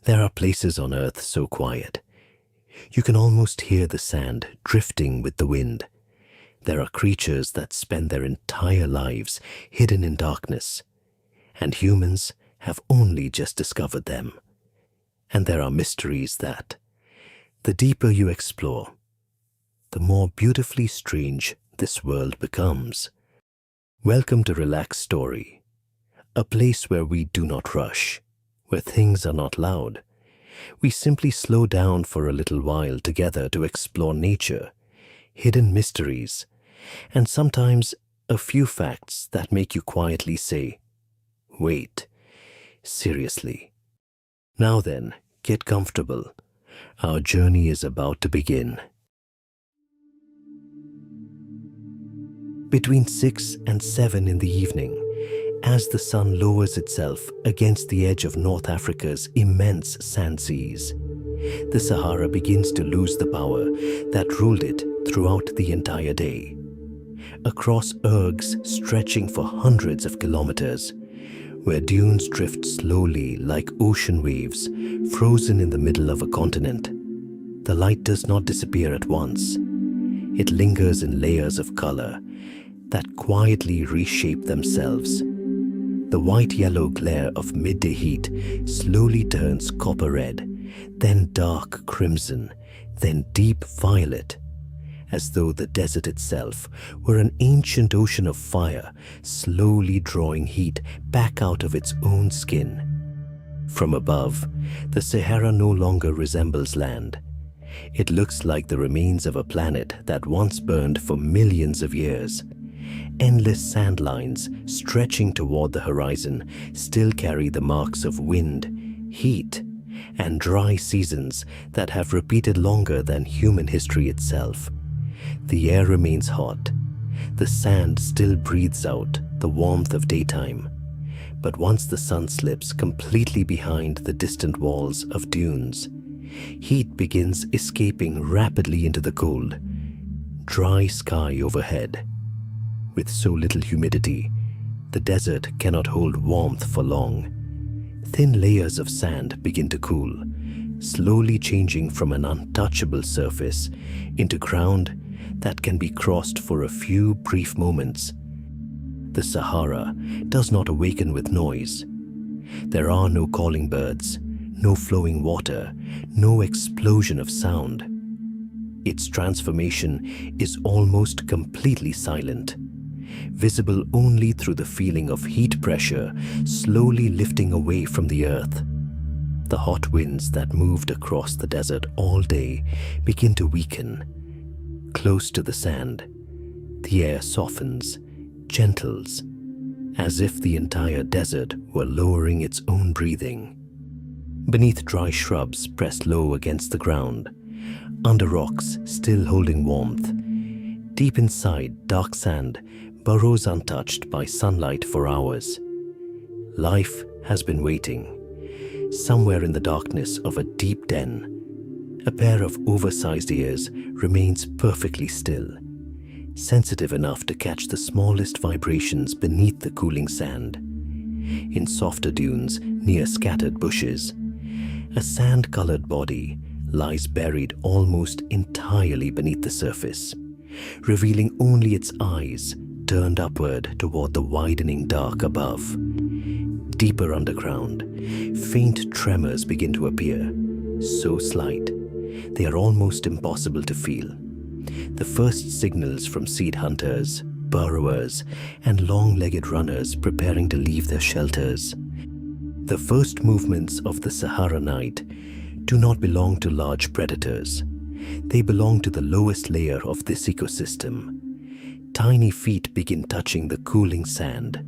There are places on Earth so quiet, you can almost hear the sand drifting with the wind. There are creatures that spend their entire lives hidden in darkness, and humans have only just discovered them. And there are mysteries that, the deeper you explore, the more beautifully strange this world becomes. Welcome to Relax Story, a place where we do not rush, where things are not loud. We simply slow down for a little while together to explore nature, hidden mysteries, and sometimes a few facts that make you quietly say, "Wait, seriously." Now then, get comfortable. Our journey is about to begin. Between 6 and 7 in the evening, as the sun lowers itself against the edge of North Africa's immense sand seas, the Sahara begins to lose the power that ruled it throughout the entire day. Across ergs stretching for hundreds of kilometers, where dunes drift slowly like ocean waves frozen in the middle of a continent, the light does not disappear at once. It lingers in layers of color that quietly reshape themselves. The white-yellow glare of midday heat slowly turns copper-red, then dark crimson, then deep violet, as though the desert itself were an ancient ocean of fire slowly drawing heat back out of its own skin. From above, the Sahara no longer resembles land. It looks like the remains of a planet that once burned for millions of years. Endless sand lines stretching toward the horizon still carry the marks of wind, heat, and dry seasons that have repeated longer than human history itself. The air remains hot. The sand still breathes out the warmth of daytime. But once the sun slips completely behind the distant walls of dunes, heat begins escaping rapidly into the cold, dry sky overhead. With so little humidity, the desert cannot hold warmth for long. Thin layers of sand begin to cool, slowly changing from an untouchable surface into ground that can be crossed for a few brief moments. The Sahara does not awaken with noise. There are no calling birds, no flowing water, no explosion of sound. Its transformation is almost completely silent, visible only through the feeling of heat pressure slowly lifting away from the earth. The hot winds that moved across the desert all day begin to weaken. Close to the sand, the air softens, gentles, as if the entire desert were lowering its own breathing. Beneath dry shrubs pressed low against the ground, under rocks still holding warmth, deep inside dark sand burrows untouched by sunlight for hours. Life has been waiting. Somewhere in the darkness of a deep den, a pair of oversized ears remains perfectly still, sensitive enough to catch the smallest vibrations beneath the cooling sand. In softer dunes near scattered bushes, a sand-colored body lies buried almost entirely beneath the surface, revealing only its eyes turned upward toward the widening dark above. Deeper underground, faint tremors begin to appear, so slight they are almost impossible to feel. The first signals from seed hunters, burrowers, and long-legged runners preparing to leave their shelters. The first movements of the Sahara night do not belong to large predators. They belong to the lowest layer of this ecosystem. Tiny feet begin touching the cooling sand.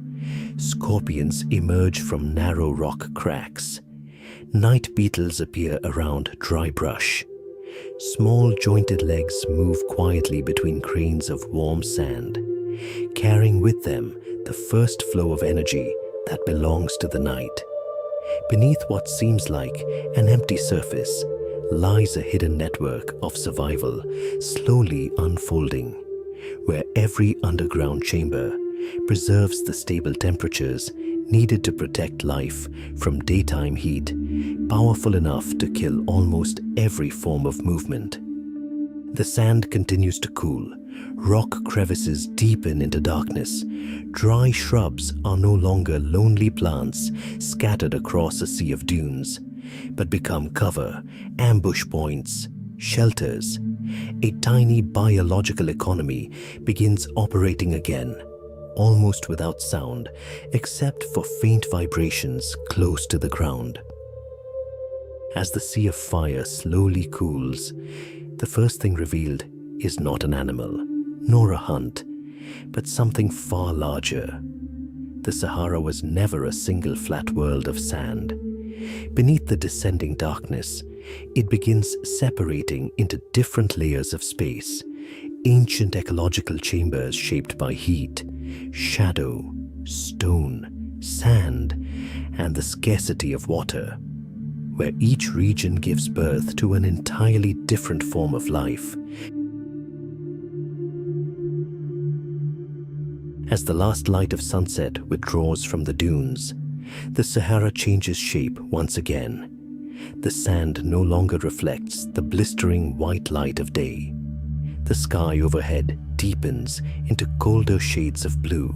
Scorpions emerge from narrow rock cracks. Night beetles appear around dry brush. Small jointed legs move quietly between grains of warm sand, carrying with them the first flow of energy that belongs to the night. Beneath what seems like an empty surface lies a hidden network of survival slowly unfolding, where every underground chamber preserves the stable temperatures needed to protect life from daytime heat, powerful enough to kill almost every form of movement. The sand continues to cool, rock crevices deepen into darkness, dry shrubs are no longer lonely plants scattered across a sea of dunes, but become cover, ambush points, shelters. A tiny biological economy begins operating again, almost without sound, except for faint vibrations close to the ground. As the sea of fire slowly cools, the first thing revealed is not an animal, nor a hunt, but something far larger. The Sahara was never a single flat world of sand. Beneath the descending darkness, it begins separating into different layers of space, ancient ecological chambers shaped by heat, shadow, stone, sand, and the scarcity of water, where each region gives birth to an entirely different form of life. As the last light of sunset withdraws from the dunes, the Sahara changes shape once again. The sand no longer reflects the blistering white light of day. The sky overhead deepens into colder shades of blue.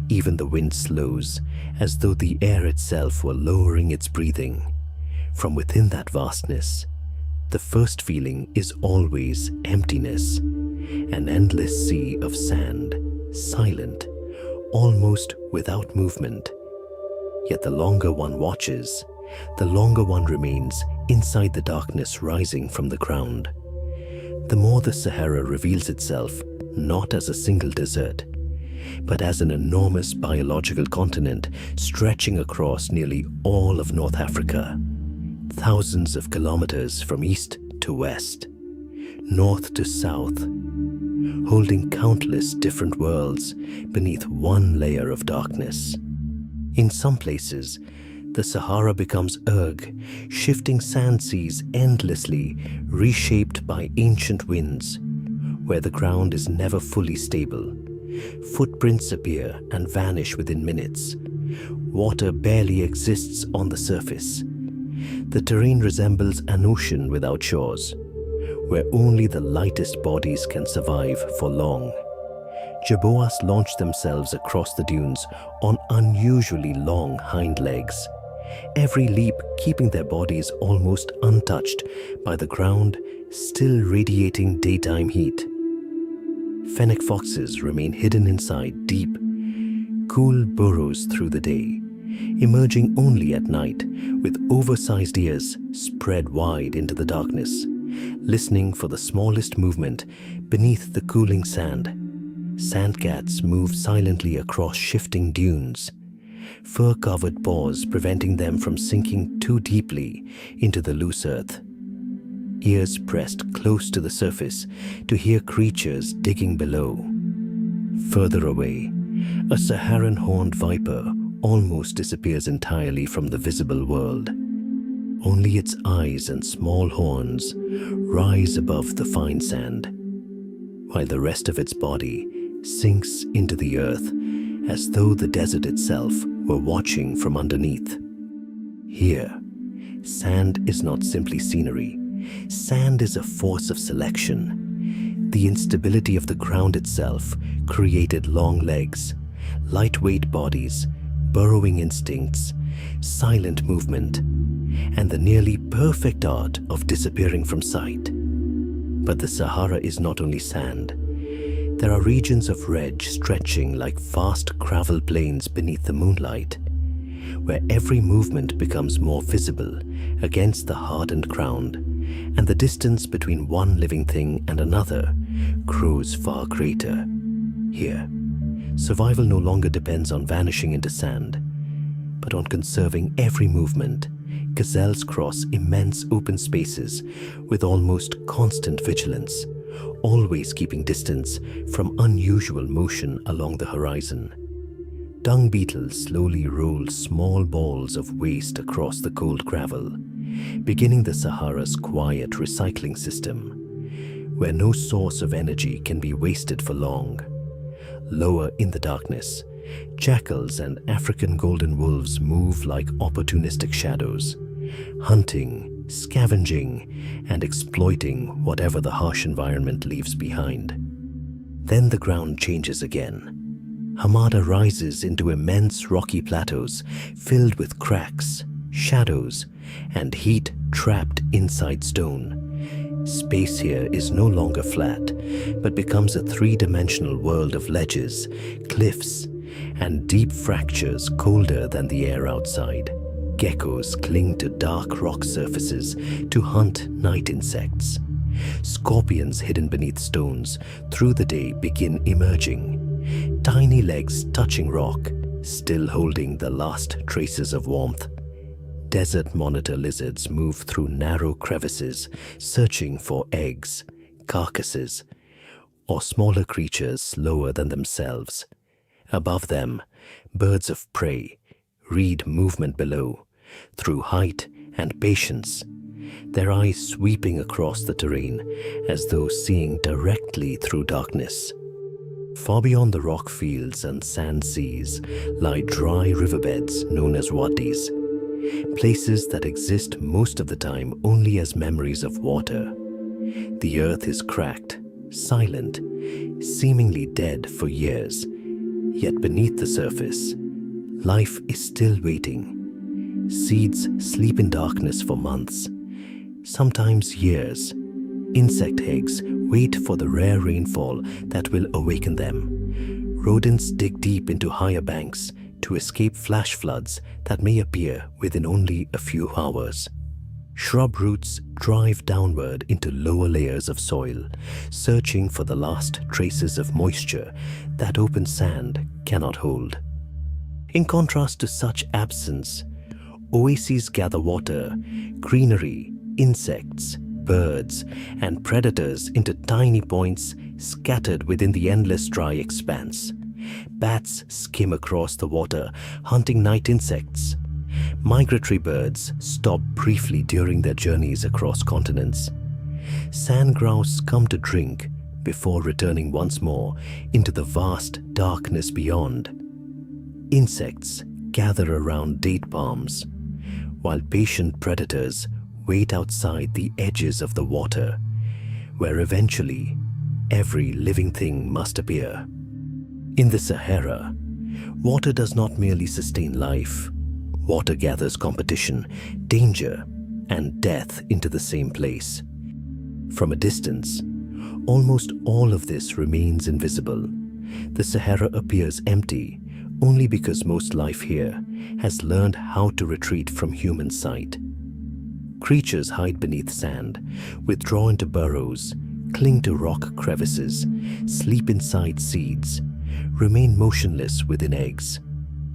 Even the wind slows, as though the air itself were lowering its breathing. From within that vastness, the first feeling is always emptiness, an endless sea of sand, silent, almost without movement. Yet the longer one watches, the longer one remains inside the darkness rising from the ground. The more the Sahara reveals itself not as a single desert, but as an enormous biological continent stretching across nearly all of North Africa, thousands of kilometers from east to west, north to south, holding countless different worlds beneath one layer of darkness. In some places, the Sahara becomes erg, shifting sand seas endlessly, reshaped by ancient winds. Where the ground is never fully stable, footprints appear and vanish within minutes. Water barely exists on the surface. The terrain resembles an ocean without shores, where only the lightest bodies can survive for long. Jerboas launch themselves across the dunes on unusually long hind legs, every leap keeping their bodies almost untouched by the ground, still radiating daytime heat. Fennec foxes remain hidden inside deep, cool burrows through the day, emerging only at night with oversized ears spread wide into the darkness, listening for the smallest movement beneath the cooling sand. Sandcats move silently across shifting dunes, fur-covered paws preventing them from sinking too deeply into the loose earth. Ears pressed close to the surface to hear creatures digging below. Further away, a Saharan horned viper almost disappears entirely from the visible world. Only its eyes and small horns rise above the fine sand, while the rest of its body sinks into the earth as though the desert itself were watching from underneath. Here, sand is not simply scenery. Sand is a force of selection. The instability of the ground itself created long legs, lightweight bodies, burrowing instincts, silent movement, and the nearly perfect art of disappearing from sight. But the Sahara is not only sand. There are regions of red stretching like vast gravel plains beneath the moonlight, where every movement becomes more visible against the hardened ground, and the distance between one living thing and another grows far greater. Here, survival no longer depends on vanishing into sand, but on conserving every movement. Gazelles cross immense open spaces with almost constant vigilance, always keeping distance from unusual motion along the horizon. Dung beetles slowly roll small balls of waste across the cold gravel, beginning the Sahara's quiet recycling system, where no source of energy can be wasted for long. Lower in the darkness, Jackals and African golden wolves move like opportunistic shadows, hunting, scavenging, and exploiting whatever the harsh environment leaves behind. Then the ground changes again. Hamada rises into immense rocky plateaus filled with cracks, shadows, and heat trapped inside stone. Space here is no longer flat, but becomes a three-dimensional world of ledges, cliffs, and deep fractures colder than the air outside. Geckos cling to dark rock surfaces to hunt night insects. Scorpions hidden beneath stones through the day begin emerging, tiny legs touching rock, still holding the last traces of warmth. Desert monitor lizards move through narrow crevices, searching for eggs, carcasses, or smaller creatures lower than themselves. Above them, birds of prey read movement below, through height and patience, their eyes sweeping across the terrain as though seeing directly through darkness. Far beyond the rock fields and sand seas lie dry riverbeds known as wadis, places that exist most of the time only as memories of water. The earth is cracked, silent, seemingly dead for years, yet beneath the surface, life is still waiting. Seeds sleep in darkness for months, sometimes years. Insect eggs wait for the rare rainfall that will awaken them. Rodents dig deep into higher banks to escape flash floods that may appear within only a few hours. Shrub roots drive downward into lower layers of soil, searching for the last traces of moisture that open sand cannot hold. In contrast to such absence, oases gather water, greenery, insects, birds, and predators into tiny points scattered within the endless dry expanse. Bats skim across the water, hunting night insects. Migratory birds stop briefly during their journeys across continents. Sandgrouse come to drink before returning once more into the vast darkness beyond. Insects gather around date palms, while patient predators wait outside the edges of the water, where eventually every living thing must appear. In the Sahara, water does not merely sustain life. Water gathers competition, danger, and death into the same place. From a distance, almost all of this remains invisible. The Sahara appears empty only because most life here has learned how to retreat from human sight. Creatures hide beneath sand, withdraw into burrows, cling to rock crevices, sleep inside seeds, remain motionless within eggs,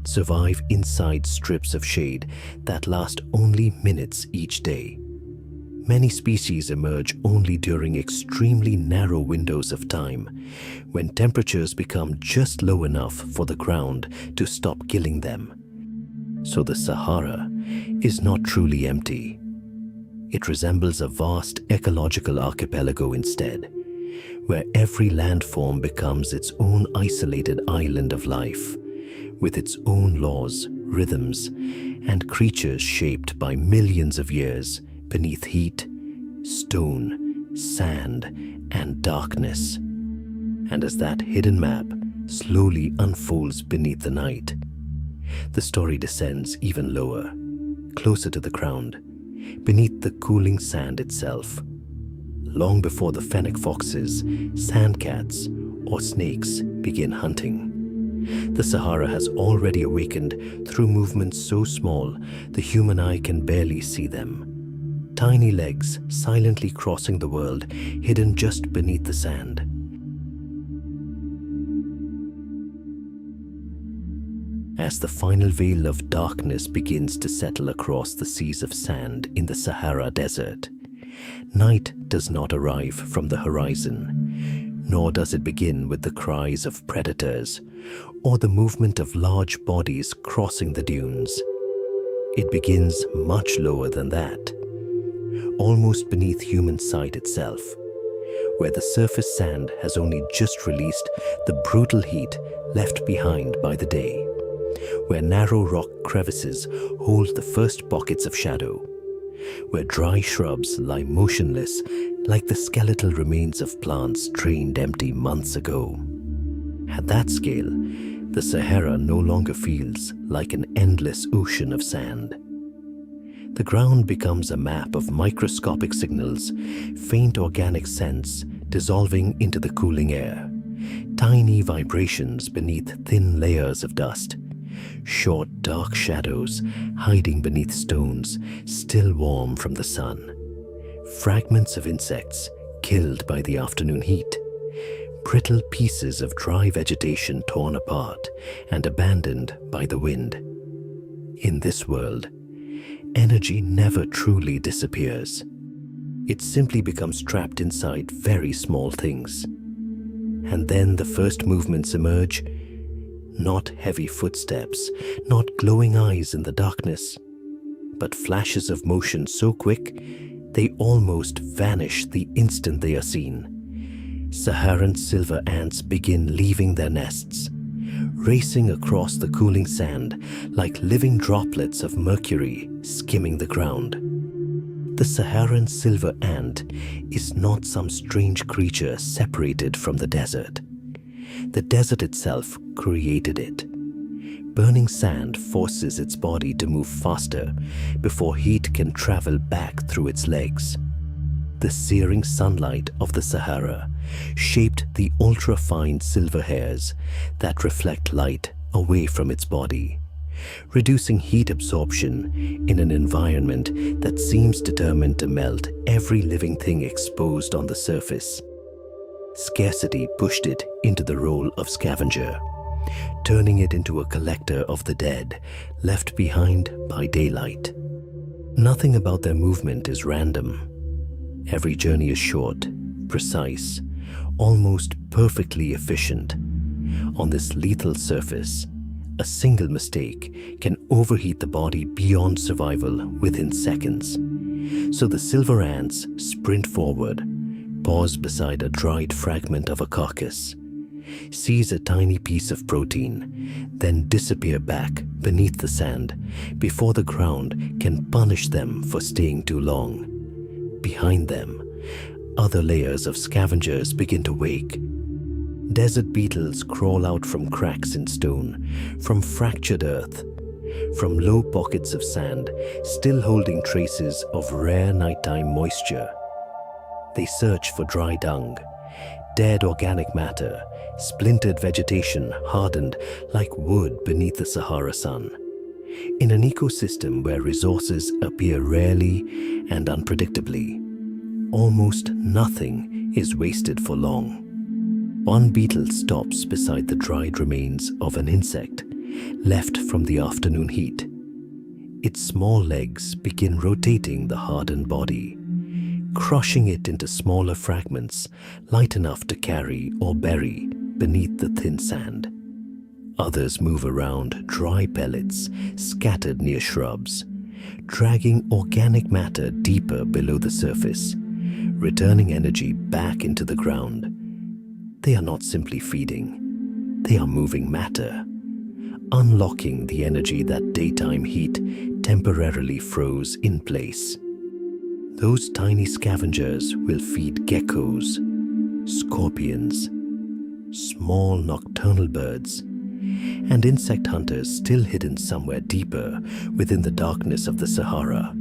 survive inside strips of shade that last only minutes each day. Many species emerge only during extremely narrow windows of time, when temperatures become just low enough for the ground to stop killing them. So the Sahara is not truly empty. It resembles a vast ecological archipelago instead, where every landform becomes its own isolated island of life, with its own laws, rhythms, and creatures shaped by millions of years beneath heat, stone, sand, and darkness. And as that hidden map slowly unfolds beneath the night, the story descends even lower, closer to the ground, beneath the cooling sand itself. Long before the fennec foxes, sandcats, or snakes begin hunting, the Sahara has already awakened through movements so small the human eye can barely see them. Tiny legs silently crossing the world, hidden just beneath the sand. As the final veil of darkness begins to settle across the seas of sand in the Sahara Desert, night does not arrive from the horizon, nor does it begin with the cries of predators or the movement of large bodies crossing the dunes. It begins much lower than that, almost beneath human sight itself, where the surface sand has only just released the brutal heat left behind by the day, where narrow rock crevices hold the first pockets of shadow, where dry shrubs lie motionless like the skeletal remains of plants drained empty months ago. At that scale, the Sahara no longer feels like an endless ocean of sand. The ground becomes a map of microscopic signals, faint organic scents dissolving into the cooling air, tiny vibrations beneath thin layers of dust, short dark shadows hiding beneath stones still warm from the sun, fragments of insects killed by the afternoon heat, brittle pieces of dry vegetation torn apart and abandoned by the wind. In this world, energy never truly disappears. It simply becomes trapped inside very small things. And then the first movements emerge. Not heavy footsteps, not glowing eyes in the darkness, but flashes of motion so quick they almost vanish the instant they are seen. Saharan silver ants begin leaving their nests, racing across the cooling sand like living droplets of mercury skimming the ground. The Saharan silver ant is not some strange creature separated from the desert. The desert itself created it. Burning sand forces its body to move faster before heat can travel back through its legs. The searing sunlight of the Sahara shaped the ultra-fine silver hairs that reflect light away from its body, reducing heat absorption in an environment that seems determined to melt every living thing exposed on the surface. Scarcity pushed it into the role of scavenger, turning it into a collector of the dead left behind by daylight. Nothing about their movement is random. Every journey is short, precise, almost perfectly efficient. On this lethal surface, a single mistake can overheat the body beyond survival within seconds. So the silver ants sprint forward, pause beside a dried fragment of a carcass, seize a tiny piece of protein, then disappear back beneath the sand before the ground can punish them for staying too long. Behind them, other layers of scavengers begin to wake. Desert beetles crawl out from cracks in stone, from fractured earth, from low pockets of sand still holding traces of rare nighttime moisture. They search for dry dung, dead organic matter, splintered vegetation hardened like wood beneath the Sahara sun. In an ecosystem where resources appear rarely and unpredictably, almost nothing is wasted for long. One beetle stops beside the dried remains of an insect left from the afternoon heat. Its small legs begin rotating the hardened body, crushing it into smaller fragments light enough to carry or bury beneath the thin sand. Others move around dry pellets scattered near shrubs, dragging organic matter deeper below the surface, returning energy back into the ground. They are not simply feeding, they are moving matter, unlocking the energy that daytime heat temporarily froze in place. Those tiny scavengers will feed geckos, scorpions, small nocturnal birds, and insect hunters still hidden somewhere deeper within the darkness of the Sahara.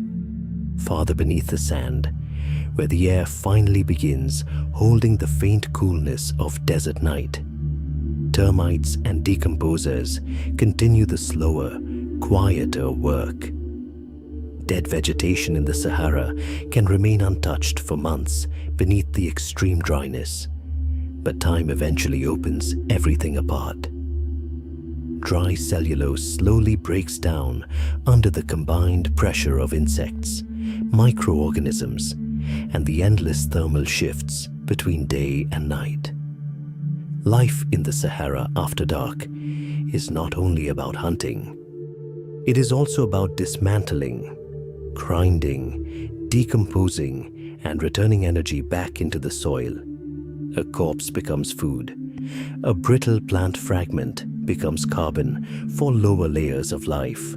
Farther beneath the sand, where the air finally begins holding the faint coolness of desert night, termites and decomposers continue the slower, quieter work. Dead vegetation in the Sahara can remain untouched for months beneath the extreme dryness, but time eventually opens everything apart. Dry cellulose slowly breaks down under the combined pressure of insects, microorganisms, and the endless thermal shifts between day and night. Life in the Sahara after dark is not only about hunting. It is also about dismantling, grinding, decomposing, and returning energy back into the soil. A corpse becomes food. A brittle plant fragment becomes carbon for lower layers of life.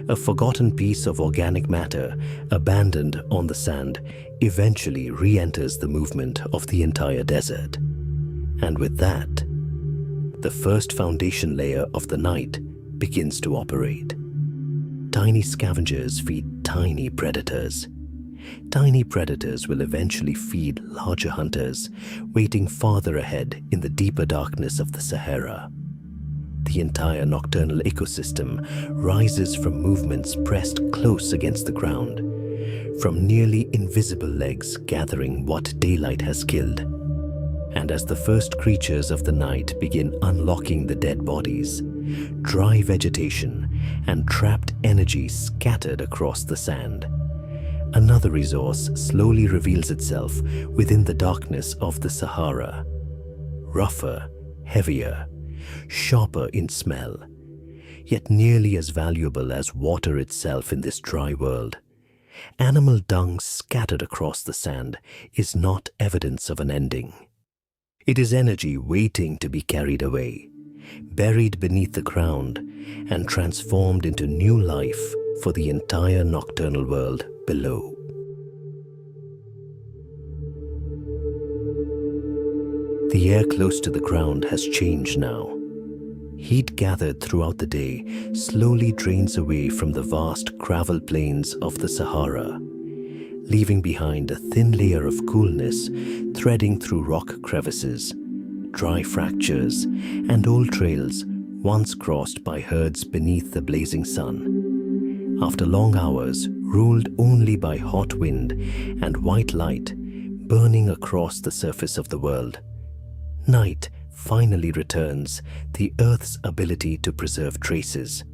A forgotten piece of organic matter abandoned on the sand eventually re-enters the movement of the entire desert. And with that, the first foundation layer of the night begins to operate. Tiny scavengers feed tiny predators. Tiny predators will eventually feed larger hunters, waiting farther ahead in the deeper darkness of the Sahara. The entire nocturnal ecosystem rises from movements pressed close against the ground, from nearly invisible legs gathering what daylight has killed. And as the first creatures of the night begin unlocking the dead bodies, dry vegetation and trapped energy scattered across the sand, another resource slowly reveals itself within the darkness of the Sahara. Rougher, heavier, sharper in smell, yet nearly as valuable as water itself in this dry world. Animal dung scattered across the sand is not evidence of an ending. It is energy waiting to be carried away, buried beneath the ground, and transformed into new life for the entire nocturnal world below. The air close to the ground has changed now. Heat gathered throughout the day slowly drains away from the vast gravel plains of the Sahara, leaving behind a thin layer of coolness threading through rock crevices, dry fractures, and old trails once crossed by herds beneath the blazing sun. After long hours ruled only by hot wind and white light burning across the surface of the world, night finally returns the Earth's ability to preserve traces.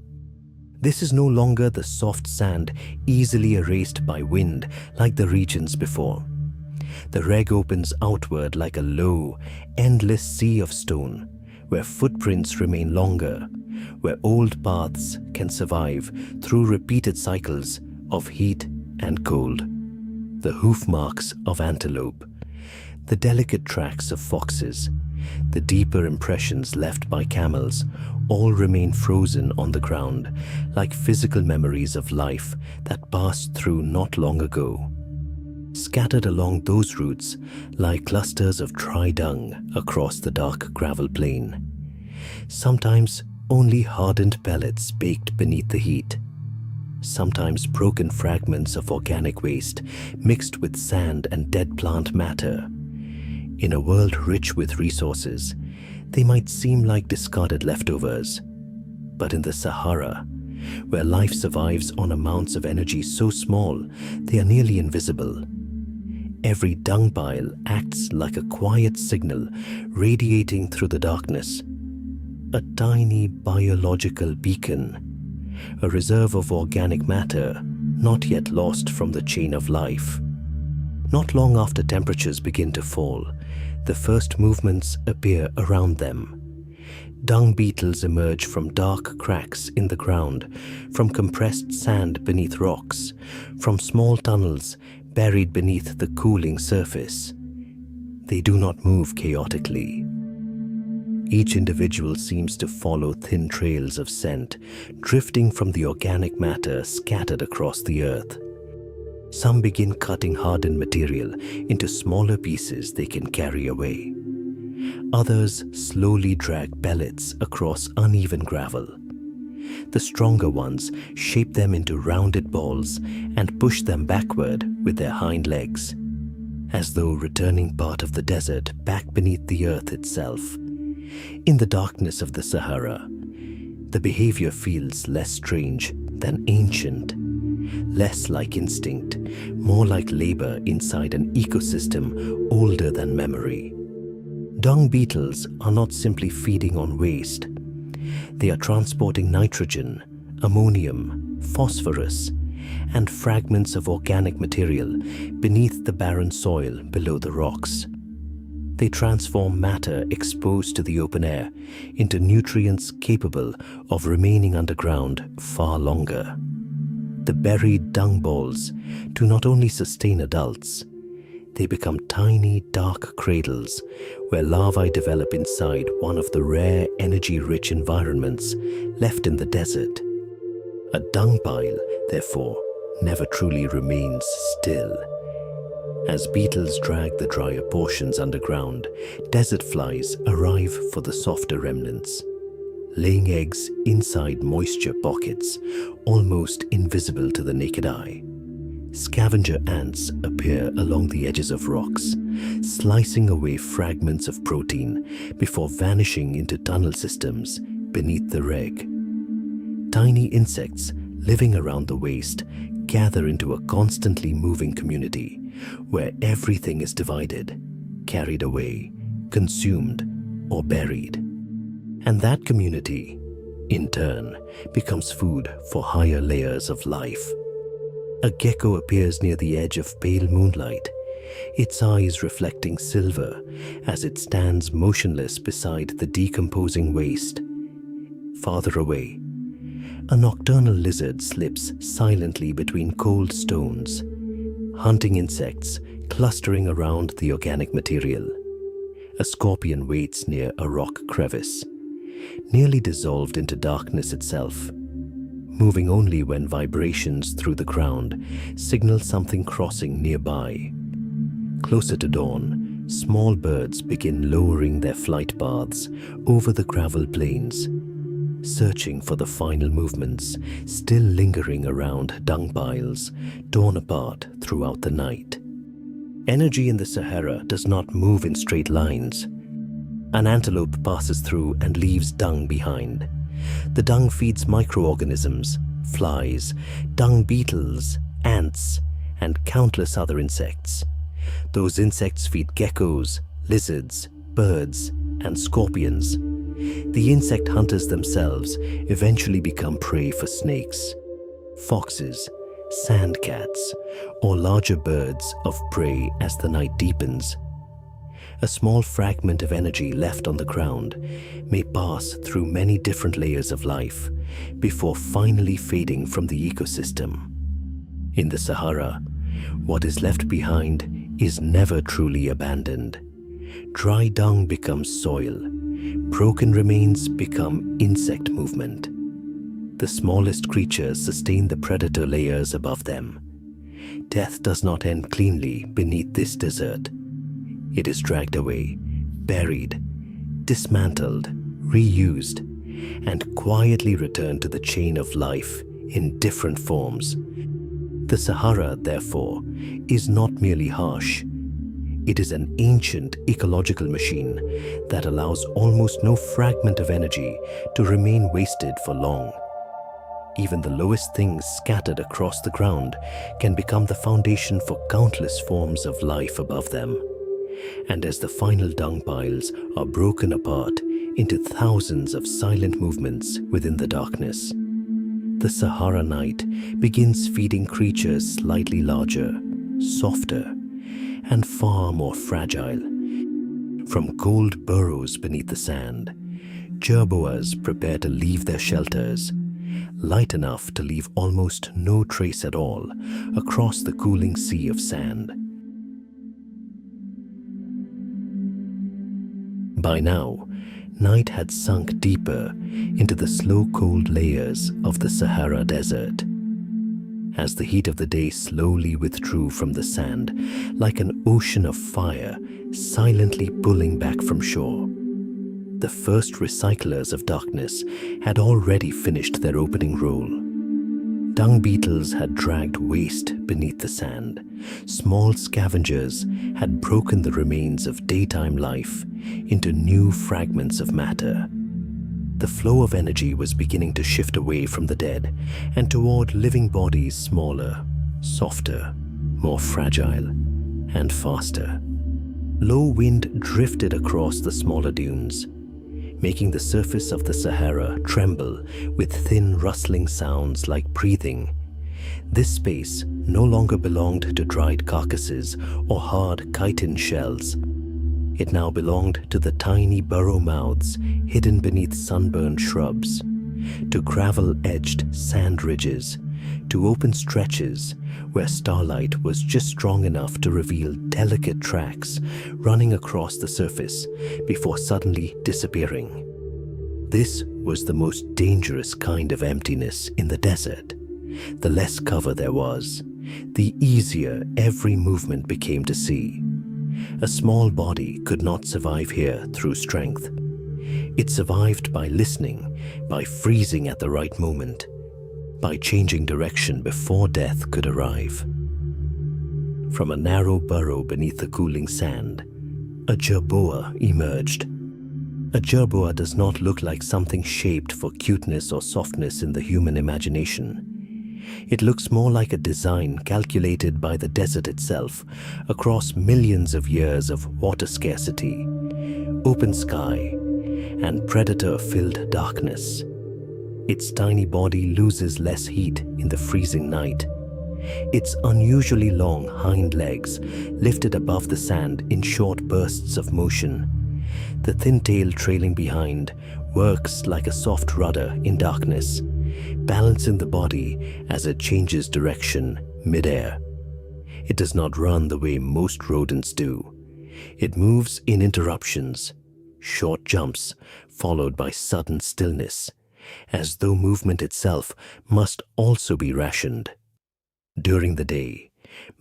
This is no longer the soft sand easily erased by wind like the regions before. The reg opens outward like a low, endless sea of stone, where footprints remain longer, where old paths can survive through repeated cycles of heat and cold. The hoof marks of antelope, the delicate tracks of foxes, the deeper impressions left by camels all remain frozen on the ground like physical memories of life that passed through not long ago. Scattered along those routes lie clusters of dry dung across the dark gravel plain. Sometimes only hardened pellets baked beneath the heat. Sometimes broken fragments of organic waste mixed with sand and dead plant matter. In a world rich with resources, they might seem like discarded leftovers. But in the Sahara, where life survives on amounts of energy so small they are nearly invisible, every dung pile acts like a quiet signal radiating through the darkness. A tiny biological beacon, a reserve of organic matter not yet lost from the chain of life. Not long after temperatures begin to fall, the first movements appear around them. Dung beetles emerge from dark cracks in the ground, from compressed sand beneath rocks, from small tunnels buried beneath the cooling surface. They do not move chaotically. Each individual seems to follow thin trails of scent, drifting from the organic matter scattered across the earth. Some begin cutting hardened material into smaller pieces they can carry away. Others slowly drag pellets across uneven gravel. The stronger ones shape them into rounded balls and push them backward with their hind legs, as though returning part of the desert back beneath the earth itself. In the darkness of the Sahara, the behavior feels less strange than ancient, less like instinct, more like labor inside an ecosystem older than memory. Dung beetles are not simply feeding on waste. They are transporting nitrogen, ammonium, phosphorus, and fragments of organic material beneath the barren soil below the rocks. They transform matter exposed to the open air into nutrients capable of remaining underground far longer. The buried dung balls do not only sustain adults, They become tiny, dark cradles where larvae develop inside one of the rare energy-rich environments left in the desert. A dung pile, therefore, never truly remains still. As beetles drag the drier portions underground, desert flies arrive for the softer remnants, laying eggs inside moisture pockets, almost invisible to the naked eye. Scavenger ants appear along the edges of rocks, slicing away fragments of protein before vanishing into tunnel systems beneath the reg. Tiny insects living around the waste gather into a constantly moving community where everything is divided, carried away, consumed, or buried. And that community, in turn, becomes food for higher layers of life. A gecko appears near the edge of pale moonlight, its eyes reflecting silver as it stands motionless beside the decomposing waste. Farther away, a nocturnal lizard slips silently between cold stones, hunting insects clustering around the organic material. A scorpion waits near a rock crevice, nearly dissolved into darkness itself, moving only when vibrations through the ground signal something crossing nearby. Closer to dawn, small birds begin lowering their flight paths over the gravel plains, searching for the final movements still lingering around dung piles torn apart throughout the night. Energy in the Sahara does not move in straight lines. An antelope passes through and leaves dung behind. The dung feeds microorganisms, flies, dung beetles, ants, and countless other insects. Those insects feed geckos, lizards, birds, and scorpions. The insect hunters themselves eventually become prey for snakes, foxes, sand cats, or larger birds of prey as the night deepens. A small fragment of energy left on the ground may pass through many different layers of life before finally fading from the ecosystem. In the Sahara, what is left behind is never truly abandoned. Dry dung becomes soil. Broken remains become insect movement. The smallest creatures sustain the predator layers above them. Death does not end cleanly beneath this desert. It is dragged away, buried, dismantled, reused, and quietly returned to the chain of life in different forms. The Sahara, therefore, is not merely harsh. It is an ancient ecological machine that allows almost no fragment of energy to remain wasted for long. Even the lowest things scattered across the ground can become the foundation for countless forms of life above them. And as the final dung piles are broken apart into thousands of silent movements within the darkness, the Sahara night begins feeding creatures slightly larger, softer, and far more fragile. From cold burrows beneath the sand, Jerboas prepare to leave their shelters, light enough to leave almost no trace at all across the cooling sea of sand. By now, night had sunk deeper into the slow-cold layers of the Sahara Desert. As the heat of the day slowly withdrew from the sand, like an ocean of fire silently pulling back from shore, the first recyclers of darkness had already finished their opening role. Dung beetles had dragged waste beneath the sand. Small scavengers had broken the remains of daytime life into new fragments of matter. The flow of energy was beginning to shift away from the dead and toward living bodies smaller, softer, more fragile, and faster. Low wind drifted across the smaller dunes, making the surface of the Sahara tremble with thin rustling sounds like breathing. This space no longer belonged to dried carcasses or hard chitin shells. It now belonged to the tiny burrow mouths hidden beneath sunburned shrubs, to gravel-edged sand ridges, to open stretches where starlight was just strong enough to reveal delicate tracks running across the surface before suddenly disappearing. This was the most dangerous kind of emptiness in the desert. The less cover there was, the easier every movement became to see. A small body could not survive here through strength. It survived by listening, by freezing at the right moment, by changing direction before death could arrive. From a narrow burrow beneath the cooling sand, a jerboa emerged. A jerboa does not look like something shaped for cuteness or softness in the human imagination. It looks more like a design calculated by the desert itself across millions of years of water scarcity, open sky, and predator-filled darkness. Its tiny body loses less heat in the freezing night. Its unusually long hind legs lifted above the sand in short bursts of motion. The thin tail trailing behind works like a soft rudder in darkness, balancing the body as it changes direction mid-air. It does not run the way most rodents do. It moves in interruptions, short jumps followed by sudden stillness, as though movement itself must also be rationed. During the day,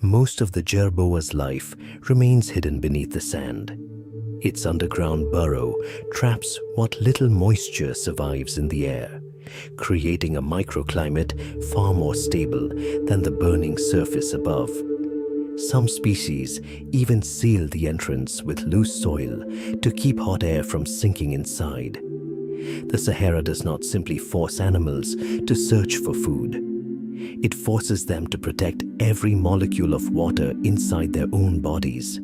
most of the jerboa's life remains hidden beneath the sand. Its underground burrow traps what little moisture survives in the air, creating a microclimate far more stable than the burning surface above. Some species even seal the entrance with loose soil to keep hot air from sinking inside. The Sahara does not simply force animals to search for food. It forces them to protect every molecule of water inside their own bodies.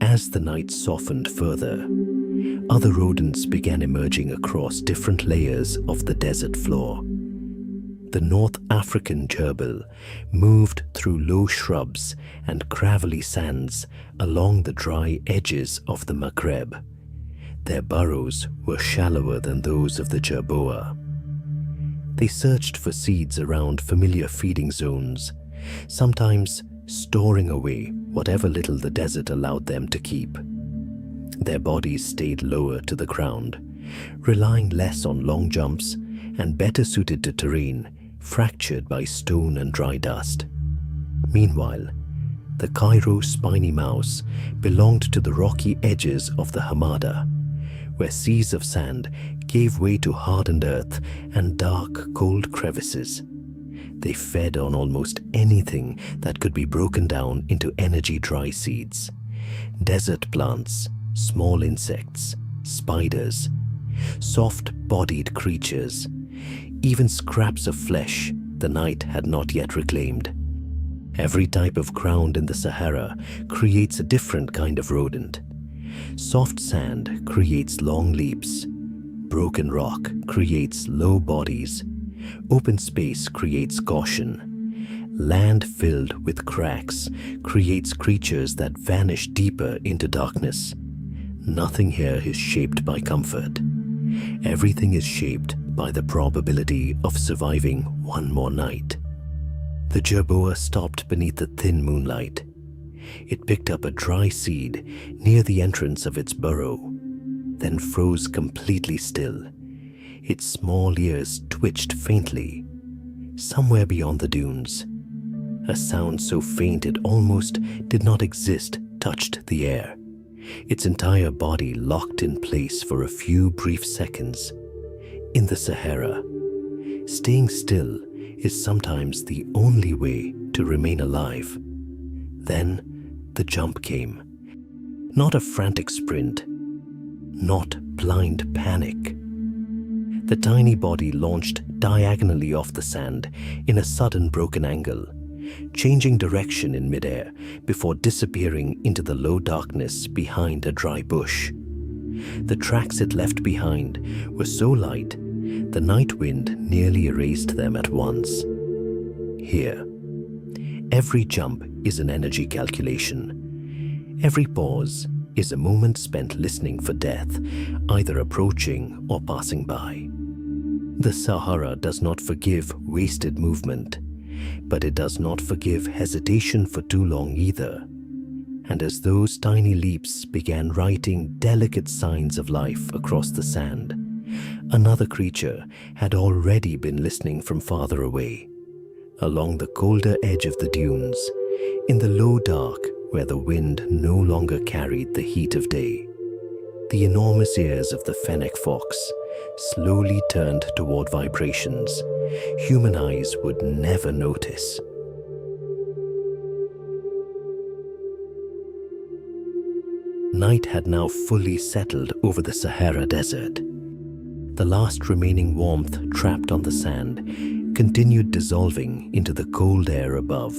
As the night softened further, other rodents began emerging across different layers of the desert floor. The North African gerbil moved through low shrubs and gravelly sands along the dry edges of the Maghreb. Their burrows were shallower than those of the jerboa. They searched for seeds around familiar feeding zones, sometimes storing away whatever little the desert allowed them to keep. Their bodies stayed lower to the ground, relying less on long jumps and better suited to terrain fractured by stone and dry dust. Meanwhile, the Cairo spiny mouse belonged to the rocky edges of the Hamada, where seas of sand gave way to hardened earth and dark, cold crevices. They fed on almost anything that could be broken down into energy dry seeds. Desert plants, small insects, spiders, soft-bodied creatures, even scraps of flesh the night had not yet reclaimed. Every type of ground in the Sahara creates a different kind of rodent. Soft sand creates long leaps. Broken rock creates low bodies. Open space creates caution. Land filled with cracks creates creatures that vanish deeper into darkness. Nothing here is shaped by comfort. Everything is shaped by the probability of surviving one more night. The jerboa stopped beneath the thin moonlight. It picked up a dry seed near the entrance of its burrow, then froze completely still. Its small ears twitched faintly. Somewhere beyond the dunes, a sound so faint it almost did not exist touched the air. Its entire body locked in place for a few brief seconds. In the Sahara, staying still is sometimes the only way to remain alive. Then the jump came. Not a frantic sprint, not blind panic. The tiny body launched diagonally off the sand in a sudden broken angle, changing direction in midair before disappearing into the low darkness behind a dry bush. The tracks it left behind were so light, the night wind nearly erased them at once. Here, every jump is an energy calculation. Every pause is a moment spent listening for death, either approaching or passing by. The Sahara does not forgive wasted movement. But it does not forgive hesitation for too long either. And as those tiny leaps began writing delicate signs of life across the sand, another creature had already been listening from farther away, along the colder edge of the dunes, in the low dark where the wind no longer carried the heat of day. The enormous ears of the fennec fox slowly turned toward vibrations human eyes would never notice. Night had now fully settled over the Sahara Desert. The last remaining warmth trapped on the sand continued dissolving into the cold air above,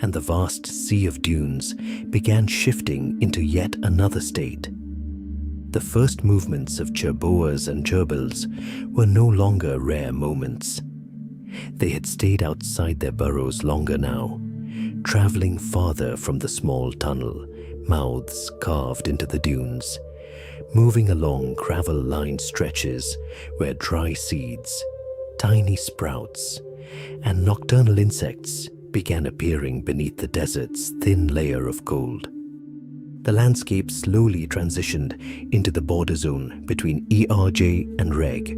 and the vast sea of dunes began shifting into yet another state. The first movements of Jerboas and gerbils were no longer rare moments. They had stayed outside their burrows longer now, traveling farther from the small tunnel, mouths carved into the dunes, moving along gravel-lined stretches where dry seeds, tiny sprouts, and nocturnal insects began appearing beneath the desert's thin layer of cold. The landscape slowly transitioned into the border zone between ERJ and Reg,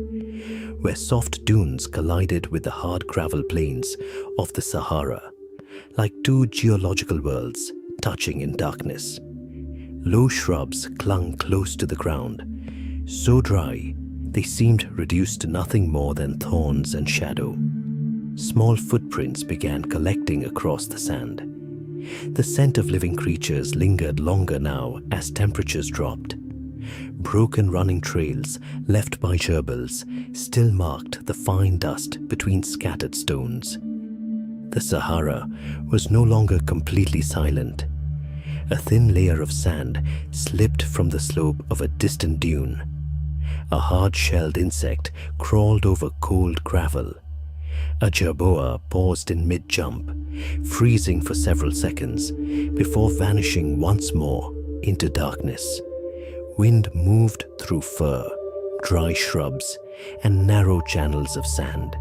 where soft dunes collided with the hard gravel plains of the Sahara, like two geological worlds touching in darkness. Low shrubs clung close to the ground, so dry they seemed reduced to nothing more than thorns and shadow. Small footprints began collecting across the sand. The scent of living creatures lingered longer now as temperatures dropped. Broken running trails left by gerbils still marked the fine dust between scattered stones. The Sahara was no longer completely silent. A thin layer of sand slipped from the slope of a distant dune. A hard-shelled insect crawled over cold gravel. A jerboa paused in mid-jump, freezing for several seconds before vanishing once more into darkness. Wind moved through fir, dry shrubs, and narrow channels of sand,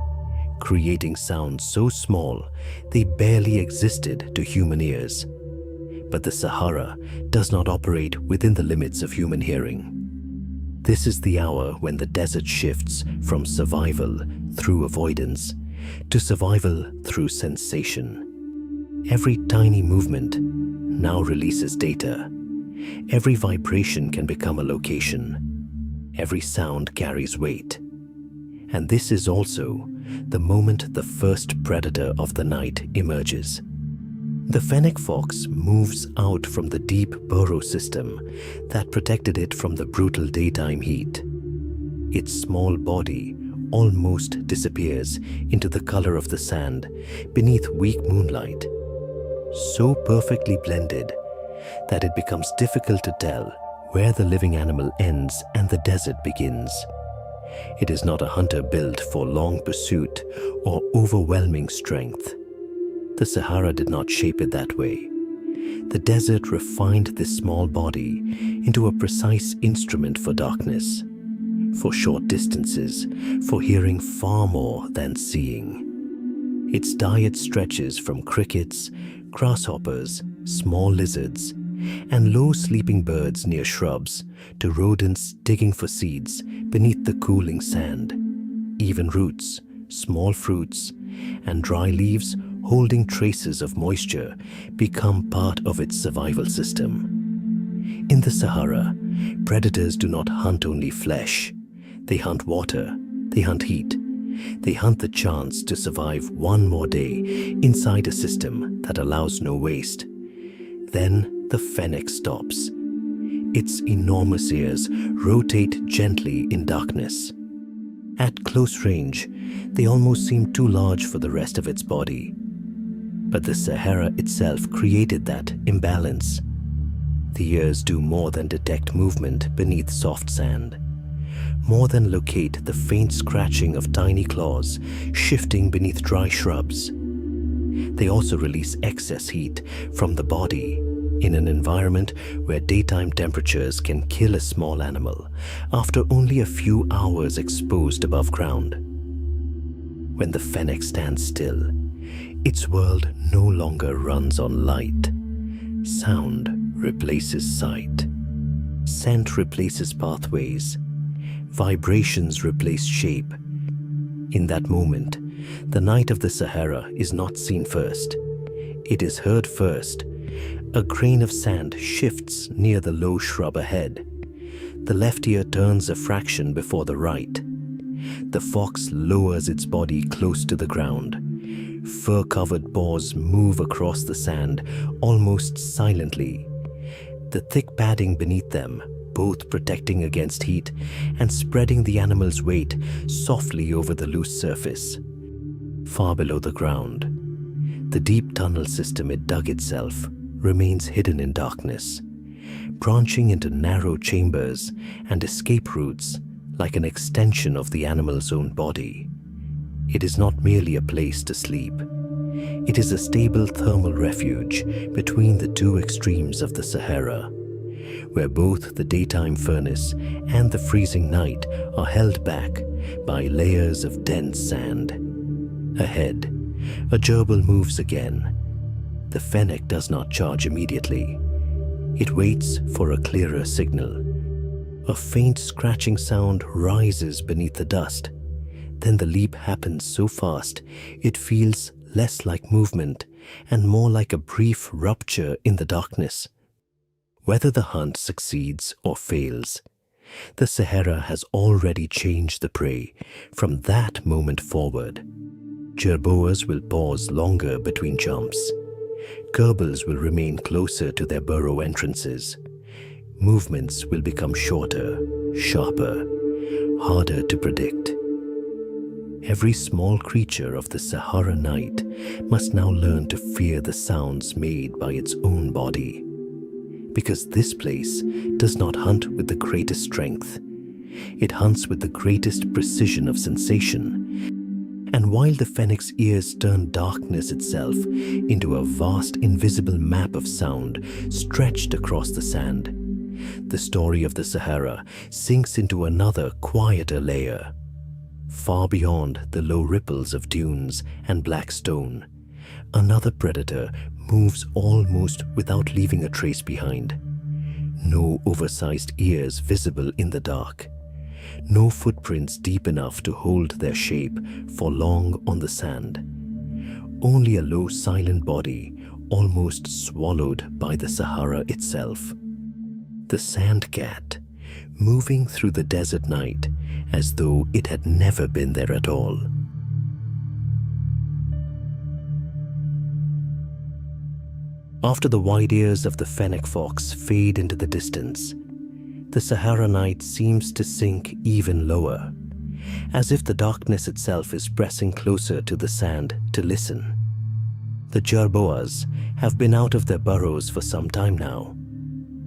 creating sounds so small they barely existed to human ears. But the Sahara does not operate within the limits of human hearing. This is the hour when the desert shifts from survival through avoidance to survival through sensation. Every tiny movement now releases data. Every vibration can become a location. Every sound carries weight. And this is also the moment the first predator of the night emerges. The fennec fox moves out from the deep burrow system that protected it from the brutal daytime heat. Its small body almost disappears into the color of the sand beneath weak moonlight, so perfectly blended that it becomes difficult to tell where the living animal ends and the desert begins. It is not a hunter built for long pursuit or overwhelming strength. The Sahara did not shape it that way. The desert refined this small body into a precise instrument for darkness, for short distances, for hearing far more than seeing. Its diet stretches from crickets, grasshoppers, small lizards, and low-sleeping birds near shrubs to rodents digging for seeds beneath the cooling sand. Even roots, small fruits, and dry leaves holding traces of moisture become part of its survival system. In the Sahara, predators do not hunt only flesh. They hunt water, they hunt heat, they hunt the chance to survive one more day inside a system that allows no waste. Then the fennec stops. Its enormous ears rotate gently in darkness. At close range, they almost seem too large for the rest of its body. But the Sahara itself created that imbalance. The ears do more than detect movement beneath soft sand, more than locate the faint scratching of tiny claws shifting beneath dry shrubs. They also release excess heat from the body in an environment where daytime temperatures can kill a small animal after only a few hours exposed above ground. When the fennec stands still, Its world no longer runs on light. Sound replaces sight. Scent replaces pathways. Vibrations replace shape. In that moment, the night of the Sahara is not seen first. It is heard first. A grain of sand shifts near the low shrub ahead. The left ear turns a fraction before the right. The fox lowers its body close to the ground. Fur-covered paws move across the sand almost silently. The thick padding beneath them, both protecting against heat and spreading the animal's weight softly over the loose surface. Far below the ground, the deep tunnel system it dug itself remains hidden in darkness, branching into narrow chambers and escape routes like an extension of the animal's own body. It is not merely a place to sleep. It is a stable thermal refuge between the two extremes of the Sahara, where both the daytime furnace and the freezing night are held back by layers of dense sand. Ahead, a gerbil moves again. The fennec does not charge immediately. It waits for a clearer signal. A faint scratching sound rises beneath the dust. Then the leap happens so fast, it feels less like movement and more like a brief rupture in the darkness. Whether the hunt succeeds or fails, the Sahara has already changed the prey from that moment forward. Jerboas will pause longer between jumps. Gerbils will remain closer to their burrow entrances. Movements will become shorter, sharper, harder to predict. Every small creature of the Sahara night must now learn to fear the sounds made by its own body. Because this place does not hunt with the greatest strength. It hunts with the greatest precision of sensation. And while the fennec's ears turn darkness itself into a vast invisible map of sound stretched across the sand, the story of the Sahara sinks into another quieter layer. Far beyond the low ripples of dunes and black stone, another predator moves almost without leaving a trace behind. No oversized ears visible in the dark. No footprints deep enough to hold their shape for long on the sand. Only a low silent body almost swallowed by the Sahara itself. The sand cat, moving through the desert night as though it had never been there at all. After the wide ears of the fennec fox fade into the distance, the Sahara night seems to sink even lower, as if the darkness itself is pressing closer to the sand to listen. The Jerboas have been out of their burrows for some time now,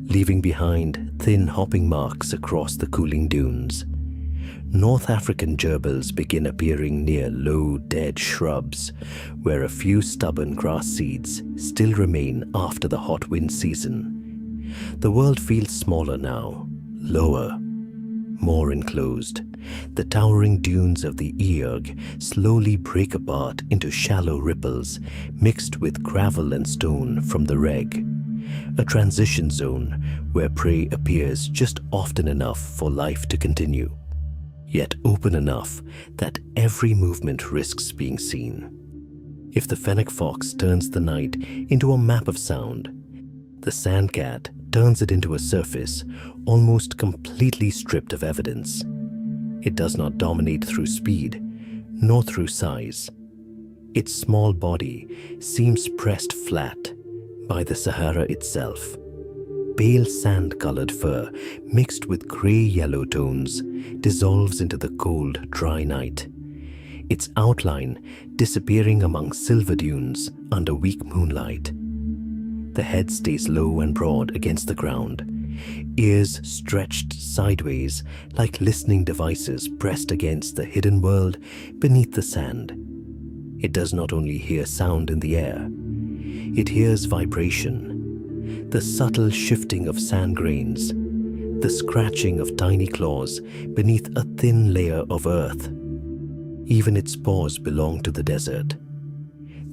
leaving behind thin hopping marks across the cooling dunes. North African gerbils begin appearing near low, dead shrubs, where a few stubborn grass seeds still remain after the hot wind season. The world feels smaller now, lower, more enclosed. The towering dunes of the Eorg slowly break apart into shallow ripples mixed with gravel and stone from the Reg, a transition zone where prey appears just often enough for life to continue, yet open enough that every movement risks being seen. If the fennec fox turns the night into a map of sound, the sandcat turns it into a surface almost completely stripped of evidence. It does not dominate through speed, nor through size. Its small body seems pressed flat by the Sahara itself. Pale sand-colored fur mixed with gray-yellow tones dissolves into the cold, dry night, its outline disappearing among silver dunes under weak moonlight. The head stays low and broad against the ground, ears stretched sideways like listening devices pressed against the hidden world beneath the sand. It does not only hear sound in the air, it hears vibration, the subtle shifting of sand grains, the scratching of tiny claws beneath a thin layer of earth. Even its paws belong to the desert.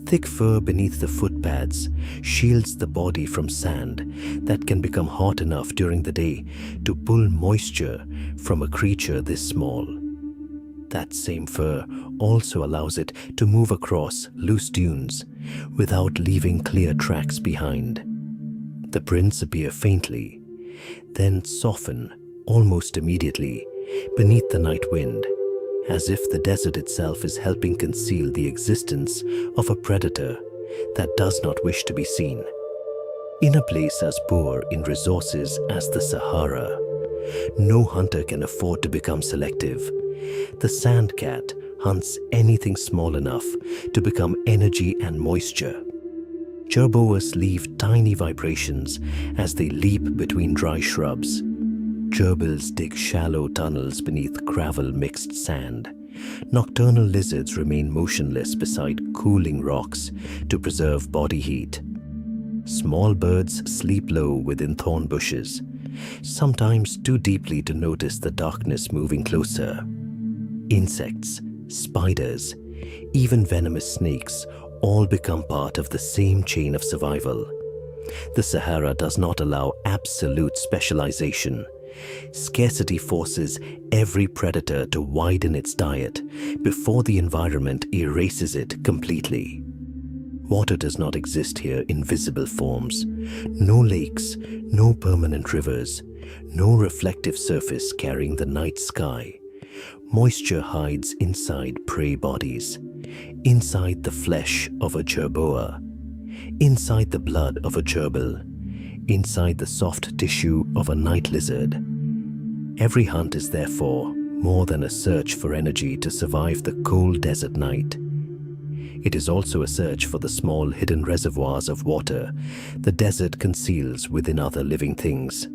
Thick fur beneath the footpads shields the body from sand that can become hot enough during the day to pull moisture from a creature this small. That same fur also allows it to move across loose dunes without leaving clear tracks behind. The prints appear faintly, then soften almost immediately beneath the night wind, as if the desert itself is helping conceal the existence of a predator that does not wish to be seen. In a place as poor in resources as the Sahara, no hunter can afford to become selective. The sand cat hunts anything small enough to become energy and moisture. Jerboas leave tiny vibrations as they leap between dry shrubs. Gerbils dig shallow tunnels beneath gravel-mixed sand. Nocturnal lizards remain motionless beside cooling rocks to preserve body heat. Small birds sleep low within thorn bushes, sometimes too deeply to notice the darkness moving closer. Insects, spiders, even venomous snakes all become part of the same chain of survival. The Sahara does not allow absolute specialization. Scarcity forces every predator to widen its diet before the environment erases it completely. Water does not exist here in visible forms. No lakes, no permanent rivers, no reflective surface carrying the night sky. Moisture hides inside prey bodies, inside the flesh of a jerboa, inside the blood of a gerbil, inside the soft tissue of a night lizard. Every hunt is therefore more than a search for energy to survive the cold desert night. It is also a search for the small hidden reservoirs of water the desert conceals within other living things.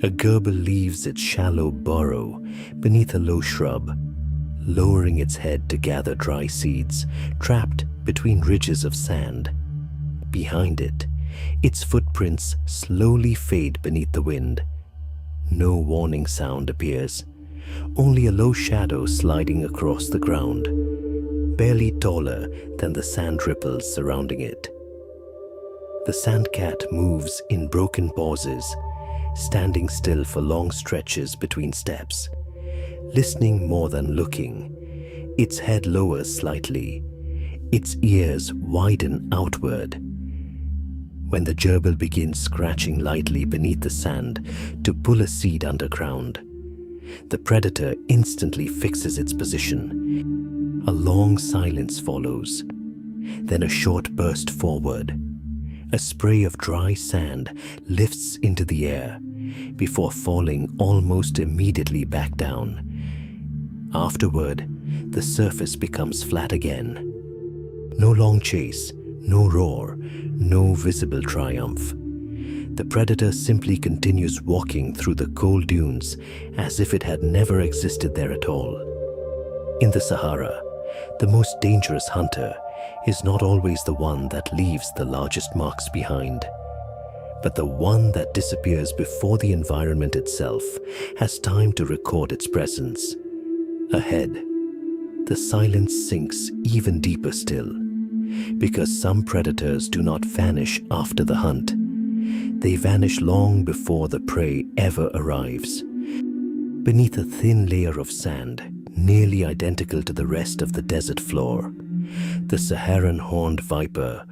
A gerbil leaves its shallow burrow beneath a low shrub, lowering its head to gather dry seeds trapped between ridges of sand. Behind it, its footprints slowly fade beneath the wind. No warning sound appears, only a low shadow sliding across the ground, barely taller than the sand ripples surrounding it. The sandcat moves in broken pauses, standing still for long stretches between steps, listening more than looking. Its head lowers slightly, its ears widen outward. When the gerbil begins scratching lightly beneath the sand to pull a seed underground, the predator instantly fixes its position. A long silence follows, then a short burst forward. A spray of dry sand lifts into the air before falling almost immediately back down. Afterward, the surface becomes flat again. No long chase, no roar, no visible triumph. The predator simply continues walking through the cold dunes as if it had never existed there at all. In the Sahara, the most dangerous hunter is not always the one that leaves the largest marks behind, but the one that disappears before the environment itself has time to record its presence. Ahead, the silence sinks even deeper still, because some predators do not vanish after the hunt. They vanish long before the prey ever arrives. Beneath a thin layer of sand, nearly identical to the rest of the desert floor, the Saharan horned viper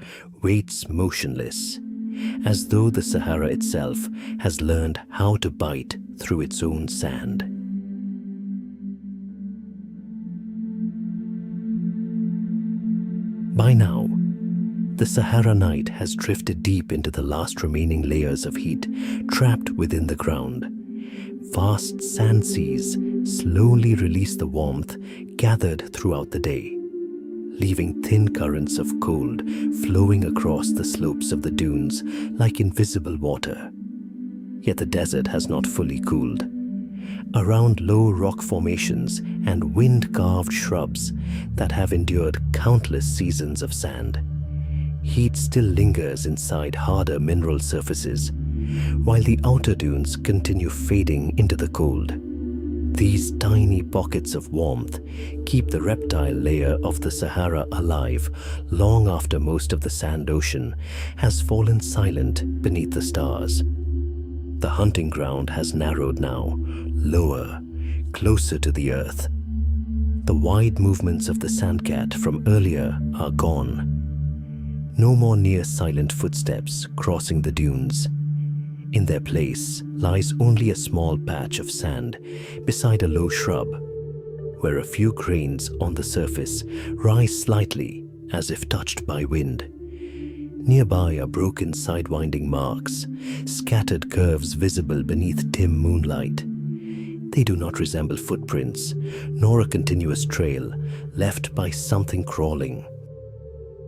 waits motionless, as though the Sahara itself has learned how to bite through its own sand. By now, the Sahara night has drifted deep into the last remaining layers of heat trapped within the ground. Vast sand seas slowly release the warmth gathered throughout the day, leaving thin currents of cold flowing across the slopes of the dunes like invisible water. Yet the desert has not fully cooled. Around low rock formations and wind-carved shrubs that have endured countless seasons of sand, heat still lingers inside harder mineral surfaces, while the outer dunes continue fading into the cold. These tiny pockets of warmth keep the reptile layer of the Sahara alive long after most of the sand ocean has fallen silent beneath the stars. The hunting ground has narrowed now, lower, closer to the earth. The wide movements of the sandcat from earlier are gone. No more near silent footsteps crossing the dunes. In their place lies only a small patch of sand beside a low shrub, where a few grains on the surface rise slightly as if touched by wind. Nearby are broken sidewinding marks, scattered curves visible beneath dim moonlight. They do not resemble footprints, nor a continuous trail left by something crawling.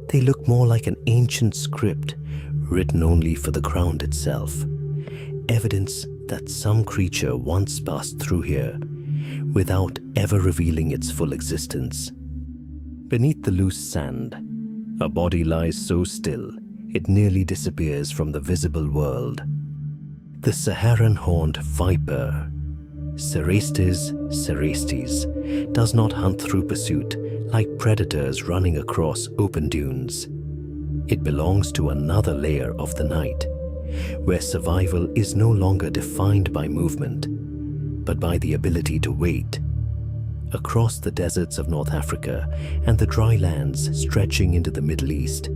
They look more like an ancient script written only for the ground itself, evidence that some creature once passed through here without ever revealing its full existence. Beneath the loose sand, a body lies so still it nearly disappears from the visible world. The Saharan horned viper, Cerastes cerastes, does not hunt through pursuit like predators running across open dunes. It belongs to another layer of the night, where survival is no longer defined by movement, but by the ability to wait. Across the deserts of North Africa and the dry lands stretching into the Middle East,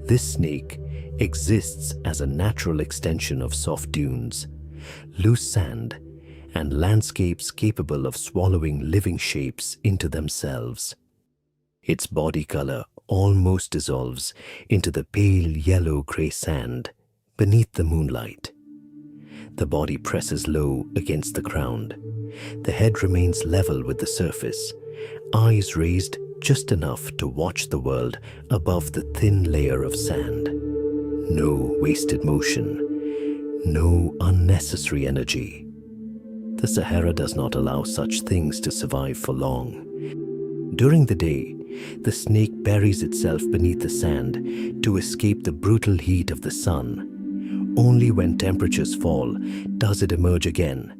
this snake exists as a natural extension of soft dunes, loose sand, and landscapes capable of swallowing living shapes into themselves. Its body color almost dissolves into the pale yellow-gray sand beneath the moonlight. The body presses low against the ground. The head remains level with the surface, eyes raised just enough to watch the world above the thin layer of sand. No wasted motion, no unnecessary energy. The Sahara does not allow such things to survive for long. During the day, the snake buries itself beneath the sand to escape the brutal heat of the sun. Only when temperatures fall does it emerge again,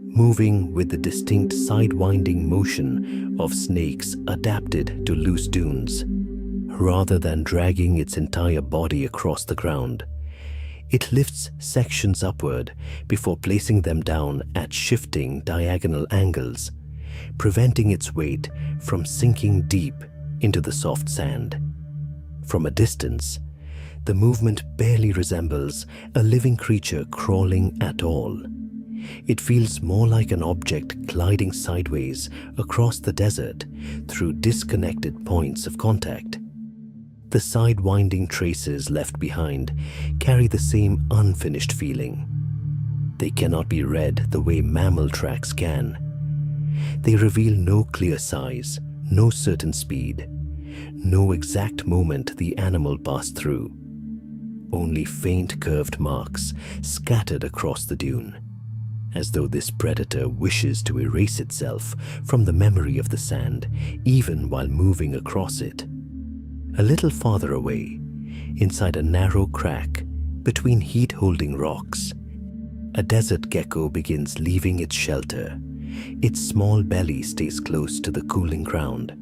moving with the distinct sidewinding motion of snakes adapted to loose dunes. Rather than dragging its entire body across the ground, it lifts sections upward before placing them down at shifting diagonal angles, preventing its weight from sinking deep into the soft sand. From a distance, the movement barely resembles a living creature crawling at all. It feels more like an object gliding sideways across the desert through disconnected points of contact. The sidewinding traces left behind carry the same unfinished feeling. They cannot be read the way mammal tracks can. They reveal no clear size, no certain speed, no exact moment the animal passed through. Only faint curved marks scattered across the dune, as though this predator wishes to erase itself from the memory of the sand even while moving across it. A little farther away, inside a narrow crack between heat-holding rocks, a desert gecko begins leaving its shelter. Its small belly stays close to the cooling ground.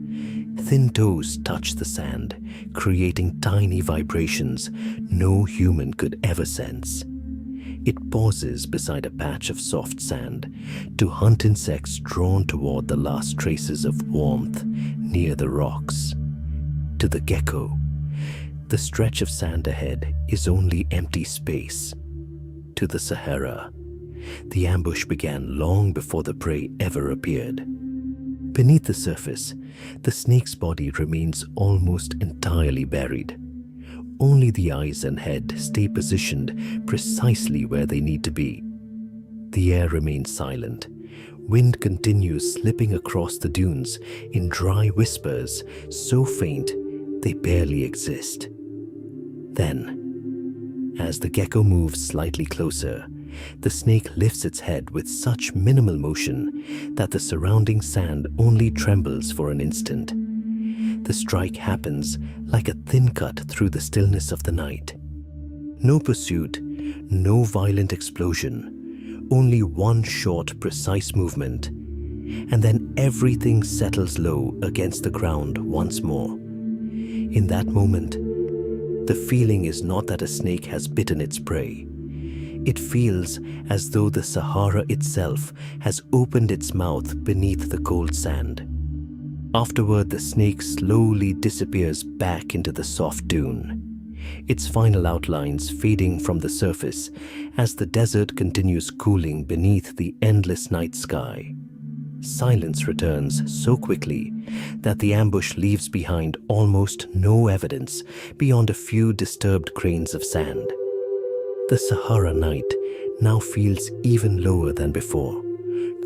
Thin toes touch the sand, creating tiny vibrations no human could ever sense. It pauses beside a patch of soft sand to hunt insects drawn toward the last traces of warmth near the rocks. To the gecko, the stretch of sand ahead is only empty space. To the Sahara, the ambush began long before the prey ever appeared. Beneath the surface, the snake's body remains almost entirely buried. Only the eyes and head stay positioned precisely where they need to be. The air remains silent. Wind continues slipping across the dunes in dry whispers so faint they barely exist. Then, as the gecko moves slightly closer, the snake lifts its head with such minimal motion that the surrounding sand only trembles for an instant. The strike happens like a thin cut through the stillness of the night. No pursuit, no violent explosion, only one short, precise movement, and then everything settles low against the ground once more. In that moment, the feeling is not that a snake has bitten its prey. It feels as though the Sahara itself has opened its mouth beneath the cold sand. Afterward, the snake slowly disappears back into the soft dune, its final outlines fading from the surface as the desert continues cooling beneath the endless night sky. Silence returns so quickly that the ambush leaves behind almost no evidence beyond a few disturbed grains of sand. The Sahara night now feels even lower than before,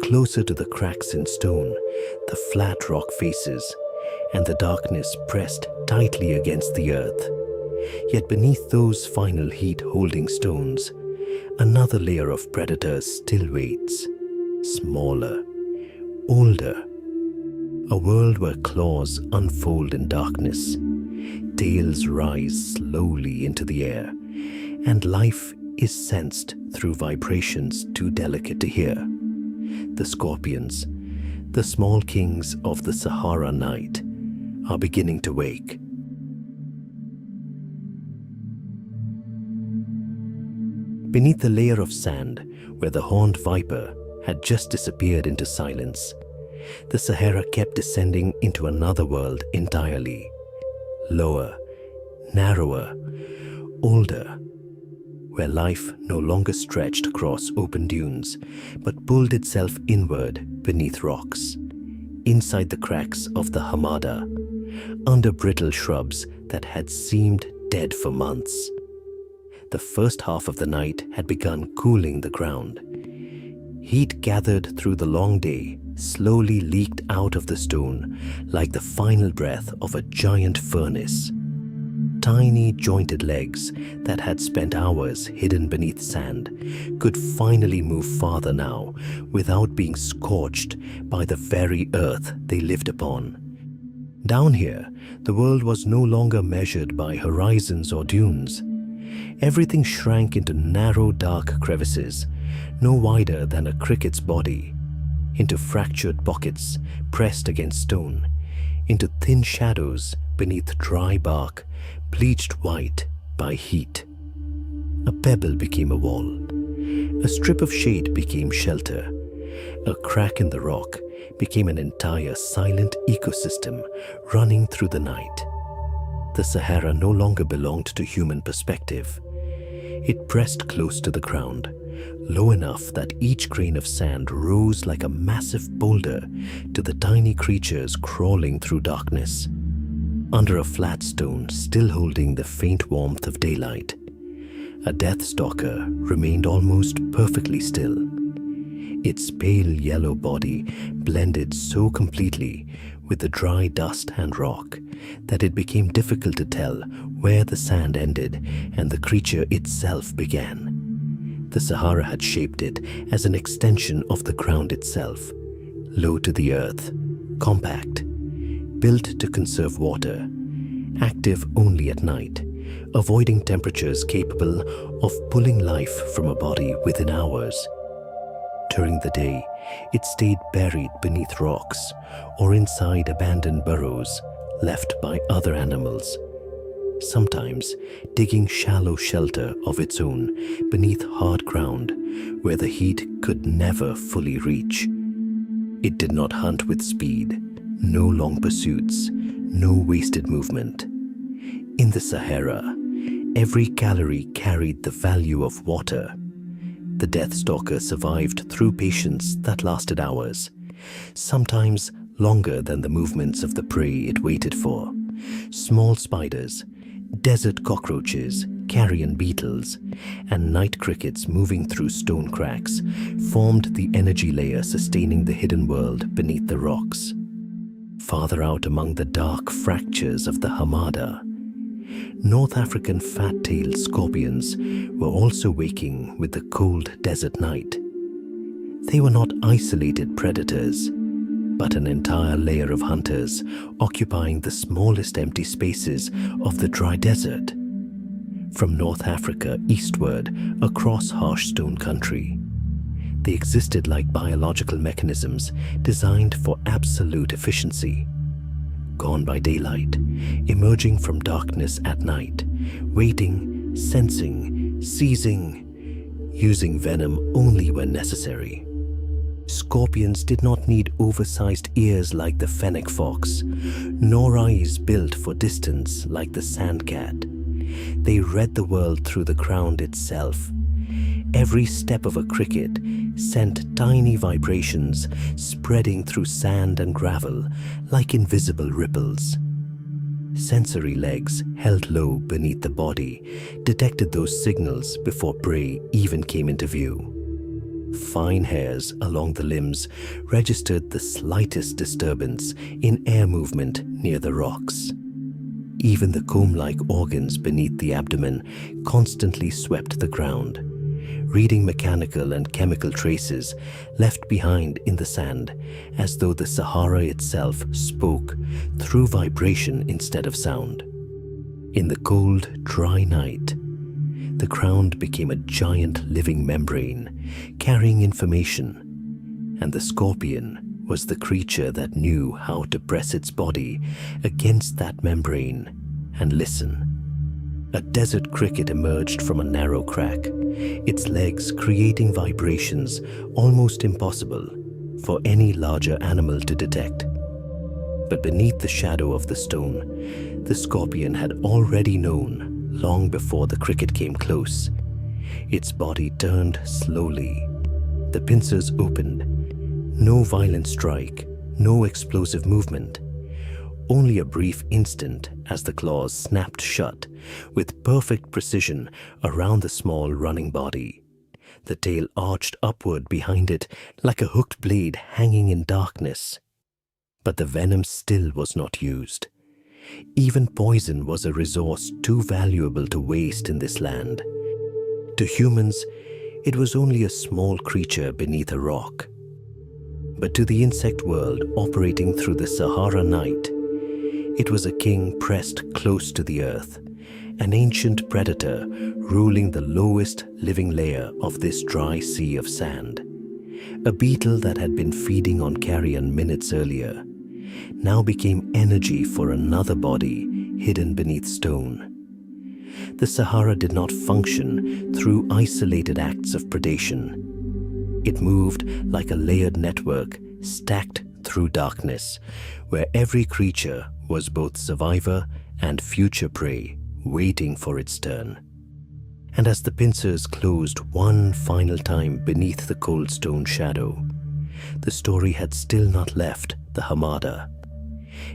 closer to the cracks in stone, the flat rock faces, and the darkness pressed tightly against the earth. Yet beneath those final heat-holding stones, another layer of predators still waits, smaller, older. A world where claws unfold in darkness, tails rise slowly into the air, and life is sensed through vibrations too delicate to hear. The scorpions, the small kings of the Sahara night, are beginning to wake. Beneath the layer of sand, where the horned viper had just disappeared into silence, the Sahara kept descending into another world entirely. Lower, narrower, older, where life no longer stretched across open dunes, but pulled itself inward beneath rocks, inside the cracks of the Hamada, under brittle shrubs that had seemed dead for months. The first half of the night had begun cooling the ground. Heat gathered through the long day slowly leaked out of the stone like the final breath of a giant furnace. Tiny jointed legs that had spent hours hidden beneath sand could finally move farther now without being scorched by the very earth they lived upon. Down here, the world was no longer measured by horizons or dunes. Everything shrank into narrow, dark crevices, no wider than a cricket's body, into fractured pockets pressed against stone, into thin shadows beneath dry bark, bleached white by heat. A pebble became a wall. A strip of shade became shelter. A crack in the rock became an entire silent ecosystem running through the night. The Sahara no longer belonged to human perspective. It pressed close to the ground, low enough that each grain of sand rose like a massive boulder to the tiny creatures crawling through darkness. Under a flat stone still holding the faint warmth of daylight, a death stalker remained almost perfectly still. Its pale yellow body blended so completely with the dry dust and rock that it became difficult to tell where the sand ended and the creature itself began. The Sahara had shaped it as an extension of the ground itself, low to the earth, compact, built to conserve water, active only at night, avoiding temperatures capable of pulling life from a body within hours. During the day, it stayed buried beneath rocks or inside abandoned burrows left by other animals, sometimes digging shallow shelter of its own beneath hard ground where the heat could never fully reach. It did not hunt with speed, no long pursuits, no wasted movement. In the Sahara, every calorie carried the value of water. The death stalker survived through patience that lasted hours, sometimes longer than the movements of the prey it waited for. Small spiders, desert cockroaches, carrion beetles, and night crickets moving through stone cracks formed the energy layer sustaining the hidden world beneath the rocks. Farther out among the dark fractures of the Hamada, North African fat-tailed scorpions were also waking with the cold desert night. They were not isolated predators, but an entire layer of hunters occupying the smallest empty spaces of the dry desert. From North Africa eastward across harsh stone country, They existed like biological mechanisms designed for absolute efficiency. Gone by daylight, emerging from darkness at night, waiting, sensing, seizing, using venom only when necessary. Scorpions did not need oversized ears like the fennec fox, nor eyes built for distance like the sandcat. They read the world through the ground itself. Every step of a cricket sent tiny vibrations spreading through sand and gravel like invisible ripples. Sensory legs held low beneath the body detected those signals before prey even came into view. Fine hairs along the limbs registered the slightest disturbance in air movement near the rocks. Even the comb-like organs beneath the abdomen constantly swept the ground, reading mechanical and chemical traces left behind in the sand, as though the Sahara itself spoke through vibration instead of sound. In the cold, dry night, the ground became a giant living membrane, carrying information, and the scorpion was the creature that knew how to press its body against that membrane and listen. A desert cricket emerged from a narrow crack, its legs creating vibrations almost impossible for any larger animal to detect. But beneath the shadow of the stone, the scorpion had already known long before the cricket came close. Its body turned slowly. The pincers opened. No violent strike, no explosive movement. Only a brief instant as the claws snapped shut with perfect precision around the small running body. The tail arched upward behind it like a hooked blade hanging in darkness. But the venom still was not used. Even poison was a resource too valuable to waste in this land. To humans, it was only a small creature beneath a rock. But to the insect world operating through the Sahara night, it was a king pressed close to the earth, an ancient predator ruling the lowest living layer of this dry sea of sand. A beetle that had been feeding on carrion minutes earlier now became energy for another body hidden beneath stone. The Sahara did not function through isolated acts of predation. It moved like a layered network stacked through darkness, where every creature was both survivor and future prey waiting for its turn. And as the pincers closed one final time beneath the cold stone shadow, the story had still not left the Hamada.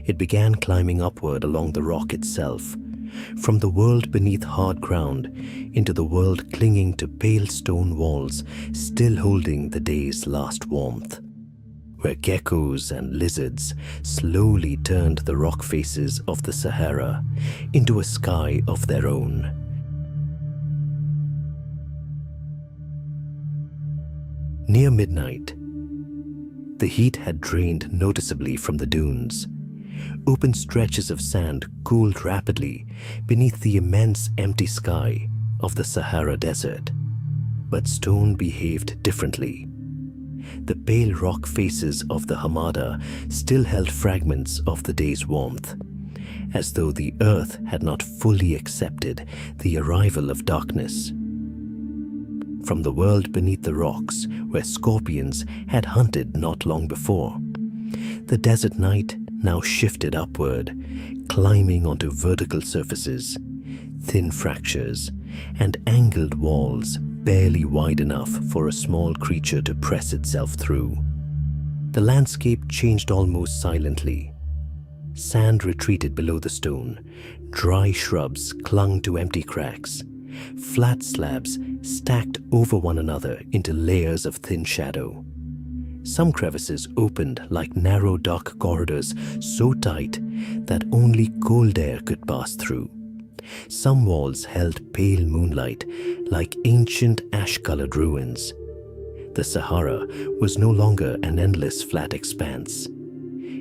It began climbing upward along the rock itself, from the world beneath hard ground into the world clinging to pale stone walls still holding the day's last warmth, where geckos and lizards slowly turned the rock faces of the Sahara into a sky of their own. Near midnight, the heat had drained noticeably from the dunes. Open stretches of sand cooled rapidly beneath the immense empty sky of the Sahara Desert. But stone behaved differently. The pale rock faces of the Hamada still held fragments of the day's warmth, as though the earth had not fully accepted the arrival of darkness. From the world beneath the rocks, where scorpions had hunted not long before, the desert night now shifted upward, climbing onto vertical surfaces, thin fractures, and angled walls barely wide enough for a small creature to press itself through. The landscape changed almost silently. Sand retreated below the stone, dry shrubs clung to empty cracks, flat slabs stacked over one another into layers of thin shadow. Some crevices opened like narrow dark corridors so tight that only cold air could pass through. Some walls held pale moonlight like ancient ash-colored ruins. The Sahara was no longer an endless flat expanse.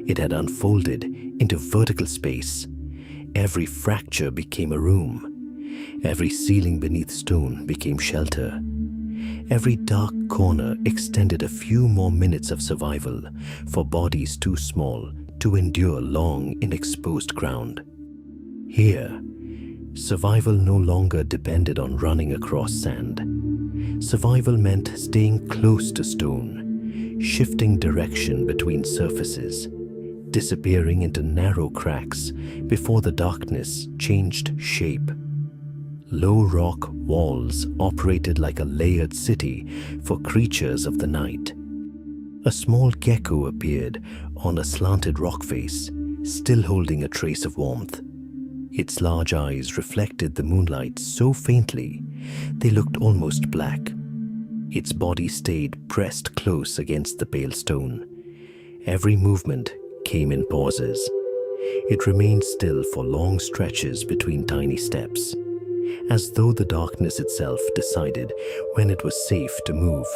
It had unfolded into vertical space. Every fracture became a room. Every ceiling beneath stone became shelter. Every dark corner extended a few more minutes of survival for bodies too small to endure long in exposed ground. Here, survival no longer depended on running across sand. Survival meant staying close to stone, shifting direction between surfaces, disappearing into narrow cracks before the darkness changed shape. Low rock walls operated like a layered city for creatures of the night. A small gecko appeared on a slanted rock face, still holding a trace of warmth. Its large eyes reflected the moonlight so faintly they looked almost black. Its body stayed pressed close against the pale stone. Every movement came in pauses. It remained still for long stretches between tiny steps, as though the darkness itself decided when it was safe to move.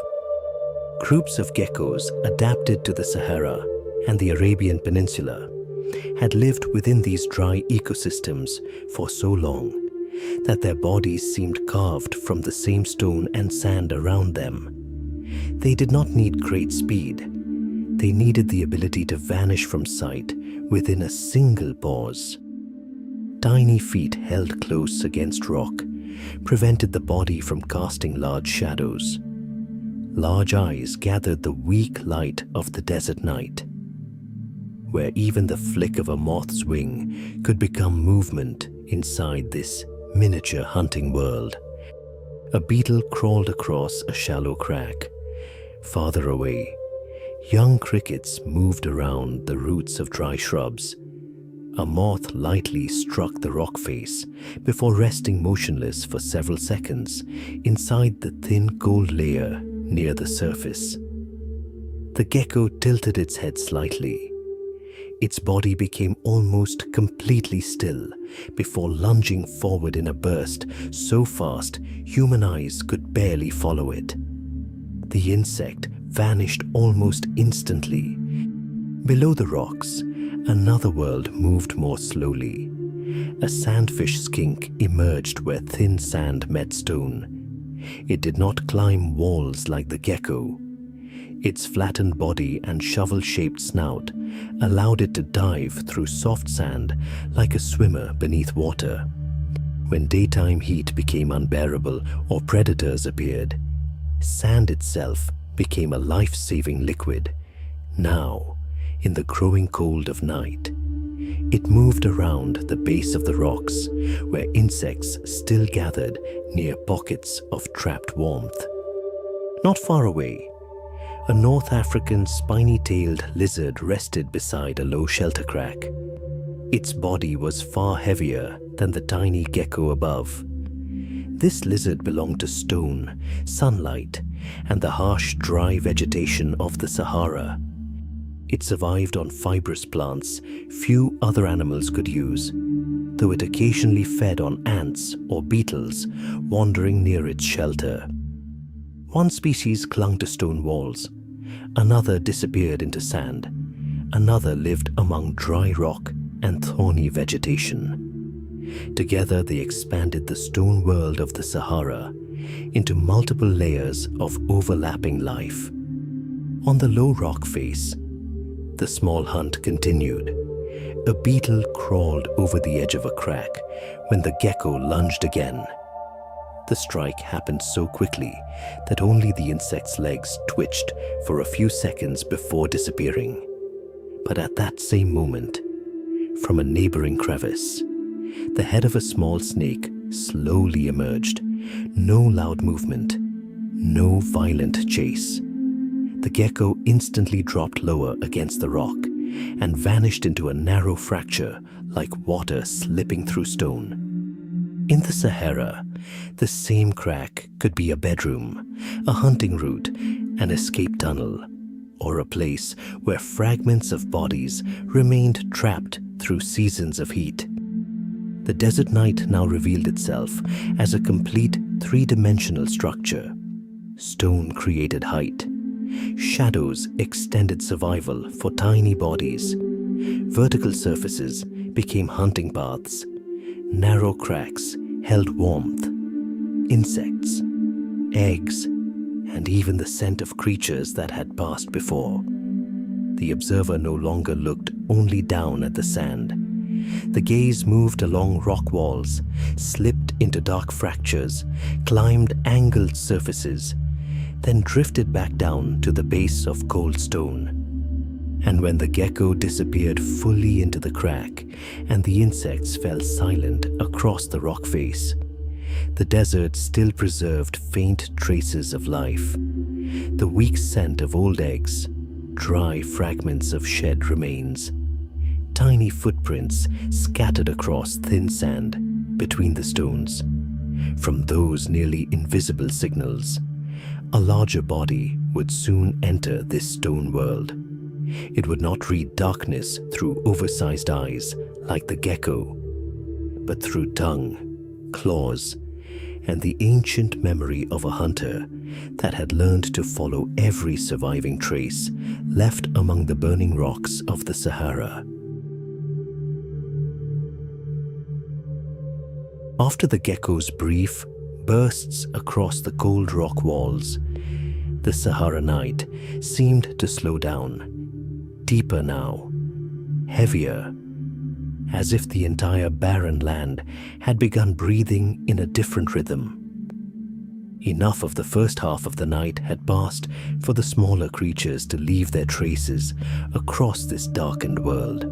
Groups of geckos adapted to the Sahara and the Arabian Peninsula had lived within these dry ecosystems for so long that their bodies seemed carved from the same stone and sand around them. They did not need great speed. They needed the ability to vanish from sight within a single pause. Tiny feet held close against rock prevented the body from casting large shadows. Large eyes gathered the weak light of the desert night, where even the flick of a moth's wing could become movement inside this miniature hunting world. A beetle crawled across a shallow crack. Farther away, young crickets moved around the roots of dry shrubs. A moth lightly struck the rock face before resting motionless for several seconds inside the thin cold layer near the surface. The gecko tilted its head slightly. Its body became almost completely still before lunging forward in a burst so fast human eyes could barely follow it. The insect vanished almost instantly. Below the rocks, another world moved more slowly. A sandfish skink emerged where thin sand met stone. It did not climb walls like the gecko. Its flattened body and shovel-shaped snout allowed it to dive through soft sand like a swimmer beneath water. When daytime heat became unbearable or predators appeared, sand itself became a life-saving liquid. Now, in the growing cold of night, it moved around the base of the rocks where insects still gathered near pockets of trapped warmth. Not far away, a North African spiny-tailed lizard rested beside a low shelter crack. Its body was far heavier than the tiny gecko above. This lizard belonged to stone, sunlight, and the harsh, dry vegetation of the Sahara. It survived on fibrous plants few other animals could use, though it occasionally fed on ants or beetles wandering near its shelter. One species clung to stone walls, another disappeared into sand, another lived among dry rock and thorny vegetation. Together they expanded the stone world of the Sahara into multiple layers of overlapping life. On the low rock face, the small hunt continued. A beetle crawled over the edge of a crack when the gecko lunged again. The strike happened so quickly that only the insect's legs twitched for a few seconds before disappearing. But at that same moment, from a neighboring crevice, the head of a small snake slowly emerged. No loud movement, no violent chase. The gecko instantly dropped lower against the rock and vanished into a narrow fracture like water slipping through stone. In the Sahara, the same crack could be a bedroom, a hunting route, an escape tunnel, or a place where fragments of bodies remained trapped through seasons of heat. The desert night now revealed itself as a complete three-dimensional structure. Stone created height. Shadows extended survival for tiny bodies. Vertical surfaces became hunting paths. Narrow cracks held warmth. Insects, eggs, and even the scent of creatures that had passed before. The observer no longer looked only down at the sand. The gaze moved along rock walls, slipped into dark fractures, climbed angled surfaces, then drifted back down to the base of cold stone. And when the gecko disappeared fully into the crack and the insects fell silent across the rock face, the desert still preserved faint traces of life. The weak scent of old eggs, dry fragments of shed remains, tiny footprints scattered across thin sand between the stones. From those nearly invisible signals, a larger body would soon enter this stone world. It would not read darkness through oversized eyes like the gecko, but through tongue, claws, and the ancient memory of a hunter that had learned to follow every surviving trace left among the burning rocks of the Sahara. After the gecko's brief bursts across the cold rock walls, the Sahara night seemed to slow down, deeper now, heavier, as if the entire barren land had begun breathing in a different rhythm. Enough of the first half of the night had passed for the smaller creatures to leave their traces across this darkened world.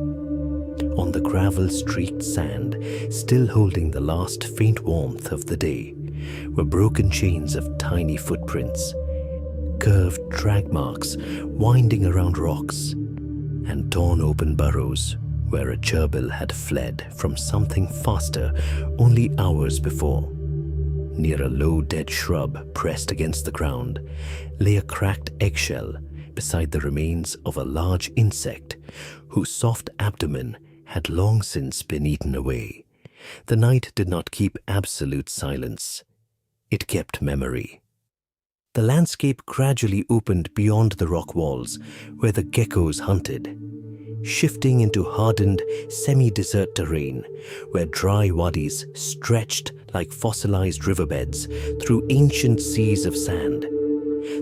On the gravel-streaked sand, still holding the last faint warmth of the day, were broken chains of tiny footprints, curved drag marks winding around rocks, and torn open burrows where a gerbil had fled from something faster only hours before. Near a low dead shrub pressed against the ground lay a cracked eggshell beside the remains of a large insect whose soft abdomen had long since been eaten away. The night did not keep absolute silence. It kept memory. The landscape gradually opened beyond the rock walls where the geckos hunted, shifting into hardened, semi-desert terrain where dry wadis stretched like fossilized riverbeds through ancient seas of sand.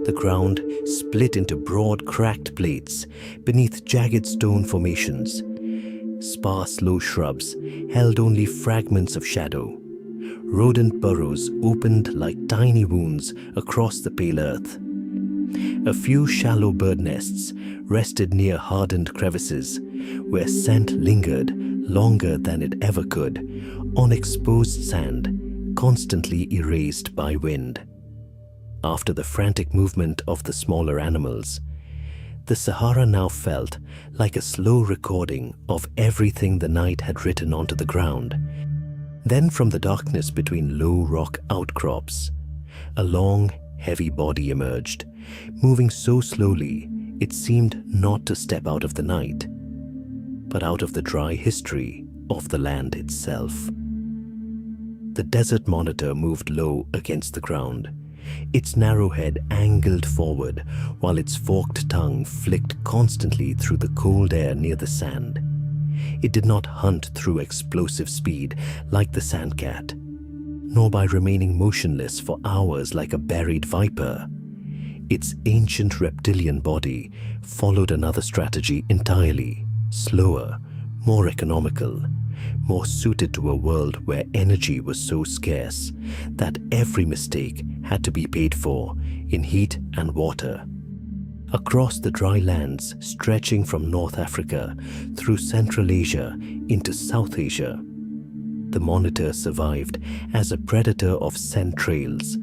The ground split into broad, cracked plates beneath jagged stone formations. Sparse low shrubs held only fragments of shadow. Rodent burrows opened like tiny wounds across the pale earth. A few shallow bird nests rested near hardened crevices where scent lingered longer than it ever could on exposed sand, constantly erased by wind. After the frantic movement of the smaller animals, the Sahara now felt like a slow recording of everything the night had written onto the ground. Then from the darkness between low rock outcrops, a long, heavy body emerged, moving so slowly it seemed not to step out of the night, but out of the dry history of the land itself. The desert monitor moved low against the ground, its narrow head angled forward while its forked tongue flicked constantly through the cold air near the sand. It did not hunt through explosive speed like the sandcat, nor by remaining motionless for hours like a buried viper. Its ancient reptilian body followed another strategy entirely, slower, more economical, more suited to a world where energy was so scarce that every mistake had to be paid for in heat and water. Across the dry lands stretching from North Africa through Central Asia into South Asia, the monitor survived as a predator of scent trails,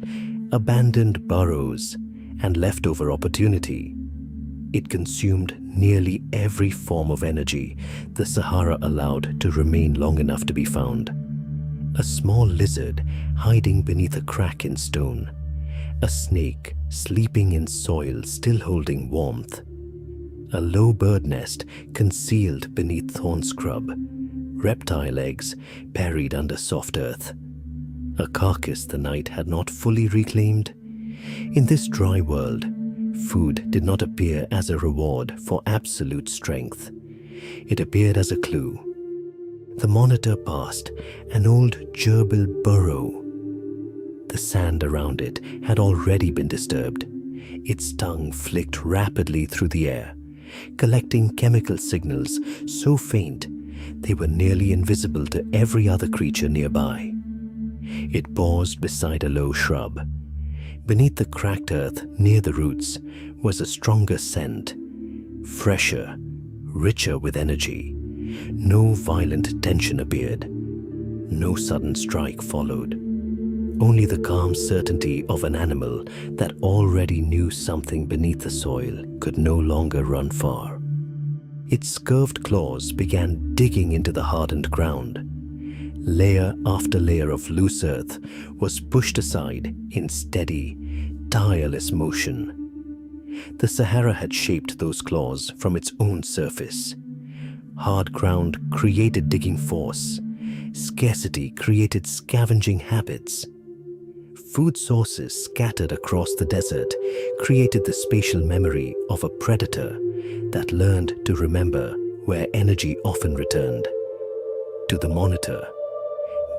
abandoned burrows, and leftover opportunity. It consumed nearly every form of energy the Sahara allowed to remain long enough to be found. A small lizard hiding beneath a crack in stone, a snake sleeping in soil still holding warmth, a low bird nest concealed beneath thorn scrub, reptile eggs buried under soft earth, a carcass the night had not fully reclaimed. In this dry world, food did not appear as a reward for absolute strength. It appeared as a clue. The monitor passed an old gerbil burrow. The sand around it had already been disturbed, Its tongue flicked rapidly through the air, collecting chemical signals so faint they were nearly invisible to every other creature nearby. It paused beside a low shrub. Beneath the cracked earth near the roots was a stronger scent, fresher, richer with energy. No violent tension appeared. No sudden strike followed. Only the calm certainty of an animal that already knew something beneath the soil could no longer run far. Its curved claws began digging into the hardened ground. Layer after layer of loose earth was pushed aside in steady, tireless motion. The Sahara had shaped those claws from its own surface. Hard ground created digging force. Scarcity created scavenging habits. Food sources scattered across the desert created the spatial memory of a predator that learned to remember where energy often returned. To the monitor,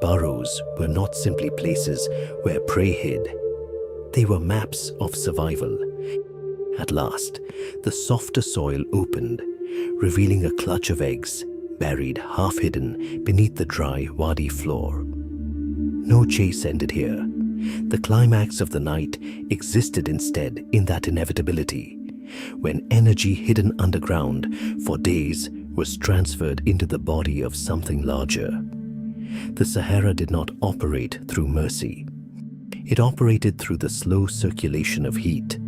burrows were not simply places where prey hid. They were maps of survival. At last, the softer soil opened, revealing a clutch of eggs buried half-hidden beneath the dry Wadi floor. No chase ended here. The climax of the night existed instead in that inevitability, when energy hidden underground for days was transferred into the body of something larger. The Sahara did not operate through mercy. It operated through the slow circulation of heat,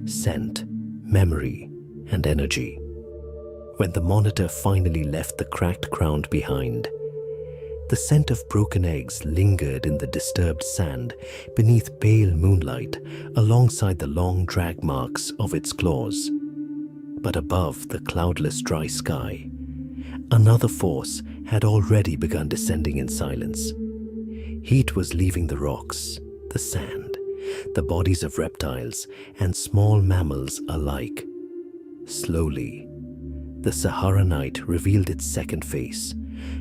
scent, memory, and energy. When the monitor finally left the cracked ground behind, the scent of broken eggs lingered in the disturbed sand beneath pale moonlight alongside the long drag marks of its claws. But above the cloudless dry sky, another force had already begun descending in silence. Heat was leaving the rocks, the sand, the bodies of reptiles and small mammals alike. Slowly, the Sahara night revealed its second face,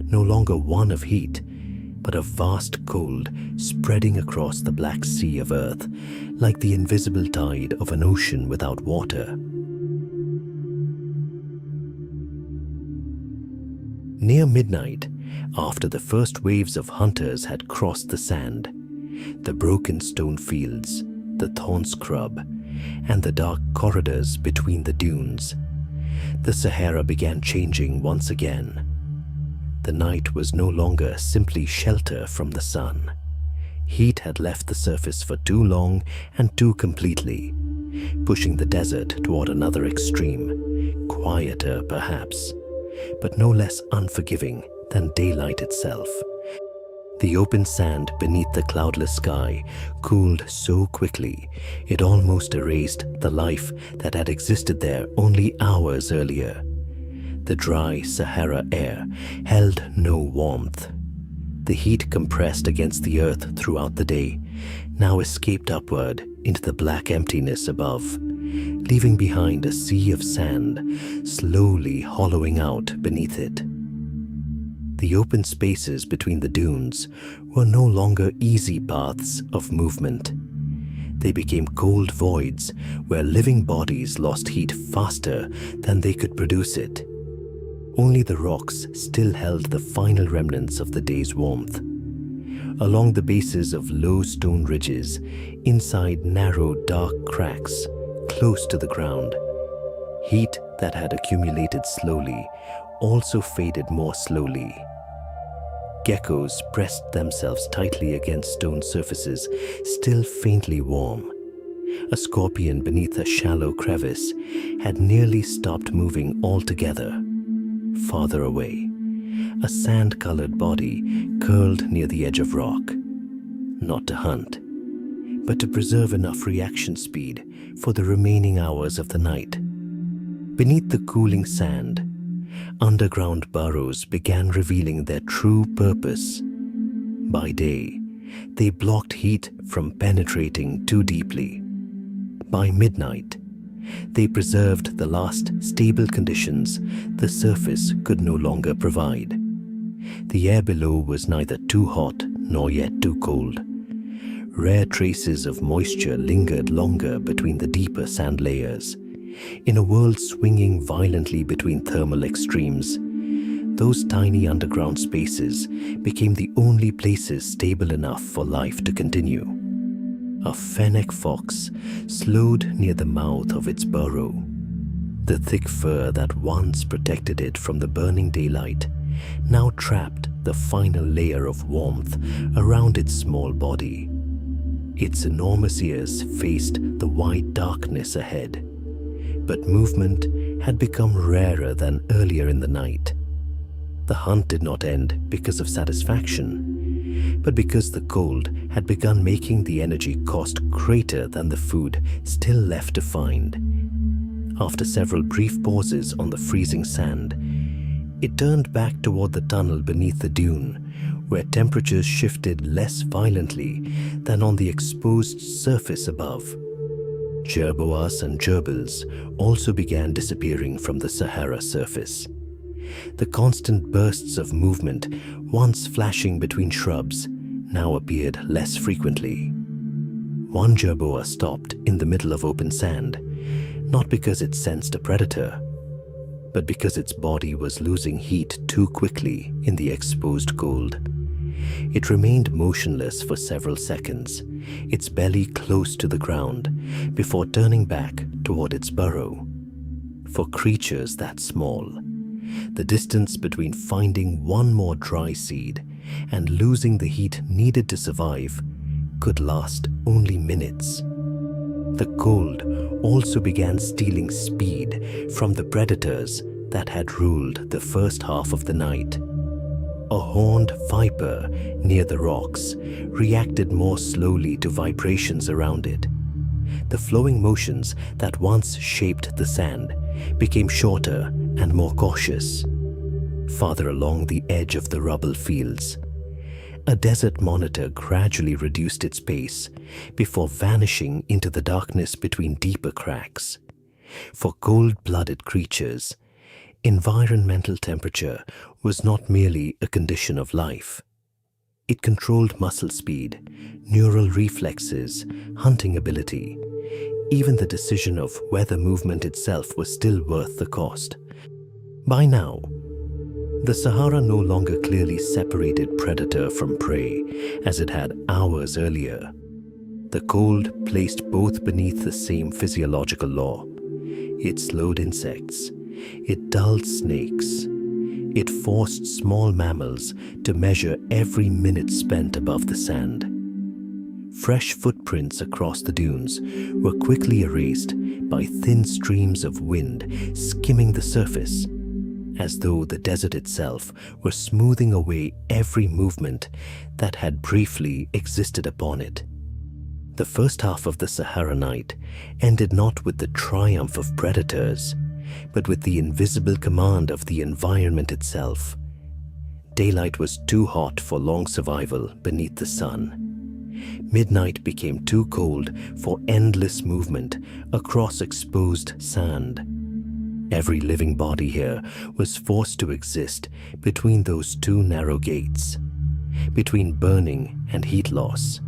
no longer one of heat, but of vast cold spreading across the black sea of earth like the invisible tide of an ocean without water. Near midnight, after the first waves of hunters had crossed the sand, the broken stone fields, the thorn scrub, and the dark corridors between the dunes, the Sahara began changing once again. The night was no longer simply shelter from the sun. Heat had left the surface for too long and too completely, pushing the desert toward another extreme, quieter perhaps, but no less unforgiving than daylight itself. The open sand beneath the cloudless sky cooled so quickly it almost erased the life that had existed there only hours earlier. The dry Sahara air held no warmth. The heat compressed against the earth throughout the day now escaped upward into the black emptiness above, leaving behind a sea of sand slowly hollowing out beneath it. The open spaces between the dunes were no longer easy paths of movement. They became cold voids where living bodies lost heat faster than they could produce it. Only the rocks still held the final remnants of the day's warmth. Along the bases of low stone ridges, inside narrow dark cracks, close to the ground, heat that had accumulated slowly also faded more slowly. Geckos pressed themselves tightly against stone surfaces, still faintly warm. A scorpion beneath a shallow crevice had nearly stopped moving altogether. Farther away, a sand-colored body curled near the edge of rock, not to hunt, but to preserve enough reaction speed for the remaining hours of the night. Beneath the cooling sand, underground burrows began revealing their true purpose. By day, they blocked heat from penetrating too deeply. By midnight, they preserved the last stable conditions the surface could no longer provide. The air below was neither too hot nor yet too cold, Rare traces of moisture lingered longer between the deeper sand layers. In a world swinging violently between thermal extremes, those tiny underground spaces became the only places stable enough for life to continue. A fennec fox slowed near the mouth of its burrow. The thick fur that once protected it from the burning daylight now trapped the final layer of warmth around its small body. Its enormous ears faced the wide darkness ahead, but movement had become rarer than earlier in the night. The hunt did not end because of satisfaction, but because the cold had begun making the energy cost greater than the food still left to find. After several brief pauses on the freezing sand, it turned back toward the tunnel beneath the dune, where temperatures shifted less violently than on the exposed surface above. Jerboas and gerbils also began disappearing from the Sahara surface. The constant bursts of movement, once flashing between shrubs, now appeared less frequently. One jerboa stopped in the middle of open sand, not because it sensed a predator, but because its body was losing heat too quickly in the exposed cold. It remained motionless for several seconds, its belly close to the ground, before turning back toward its burrow. For creatures that small, the distance between finding one more dry seed and losing the heat needed to survive could last only minutes. The cold also began stealing speed from the predators that had ruled the first half of the night. A horned viper near the rocks reacted more slowly to vibrations around it. The flowing motions that once shaped the sand became shorter and more cautious. Farther along the edge of the rubble fields, a desert monitor gradually reduced its pace before vanishing into the darkness between deeper cracks. For cold-blooded creatures, environmental temperature was not merely a condition of life. It controlled muscle speed, neural reflexes, hunting ability, even the decision of whether movement itself was still worth the cost. By now, the Sahara no longer clearly separated predator from prey as it had hours earlier. The cold placed both beneath the same physiological law. It slowed insects. It dulled snakes. It forced small mammals to measure every minute spent above the sand. Fresh footprints across the dunes were quickly erased by thin streams of wind skimming the surface, as though the desert itself were smoothing away every movement that had briefly existed upon it. The first half of the Sahara night ended not with the triumph of predators, but with the invisible command of the environment itself. Daylight was too hot for long survival beneath the sun. Midnight became too cold for endless movement across exposed sand. Every living body here was forced to exist between those two narrow gates, between burning and heat loss,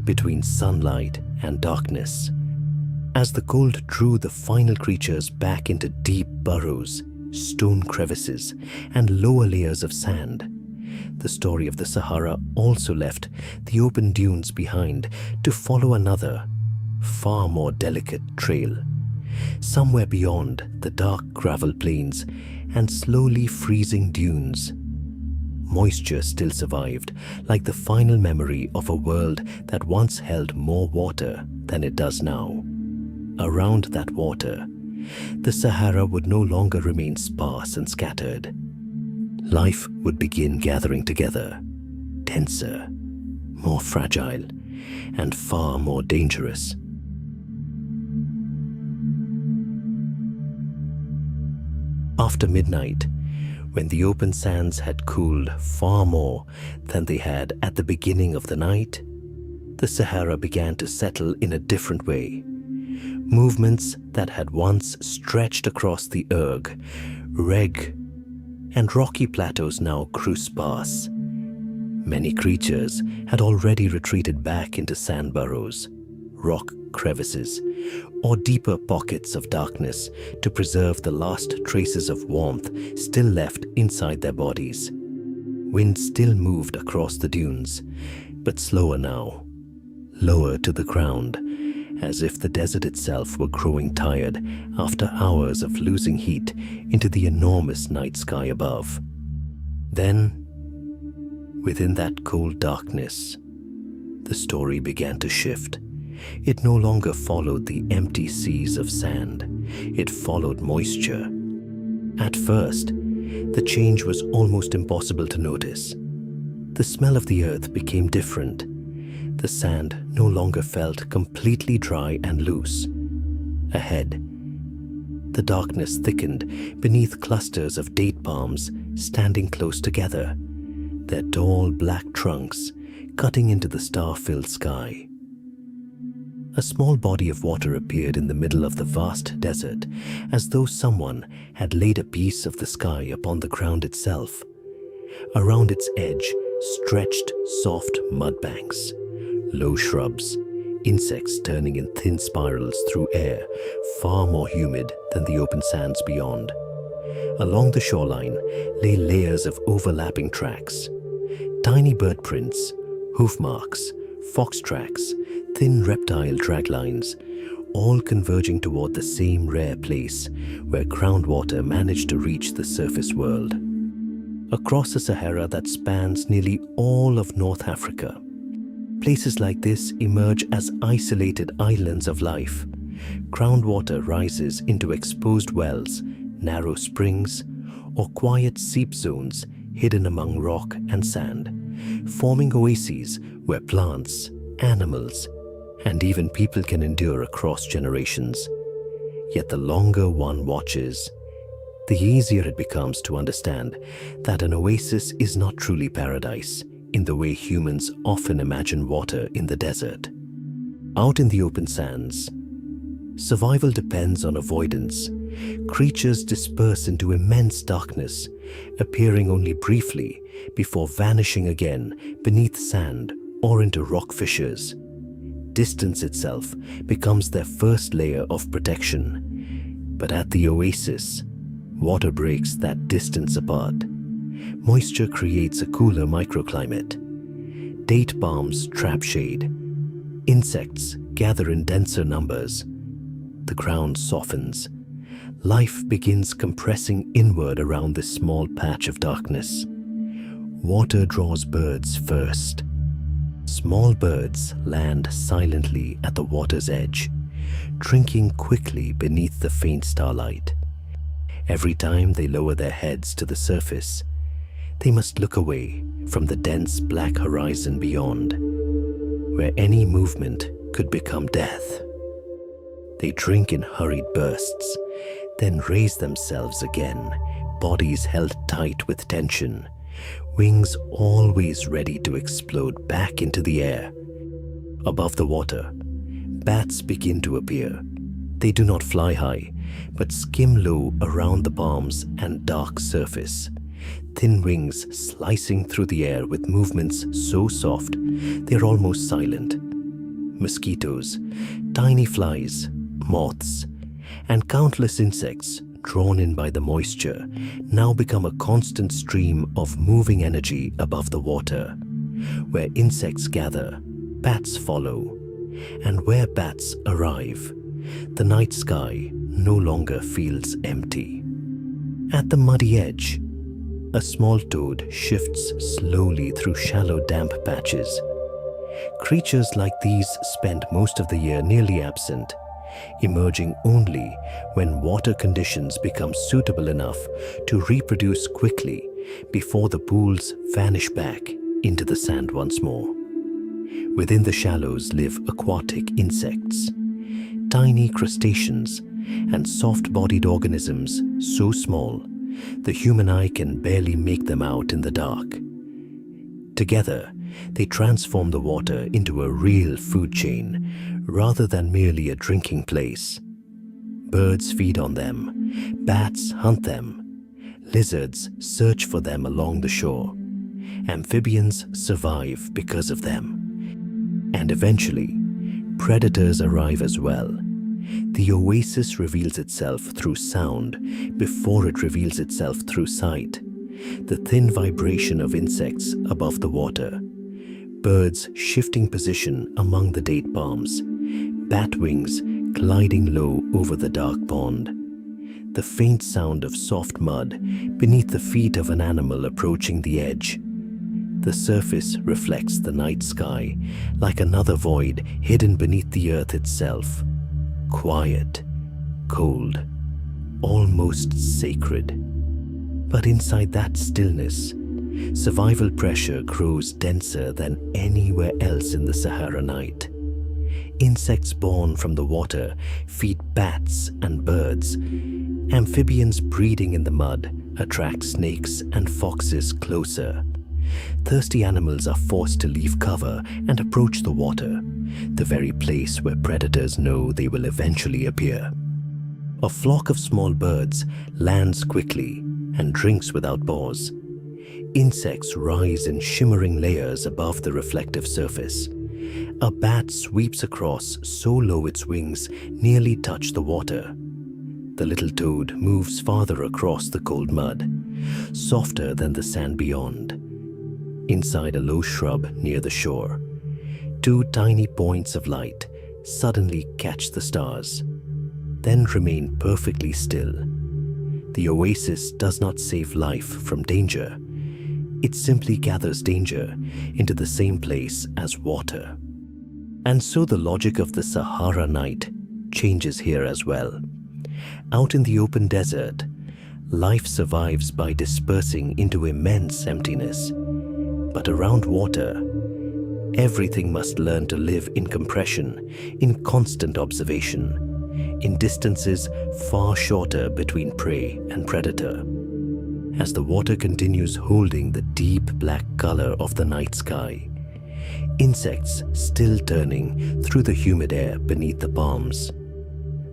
between sunlight and darkness. As the cold drew the final creatures back into deep burrows, stone crevices, and lower layers of sand, the story of the Sahara also left the open dunes behind to follow another, far more delicate trail. Somewhere beyond the dark gravel plains and slowly freezing dunes, moisture still survived, like the final memory of a world that once held more water than it does now. Around that water, the Sahara would no longer remain sparse and scattered. Life would begin gathering together, denser, more fragile, and far more dangerous. After midnight, when the open sands had cooled far more than they had at the beginning of the night, the Sahara began to settle in a different way. Movements that had once stretched across the erg, and rocky plateaus now grew sparse. Many creatures had already retreated back into sand burrows, rock crevices, or deeper pockets of darkness to preserve the last traces of warmth still left inside their bodies. Wind still moved across the dunes, but slower now, lower to the ground, as if the desert itself were growing tired after hours of losing heat into the enormous night sky above. Then, within that cold darkness, the story began to shift. It no longer followed the empty seas of sand. It followed moisture. At first, the change was almost impossible to notice. The smell of the earth became different. The sand no longer felt completely dry and loose. Ahead, the darkness thickened beneath clusters of date palms standing close together, their tall black trunks cutting into the star-filled sky. A small body of water appeared in the middle of the vast desert, as though someone had laid a piece of the sky upon the ground itself. Around its edge stretched soft mud banks, low shrubs, insects turning in thin spirals through air far more humid than the open sands beyond. Along the shoreline lay layers of overlapping tracks, tiny bird prints, hoof marks, fox tracks, thin reptile draglines, all converging toward the same rare place where groundwater managed to reach the surface world. Across a Sahara that spans nearly all of North Africa, places like this emerge as isolated islands of life. Groundwater rises into exposed wells, narrow springs, or quiet seep zones hidden among rock and sand, forming oases where plants, animals, and even people can endure across generations. Yet the longer one watches, the easier it becomes to understand that an oasis is not truly paradise in the way humans often imagine water in the desert. Out in the open sands, survival depends on avoidance. Creatures disperse into immense darkness, appearing only briefly before vanishing again beneath sand or into rock fissures. Distance itself becomes their first layer of protection. But at the oasis, water breaks that distance apart. Moisture creates a cooler microclimate. Date palms trap shade. Insects gather in denser numbers. The ground softens. Life begins compressing inward around this small patch of darkness. Water draws birds first. Small birds land silently at the water's edge, drinking quickly beneath the faint starlight. Every time they lower their heads to the surface, they must look away from the dense black horizon beyond, where any movement could become death. They drink in hurried bursts, then raise themselves again, bodies held tight with tension, wings always ready to explode back into the air. Above the water, bats begin to appear. They do not fly high, but skim low around the palms and dark surface, thin wings slicing through the air with movements so soft they're almost silent. Mosquitoes, tiny flies, moths, and countless insects drawn in by the moisture now become a constant stream of moving energy above the water. Where insects gather, bats follow, and where bats arrive, the night sky no longer feels empty. At the muddy edge, a small toad shifts slowly through shallow damp patches. Creatures like these spend most of the year nearly absent, emerging only when water conditions become suitable enough to reproduce quickly before the pools vanish back into the sand once more. Within the shallows live aquatic insects, tiny crustaceans and soft-bodied organisms so small the human eye can barely make them out in the dark. Together, they transform the water into a real food chain rather than merely a drinking place. Birds feed on them, bats hunt them, lizards search for them along the shore, Amphibians survive because of them. And eventually, predators arrive as well. The oasis reveals itself through sound before it reveals itself through sight. The thin vibration of insects above the water, birds shifting position among the date palms, bat wings gliding low over the dark pond, the faint sound of soft mud beneath the feet of an animal approaching the edge. The surface reflects the night sky like another void hidden beneath the earth itself. Quiet, cold, almost sacred. But inside that stillness, survival pressure grows denser than anywhere else in the Sahara night. Insects born from the water feed bats and birds. Amphibians breeding in the mud attract snakes and foxes closer. Thirsty animals are forced to leave cover and approach the water, the very place where predators know they will eventually appear. A flock of small birds lands quickly and drinks without pause. Insects rise in shimmering layers above the reflective surface. A bat sweeps across so low its wings nearly touch the water. The little toad moves farther across the cold mud, softer than the sand beyond. Inside a low shrub near the shore, two tiny points of light suddenly catch the stars, then remain perfectly still. The oasis does not save life from danger. It simply gathers danger into the same place as water. And so the logic of the Sahara night changes here as well. Out in the open desert, life survives by dispersing into immense emptiness. But around water, everything must learn to live in compression, in constant observation, in distances far shorter between prey and predator. As the water continues holding the deep black color of the night sky, insects still turning through the humid air beneath the palms.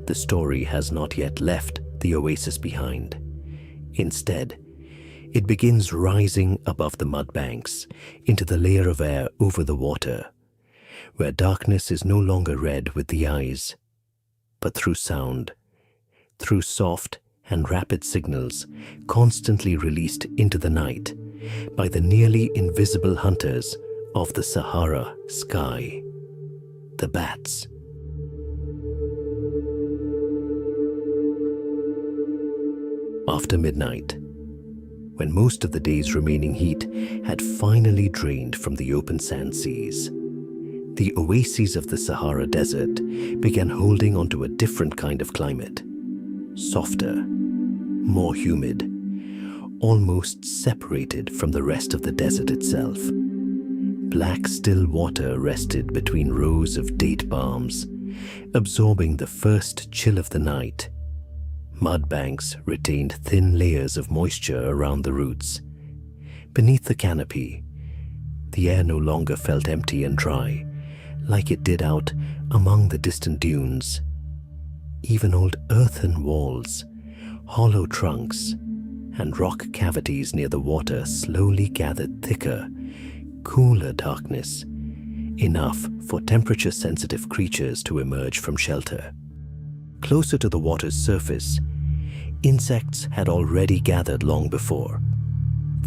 The story has not yet left the oasis behind. Instead, it begins rising above the mud banks into the layer of air over the water, where darkness is no longer read with the eyes, but through sound, through soft and rapid signals constantly released into the night by the nearly invisible hunters of the Sahara sky, the bats. After midnight, when most of the day's remaining heat had finally drained from the open sand seas, the oases of the Sahara Desert began holding onto a different kind of climate. Softer, more humid, almost separated from the rest of the desert itself. Black still water rested between rows of date palms, absorbing the first chill of the night. Mud banks retained thin layers of moisture around the roots. Beneath the canopy, the air no longer felt empty and dry, like it did out among the distant dunes. Even old earthen walls, hollow trunks, and rock cavities near the water slowly gathered thicker, cooler darkness, enough for temperature-sensitive creatures to emerge from shelter. Closer to the water's surface, insects had already gathered long before.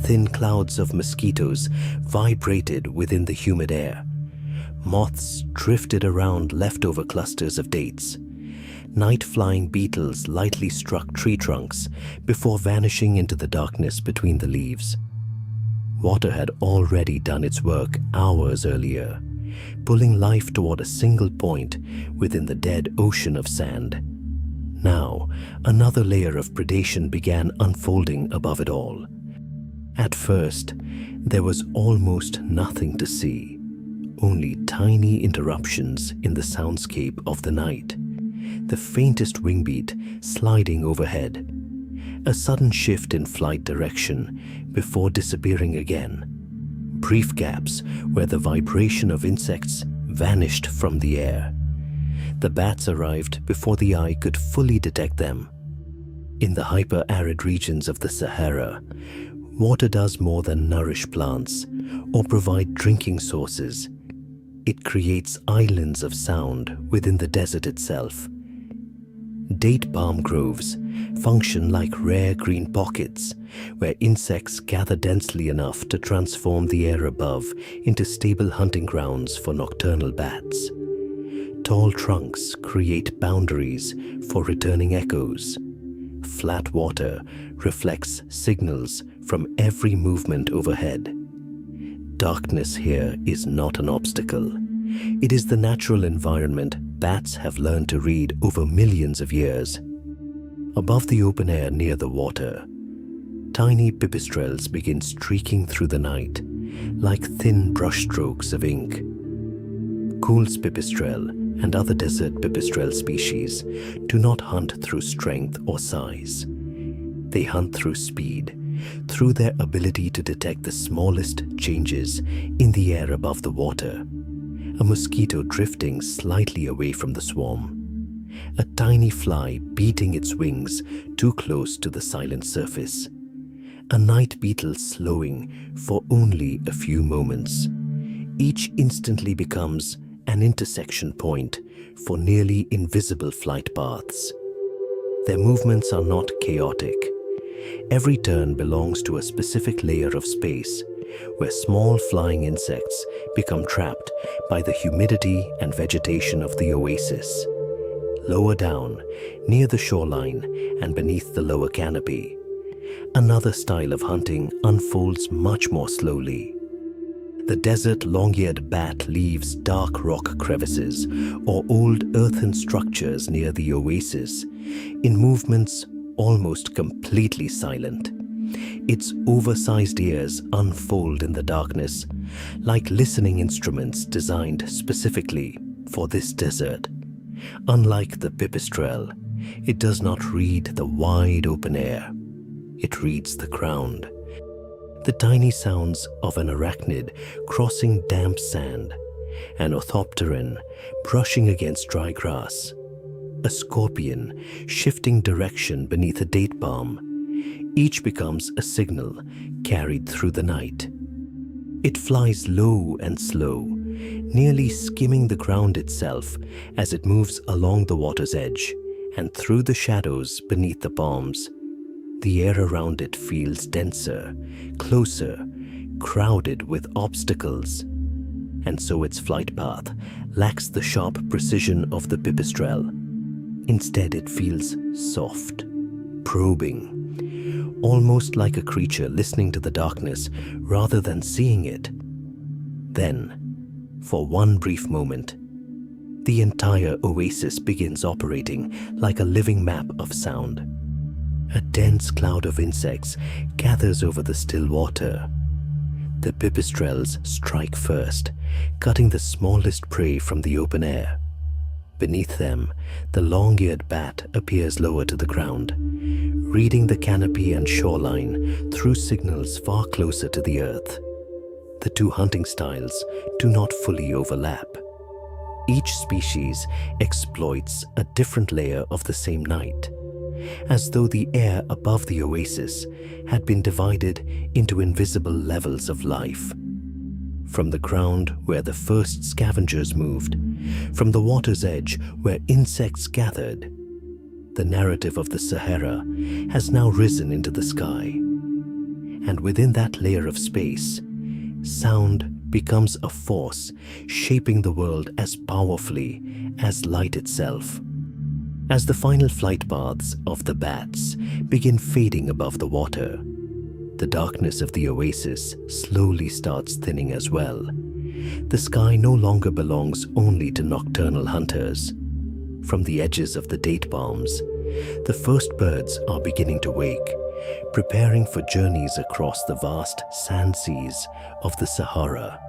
Thin clouds of mosquitoes vibrated within the humid air. Moths drifted around leftover clusters of dates. Night-flying beetles lightly struck tree trunks before vanishing into the darkness between the leaves. Water had already done its work hours earlier, pulling life toward a single point within the dead ocean of sand. Now, another layer of predation began unfolding above it all. At first, there was almost nothing to see, only tiny interruptions in the soundscape of the night. The faintest wing beat sliding overhead, a sudden shift in flight direction before disappearing again. Brief gaps where the vibration of insects vanished from the air. The bats arrived before the eye could fully detect them. In the hyper-arid regions of the Sahara, Water does more than nourish plants or provide drinking sources. It creates islands of sound within the desert itself. Date palm groves function like rare green pockets where insects gather densely enough to transform the air above into stable hunting grounds for nocturnal bats. Tall trunks create boundaries for returning echoes. Flat water reflects signals from every movement overhead. Darkness here is not an obstacle. It is the natural environment bats have learned to read over millions of years. Above the open air near the water, tiny pipistrelles begin streaking through the night, like thin brushstrokes of ink. Cool's pipistrelle and other desert pipistrelle species do not hunt through strength or size. They hunt through speed, through their ability to detect the smallest changes in the air above the water. A mosquito drifting slightly away from the swarm. A tiny fly beating its wings too close to the silent surface. A night beetle slowing for only a few moments. Each instantly becomes an intersection point for nearly invisible flight paths. Their movements are not chaotic. Every turn belongs to a specific layer of space where small flying insects become trapped by the humidity and vegetation of the oasis. Lower down, near the shoreline and beneath the lower canopy, another style of hunting unfolds much more slowly. The desert long-eared bat leaves dark rock crevices or old earthen structures near the oasis in movements almost completely silent. Its oversized ears unfold in the darkness, like listening instruments designed specifically for this desert. Unlike the pipistrelle, it does not read the wide open air. It reads the ground. The tiny sounds of an arachnid crossing damp sand, an orthopteran brushing against dry grass, a scorpion shifting direction beneath a date palm. Each becomes a signal carried through the night. It flies low and slow, nearly skimming the ground itself as it moves along the water's edge and through the shadows beneath the palms. The air around it feels denser, closer, crowded with obstacles, and so its flight path lacks the sharp precision of the pipistrelle. Instead, it feels soft, probing, almost like a creature listening to the darkness rather than seeing it. Then, for one brief moment, the entire oasis begins operating like a living map of sound. A dense cloud of insects gathers over the still water. The pipistrelles strike first, cutting the smallest prey from the open air. Beneath them, the long-eared bat appears lower to the ground, reading the canopy and shoreline through signals far closer to the earth. The two hunting styles do not fully overlap. Each species exploits a different layer of the same night, as though the air above the oasis had been divided into invisible levels of life. From the ground where the first scavengers moved, from the water's edge where insects gathered, the narrative of the Sahara has now risen into the sky. And within that layer of space, sound becomes a force shaping the world as powerfully as light itself. As the final flight paths of the bats begin fading above the water, the darkness of the oasis slowly starts thinning as well. The sky no longer belongs only to nocturnal hunters. From the edges of the date palms, the first birds are beginning to wake, preparing for journeys across the vast sand seas of the Sahara,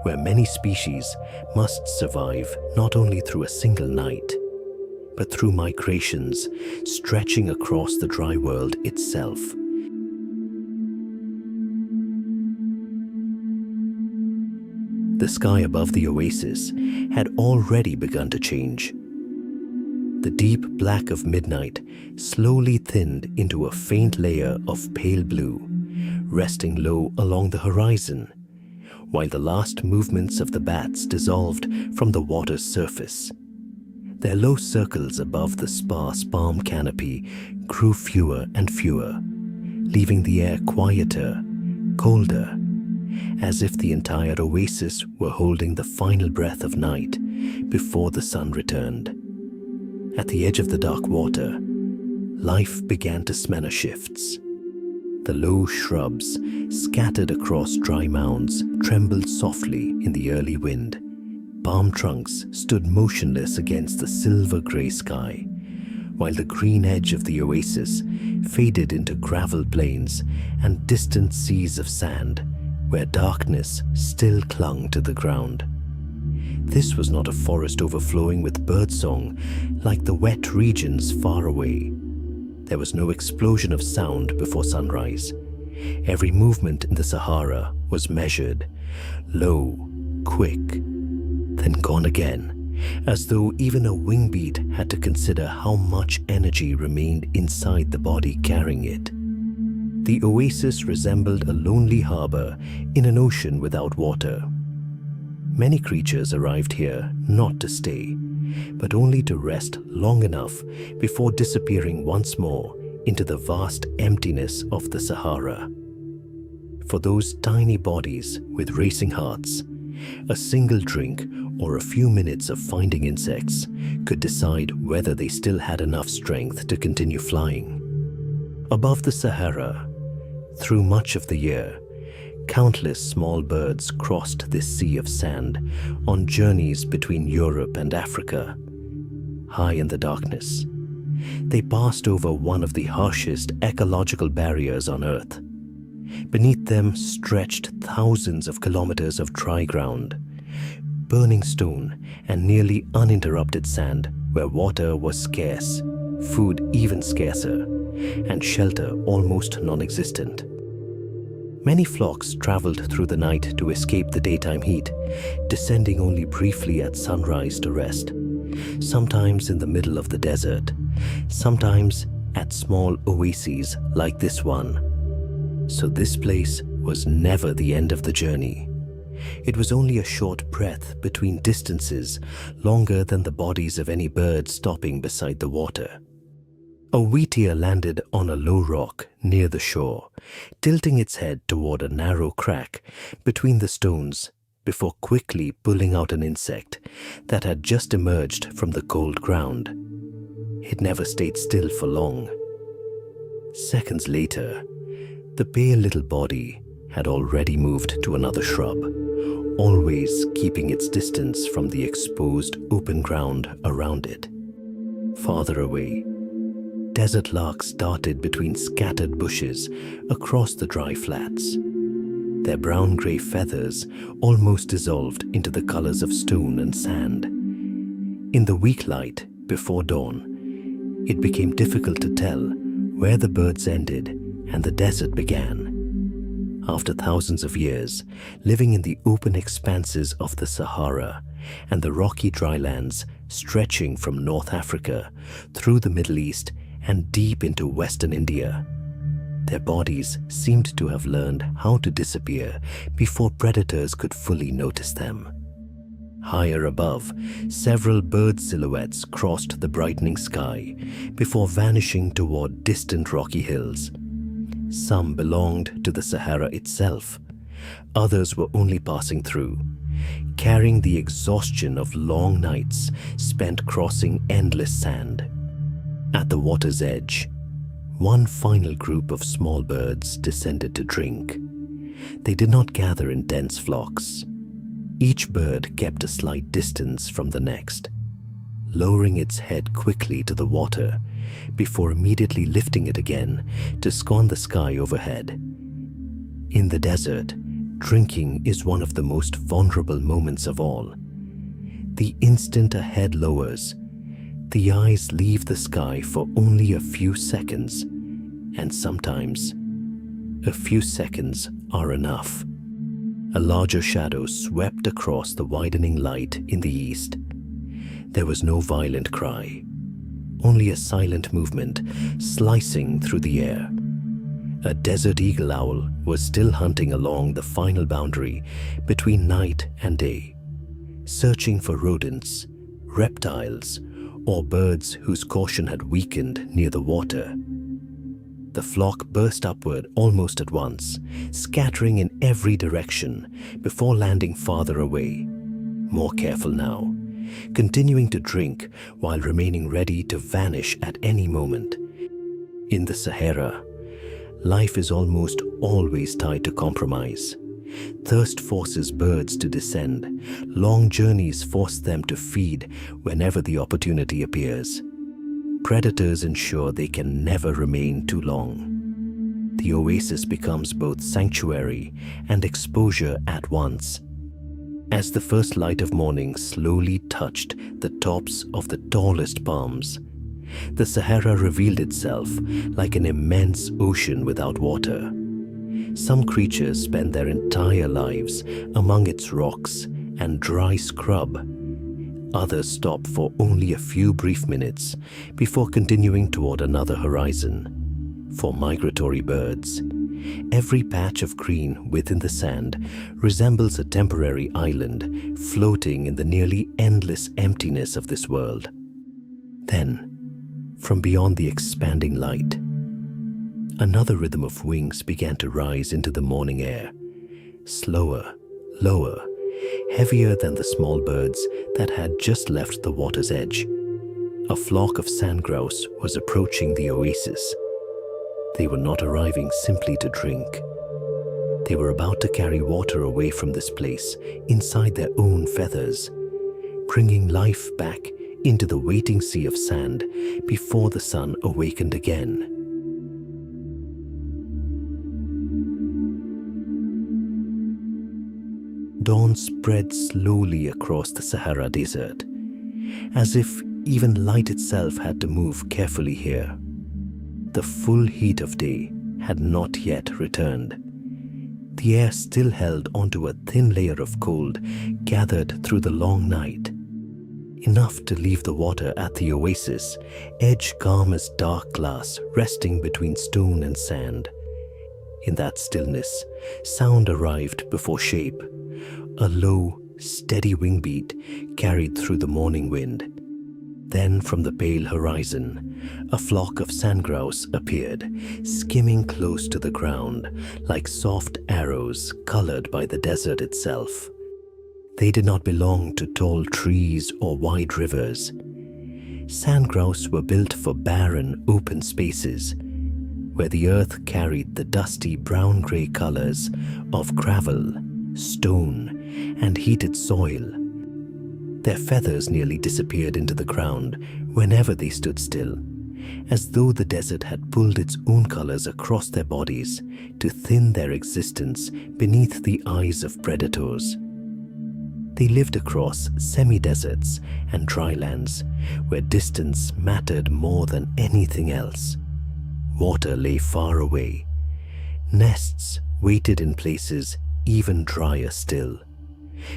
where many species must survive not only through a single night, but through migrations stretching across the dry world itself. The sky above the oasis had already begun to change. The deep black of midnight slowly thinned into a faint layer of pale blue, resting low along the horizon, while the last movements of the bats dissolved from the water's surface. Their low circles above the sparse palm canopy grew fewer and fewer, leaving the air quieter, colder, as if the entire oasis were holding the final breath of night before the sun returned. At the edge of the dark water, life began to smell of shifts. The low shrubs scattered across dry mounds trembled softly in the early wind. Palm trunks stood motionless against the silver-grey sky, while the green edge of the oasis faded into gravel plains and distant seas of sand, where darkness still clung to the ground. This was not a forest overflowing with birdsong like the wet regions far away. There was no explosion of sound before sunrise. Every movement in the Sahara was measured, low, quick, then gone again, as though even a wing beat had to consider how much energy remained inside the body carrying it. The oasis resembled a lonely harbor in an ocean without water. Many creatures arrived here not to stay, but only to rest long enough before disappearing once more into the vast emptiness of the Sahara. For those tiny bodies with racing hearts, a single drink or a few minutes of finding insects could decide whether they still had enough strength to continue flying. Above the Sahara, through much of the year, countless small birds crossed this sea of sand on journeys between Europe and Africa. High in the darkness, they passed over one of the harshest ecological barriers on Earth. Beneath them stretched thousands of kilometers of dry ground, burning stone and nearly uninterrupted sand where water was scarce, food even scarcer, and shelter almost non-existent. Many flocks traveled through the night to escape the daytime heat, descending only briefly at sunrise to rest, sometimes in the middle of the desert, sometimes at small oases like this one. So this place was never the end of the journey. It was only a short breath between distances longer than the bodies of any bird stopping beside the water. A wheatear landed on a low rock near the shore, tilting its head toward a narrow crack between the stones before quickly pulling out an insect that had just emerged from the cold ground. It never stayed still for long. Seconds later, the pale little body had already moved to another shrub, always keeping its distance from the exposed open ground around it. Farther away, desert larks darted between scattered bushes across the dry flats. Their brown-gray feathers almost dissolved into the colors of stone and sand. In the weak light before dawn, it became difficult to tell where the birds ended and the desert began. After thousands of years, living in the open expanses of the Sahara and the rocky drylands stretching from North Africa through the Middle East and deep into Western India, their bodies seemed to have learned how to disappear before predators could fully notice them. Higher above, several bird silhouettes crossed the brightening sky before vanishing toward distant rocky hills. Some belonged to the Sahara itself. Others were only passing through, carrying the exhaustion of long nights spent crossing endless sand. At the water's edge, one final group of small birds descended to drink. They did not gather in dense flocks. Each bird kept a slight distance from the next, lowering its head quickly to the water before immediately lifting it again to scan the sky overhead. In the desert, drinking is one of the most vulnerable moments of all. The instant a head lowers, the eyes leave the sky for only a few seconds, and sometimes a few seconds are enough. A larger shadow swept across the widening light in the east. There was no violent cry, only a silent movement slicing through the air, A desert eagle owl was still hunting along the final boundary between night and day, searching for rodents, reptiles, or birds whose caution had weakened near the water. The flock burst upward almost at once, scattering in every direction before landing farther away, more careful now, continuing to drink while remaining ready to vanish at any moment. In the Sahara, life is almost always tied to compromise. Thirst forces birds to descend. Long journeys force them to feed whenever the opportunity appears. Predators ensure they can never remain too long. The oasis becomes both sanctuary and exposure at once. As the first light of morning slowly touched the tops of the tallest palms, the Sahara revealed itself like an immense ocean without water. Some creatures spend their entire lives among its rocks and dry scrub. Others stop for only a few brief minutes before continuing toward another horizon. For migratory birds, every patch of green within the sand resembles a temporary island floating in the nearly endless emptiness of this world. Then, from beyond the expanding light, another rhythm of wings began to rise into the morning air, slower, lower, heavier than the small birds that had just left the water's edge. A flock of sandgrouse was approaching the oasis. They were not arriving simply to drink. They were about to carry water away from this place inside their own feathers, bringing life back into the waiting sea of sand before the sun awakened again. Dawn spread slowly across the Sahara Desert, as if even light itself had to move carefully here. The full heat of day had not yet returned. The air still held onto a thin layer of cold gathered through the long night, enough to leave the water at the oasis edge calm as dark glass resting between stone and sand. In that stillness, sound arrived before shape. A low, steady wing beat carried through the morning wind. Then from the pale horizon, a flock of sandgrouse appeared, skimming close to the ground like soft arrows colored by the desert itself. They did not belong to tall trees or wide rivers. Sandgrouse were built for barren, open spaces, where the earth carried the dusty brown-gray colors of gravel, stone, and heated soil. Their feathers nearly disappeared into the ground whenever they stood still, as though the desert had pulled its own colors across their bodies to thin their existence beneath the eyes of predators. They lived across semi-deserts and drylands where distance mattered more than anything else. Water lay far away. Nests waited in places even drier still.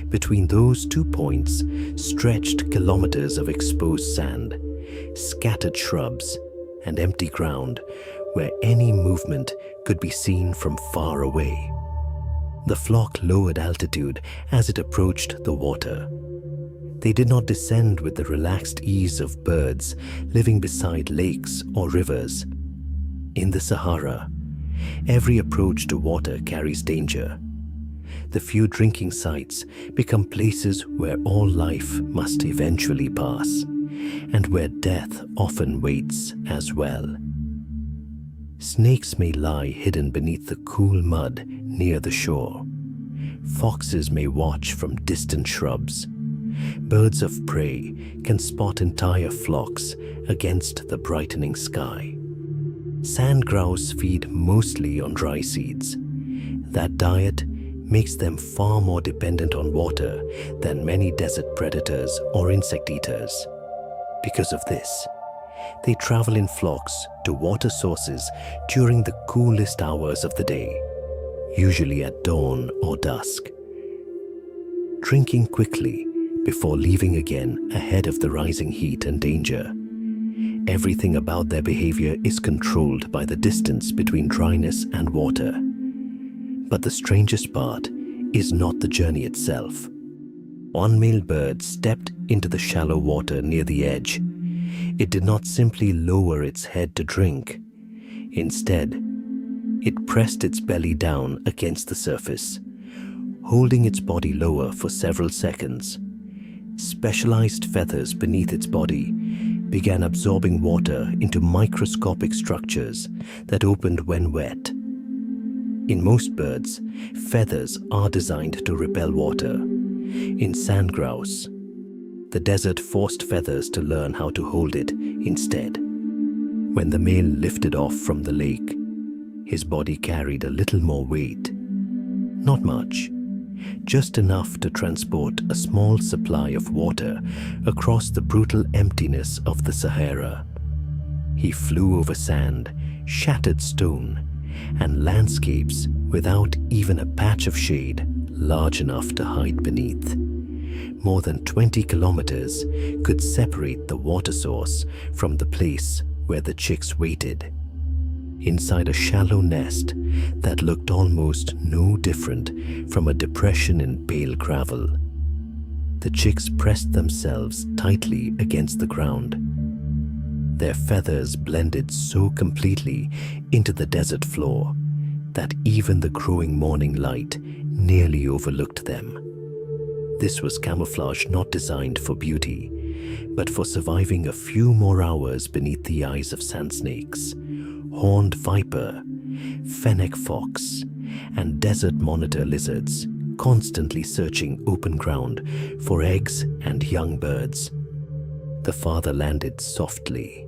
Between those 2 points stretched kilometers of exposed sand, scattered shrubs, and empty ground where any movement could be seen from far away. The flock lowered altitude as it approached the water. They did not descend with the relaxed ease of birds living beside lakes or rivers. In the Sahara, every approach to water carries danger. The few drinking sites become places where all life must eventually pass, and where death often waits as well. Snakes may lie hidden beneath the cool mud near the shore. Foxes may watch from distant shrubs. Birds of prey can spot entire flocks against the brightening sky. Sandgrouse feed mostly on dry seeds. That diet makes them far more dependent on water than many desert predators or insect eaters. Because of this, they travel in flocks to water sources during the coolest hours of the day, usually at dawn or dusk. Drinking quickly before leaving again ahead of the rising heat and danger, Everything about their behavior is controlled by the distance between dryness and water. But the strangest part is not the journey itself. One male bird stepped into the shallow water near the edge. It did not simply lower its head to drink. Instead, it pressed its belly down against the surface, holding its body lower for several seconds. Specialized feathers beneath its body began absorbing water into microscopic structures that opened when wet. In most birds, feathers are designed to repel water. In Sandgrouse, the desert forced feathers to learn how to hold it instead. When the male lifted off from the lake, his body carried a little more weight. Not much, just enough to transport a small supply of water across the brutal emptiness of the Sahara. He flew over sand, shattered stone, and landscapes without even a patch of shade large enough to hide beneath. More than 20 kilometers could separate the water source from the place where the chicks waited. Inside a shallow nest that looked almost no different from a depression in pale gravel, the chicks pressed themselves tightly against the ground. Their feathers blended so completely into the desert floor that even the growing morning light nearly overlooked them. This was camouflage not designed for beauty, but for surviving a few more hours beneath the eyes of sand snakes, horned viper, fennec fox, and desert monitor lizards, constantly searching open ground for eggs and young birds. The father landed softly.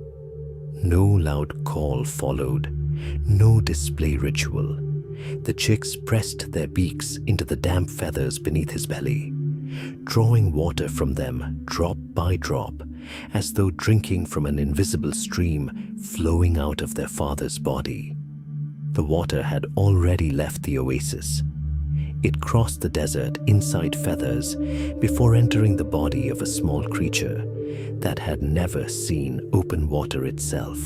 No loud call followed, no display ritual. The chicks pressed their beaks into the damp feathers beneath his belly, drawing water from them drop by drop, as though drinking from an invisible stream flowing out of their father's body. The water had already left the oasis. It crossed the desert inside feathers before entering the body of a small creature that had never seen open water itself.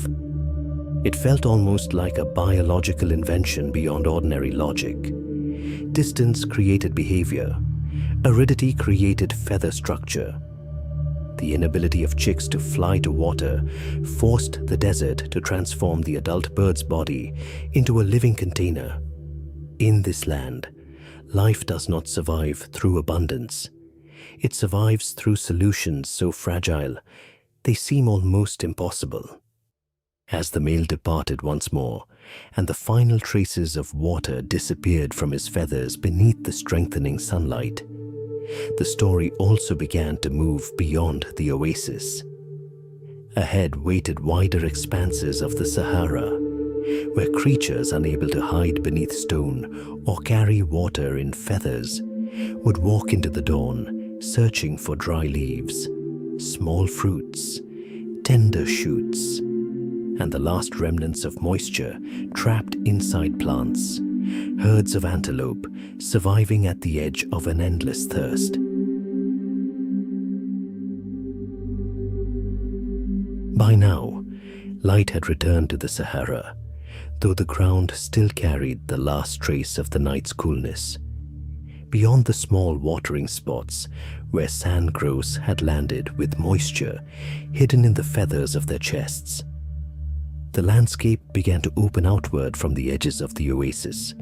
It felt almost like a biological invention beyond ordinary logic. Distance created behavior. Aridity created feather structure. The inability of chicks to fly to water forced the desert to transform the adult bird's body into a living container. In this land, life does not survive through abundance. It survives through solutions so fragile, they seem almost impossible. As the male departed once more, and the final traces of water disappeared from his feathers beneath the strengthening sunlight, the story also began to move beyond the oasis. Ahead waited wider expanses of the Sahara, where creatures unable to hide beneath stone or carry water in feathers would walk into the dawn, searching for dry leaves, small fruits, tender shoots, and the last remnants of moisture trapped inside plants, herds of antelope surviving at the edge of an endless thirst. By now, light had returned to the Sahara, though the ground still carried the last trace of the night's coolness. Beyond the small watering spots where Sandgrouse had landed with moisture hidden in the feathers of their chests, the landscape began to open outward from the edges of the oasis.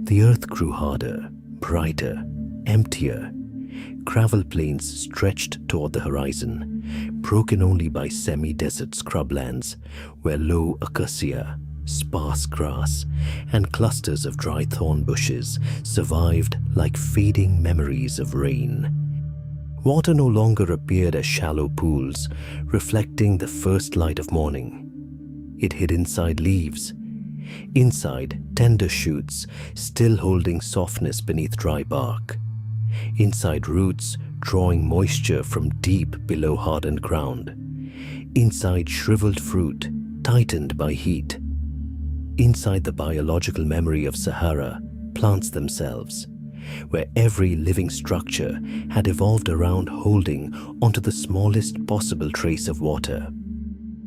The earth grew harder, brighter, emptier. Gravel plains stretched toward the horizon, broken only by semi-desert scrublands where low acacia, sparse grass, and clusters of dry thorn bushes survived like fading memories of rain. Water no longer appeared as shallow pools, reflecting the first light of morning. It hid inside leaves, inside tender shoots still holding softness beneath dry bark, inside roots drawing moisture from deep below hardened ground, inside shriveled fruit tightened by heat, inside the biological memory of Sahara, plants themselves, where every living structure had evolved around holding onto the smallest possible trace of water.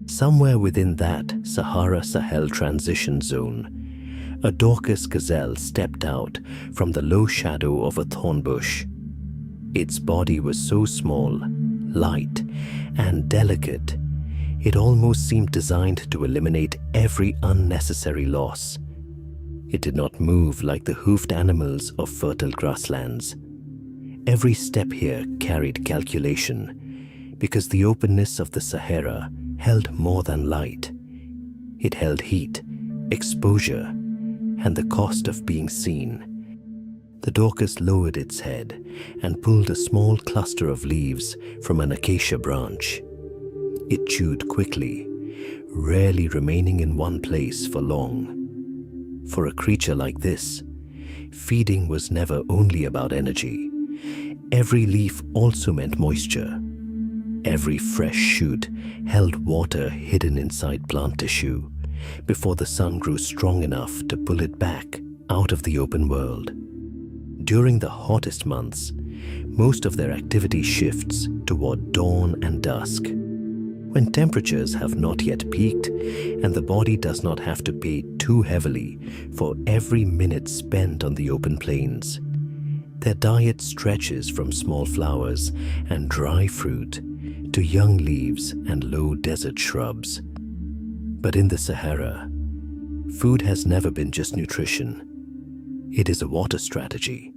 Somewhere within that Sahara-Sahel transition zone, a Dorcas gazelle stepped out from the low shadow of a thorn bush. Its body was so small, light, and delicate, it almost seemed designed to eliminate every unnecessary loss. It did not move like the hoofed animals of fertile grasslands. Every step here carried calculation, because the openness of the Sahara held more than light. It held heat, exposure, and the cost of being seen. The Dorcas lowered its head and pulled a small cluster of leaves from an acacia branch. It chewed quickly, rarely remaining in one place for long. For a creature like this, feeding was never only about energy. Every leaf also meant moisture. Every fresh shoot held water hidden inside plant tissue before the sun grew strong enough to pull it back out of the open world. During the hottest months, most of their activity shifts toward dawn and dusk, when temperatures have not yet peaked and the body does not have to pay too heavily for every minute spent on the open plains. Their diet stretches from small flowers and dry fruit to young leaves and low desert shrubs. But in the Sahara, food has never been just nutrition. It is a water strategy.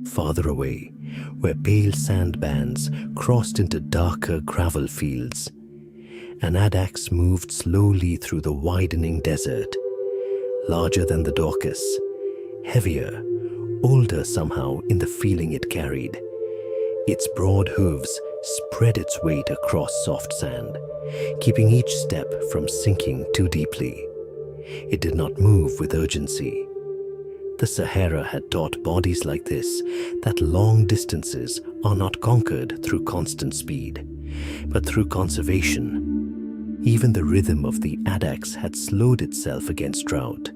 Farther away, where pale sand bands crossed into darker gravel fields, an addax moved slowly through the widening desert, larger than the Dorcas, heavier, older somehow in the feeling it carried. Its broad hooves spread its weight across soft sand, keeping each step from sinking too deeply. It did not move with urgency. The Sahara had taught bodies like this that long distances are not conquered through constant speed, but through conservation. Even the rhythm of the addax had slowed itself against drought.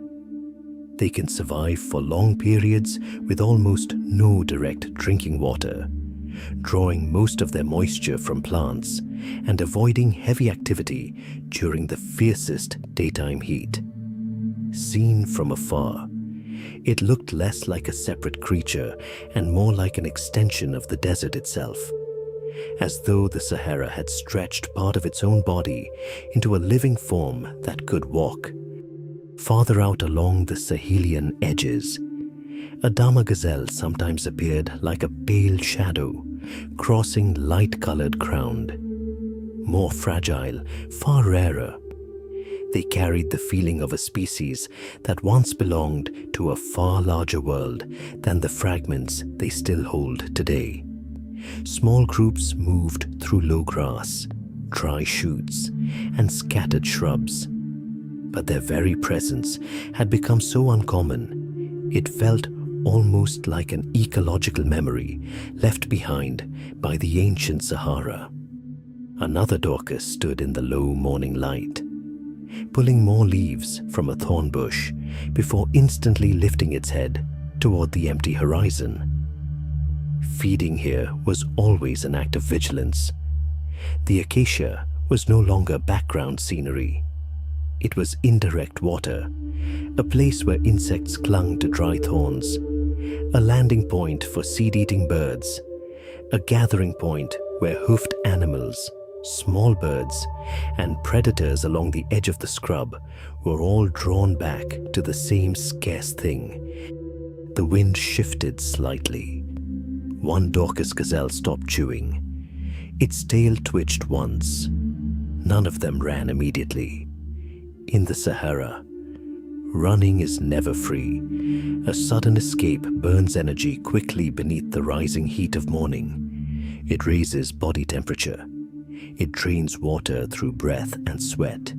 They can survive for long periods with almost no direct drinking water, drawing most of their moisture from plants and avoiding heavy activity during the fiercest daytime heat. Seen from afar, it looked less like a separate creature and more like an extension of the desert itself, as though the Sahara had stretched part of its own body into a living form that could walk. Farther out along the Sahelian edges, a dama gazelle sometimes appeared like a pale shadow, crossing light-colored ground. More fragile, far rarer, they carried the feeling of a species that once belonged to a far larger world than the fragments they still hold today. Small groups moved through low grass, dry shoots, and scattered shrubs. But their very presence had become so uncommon, it felt almost like an ecological memory left behind by the ancient Sahara. Another Dorcas stood in the low morning light, pulling more leaves from a thorn bush before instantly lifting its head toward the empty horizon. Feeding here was always an act of vigilance. The acacia was no longer background scenery. It was indirect water, a place where insects clung to dry thorns, a landing point for seed-eating birds, a gathering point where hoofed animals, small birds, and predators along the edge of the scrub were all drawn back to the same scarce thing. The wind shifted slightly. One Dorcas gazelle stopped chewing. Its tail twitched once. None of them ran immediately. In the Sahara, running is never free. A sudden escape burns energy quickly beneath the rising heat of morning. It raises body temperature. It drains water through breath and sweat.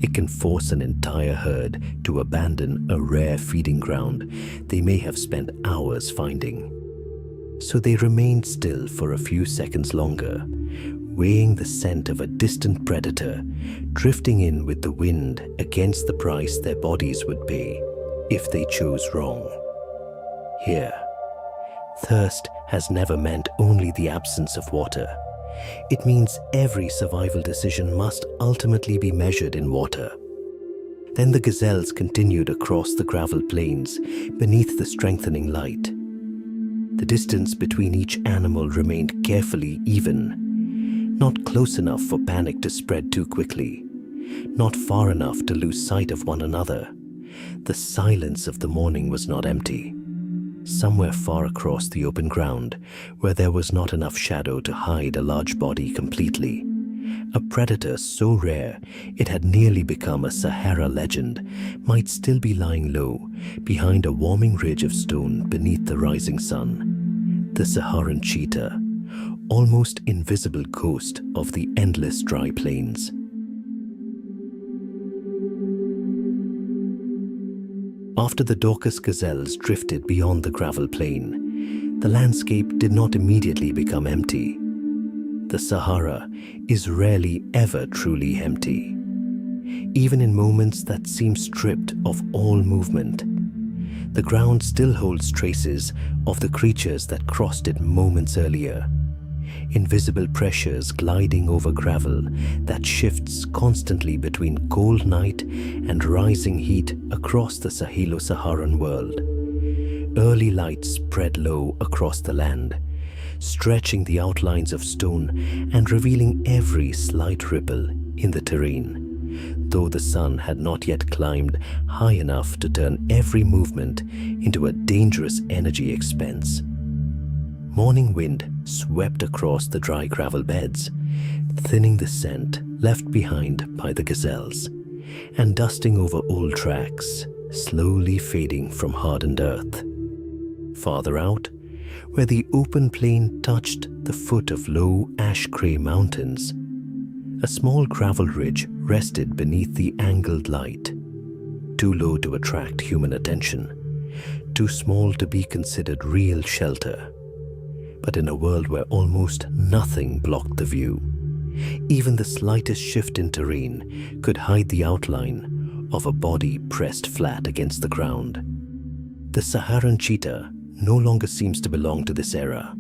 It can force an entire herd to abandon a rare feeding ground they may have spent hours finding. So they remained still for a few seconds longer, weighing the scent of a distant predator, drifting in with the wind against the price their bodies would pay if they chose wrong. Here, thirst has never meant only the absence of water. It means every survival decision must ultimately be measured in water. Then the gazelles continued across the gravel plains beneath the strengthening light. The distance between each animal remained carefully even, not close enough for panic to spread too quickly, not far enough to lose sight of one another. The silence of the morning was not empty. Somewhere far across the open ground, where there was not enough shadow to hide a large body completely, a predator so rare it had nearly become a Sahara legend might still be lying low behind a warming ridge of stone beneath the rising sun. The Saharan cheetah, almost invisible ghost of the endless dry plains. After the Dorcas gazelles drifted beyond the gravel plain, the landscape did not immediately become empty. The Sahara is rarely ever truly empty. Even in moments that seem stripped of all movement, the ground still holds traces of the creatures that crossed it moments earlier. Invisible pressures gliding over gravel that shifts constantly between cold night and rising heat across the Sahelo-Saharan world. Early light spread low across the land, stretching the outlines of stone and revealing every slight ripple in the terrain, though the sun had not yet climbed high enough to turn every movement into a dangerous energy expense. Morning wind swept across the dry gravel beds, thinning the scent left behind by the gazelles, and dusting over old tracks, slowly fading from hardened earth. Farther out, where the open plain touched the foot of low ash-gray mountains, a small gravel ridge rested beneath the angled light, too low to attract human attention, too small to be considered real shelter. But in a world where almost nothing blocked the view, even the slightest shift in terrain could hide the outline of a body pressed flat against the ground. The Saharan cheetah no longer seems to belong to this era.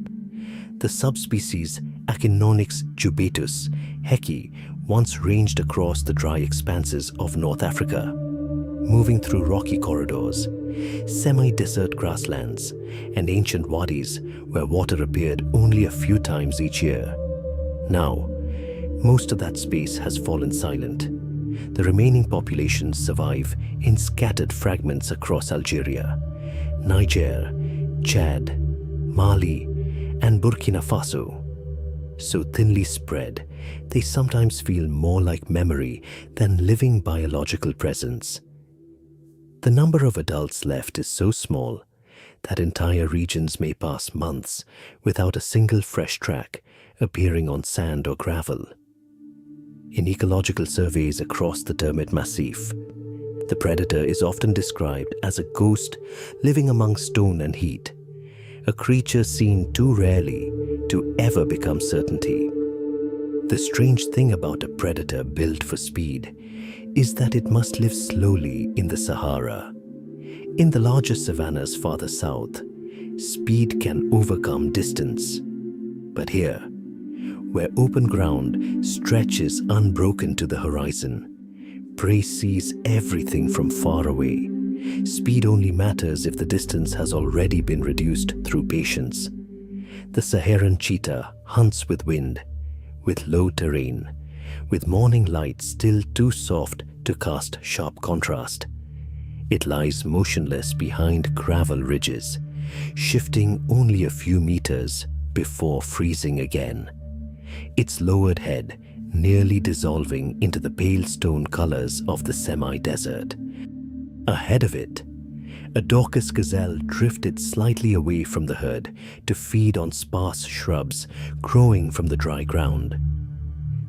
The subspecies Acinonyx jubatus, Heki, once ranged across the dry expanses of North Africa, moving through rocky corridors, semi-desert grasslands, and ancient wadis where water appeared only a few times each year. Now, most of that space has fallen silent. The remaining populations survive in scattered fragments across Algeria, Niger, Chad, Mali, and Burkina Faso. So thinly spread, they sometimes feel more like memory than living biological presence. The number of adults left is so small that entire regions may pass months without a single fresh track appearing on sand or gravel. In ecological surveys across the Termit Massif, the predator is often described as a ghost living among stone and heat, a creature seen too rarely to ever become certainty. The strange thing about a predator built for speed is that it must live slowly in the Sahara. In the larger savannas farther south, speed can overcome distance. But here, where open ground stretches unbroken to the horizon, prey sees everything from far away. Speed only matters if the distance has already been reduced through patience. The Saharan cheetah hunts with wind, with low terrain, with morning light still too soft to cast sharp contrast. It lies motionless behind gravel ridges, shifting only a few meters before freezing again. Its lowered head nearly dissolving into the pale stone colors of the semi-desert. Ahead of it, a Dorcas gazelle drifted slightly away from the herd to feed on sparse shrubs growing from the dry ground.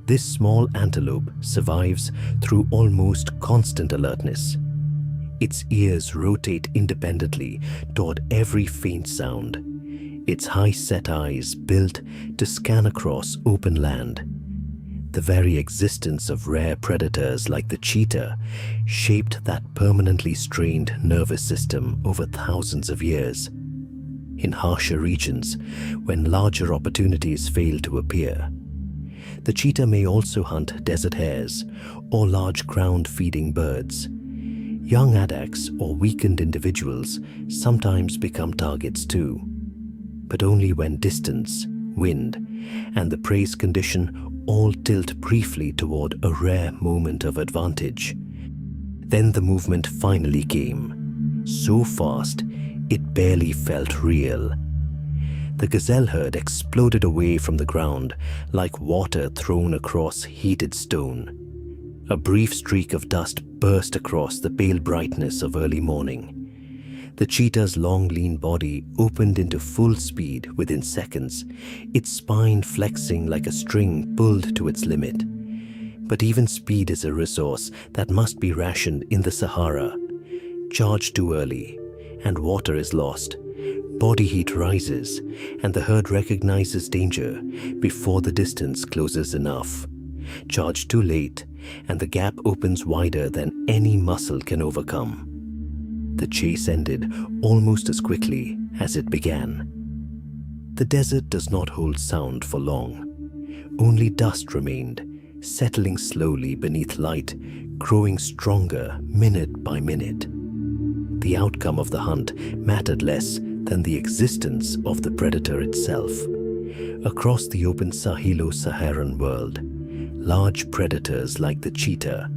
This small antelope survives through almost constant alertness. Its ears rotate independently toward every faint sound, its high-set eyes built to scan across open land. The very existence of rare predators like the cheetah shaped that permanently strained nervous system over thousands of years. In harsher regions, when larger opportunities fail to appear, The cheetah may also hunt desert hares or large ground-feeding birds. Young addax or weakened individuals sometimes become targets too, but only when distance, wind, and the prey's condition all tilt briefly toward a rare moment of advantage. Then the movement finally came, so fast it barely felt real. The gazelle herd exploded away from the ground like water thrown across heated stone. A brief streak of dust burst across the pale brightness of early morning. The cheetah's long, lean body opened into full speed within seconds, its spine flexing like a string pulled to its limit. But even speed is a resource that must be rationed in the Sahara. Charge too early, and water is lost. Body heat rises, and the herd recognizes danger before the distance closes enough. Charge too late, and the gap opens wider than any muscle can overcome. The chase ended almost as quickly as it began. The desert does not hold sound for long. Only dust remained, settling slowly beneath light, growing stronger minute by minute. The outcome of the hunt mattered less than the existence of the predator itself. Across the open Sahelo-Saharan world, large predators like the cheetah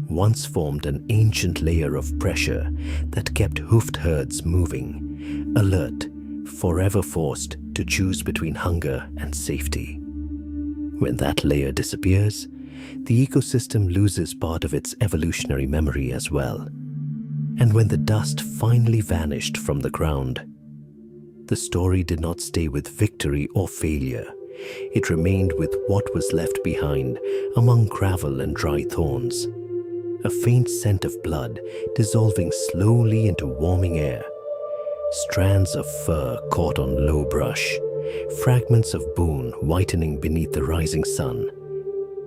once formed an ancient layer of pressure that kept hoofed herds moving, alert, forever forced to choose between hunger and safety. When that layer disappears, the ecosystem loses part of its evolutionary memory as well. And when the dust finally vanished from the ground, the story did not stay with victory or failure. It remained with what was left behind among gravel and dry thorns. A faint scent of blood dissolving slowly into warming air. Strands of fur caught on low brush. Fragments of bone whitening beneath the rising sun.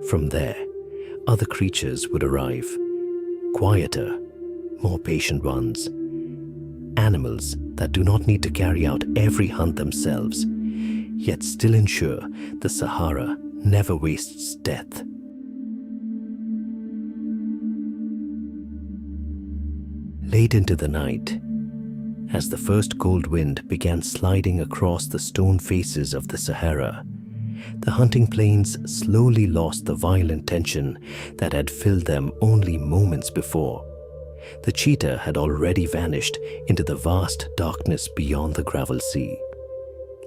From there, other creatures would arrive. Quieter, more patient ones. Animals that do not need to carry out every hunt themselves, yet still ensure the Sahara never wastes death. Late into the night, as the first cold wind began sliding across the stone faces of the Sahara, the hunting plains slowly lost the violent tension that had filled them only moments before. The cheetah had already vanished into the vast darkness beyond the gravel sea,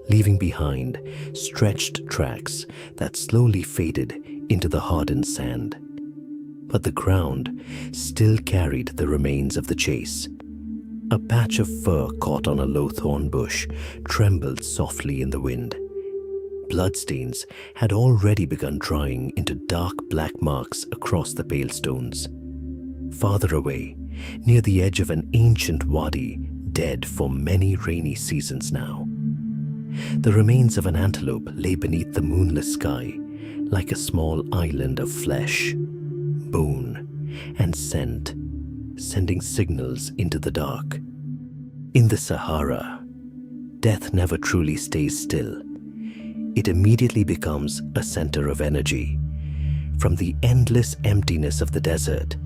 leaving behind stretched tracks that slowly faded into the hardened sand. But the ground still carried the remains of the chase. A patch of fur caught on a low thorn bush trembled softly in the wind. Bloodstains had already begun drying into dark black marks across the pale stones. Farther away, near the edge of an ancient wadi, dead for many rainy seasons now, the remains of an antelope lay beneath the moonless sky, like a small island of flesh, bone, and scent, sending signals into the dark. In the Sahara, death never truly stays still. It immediately becomes a center of energy. From the endless emptiness of the desert,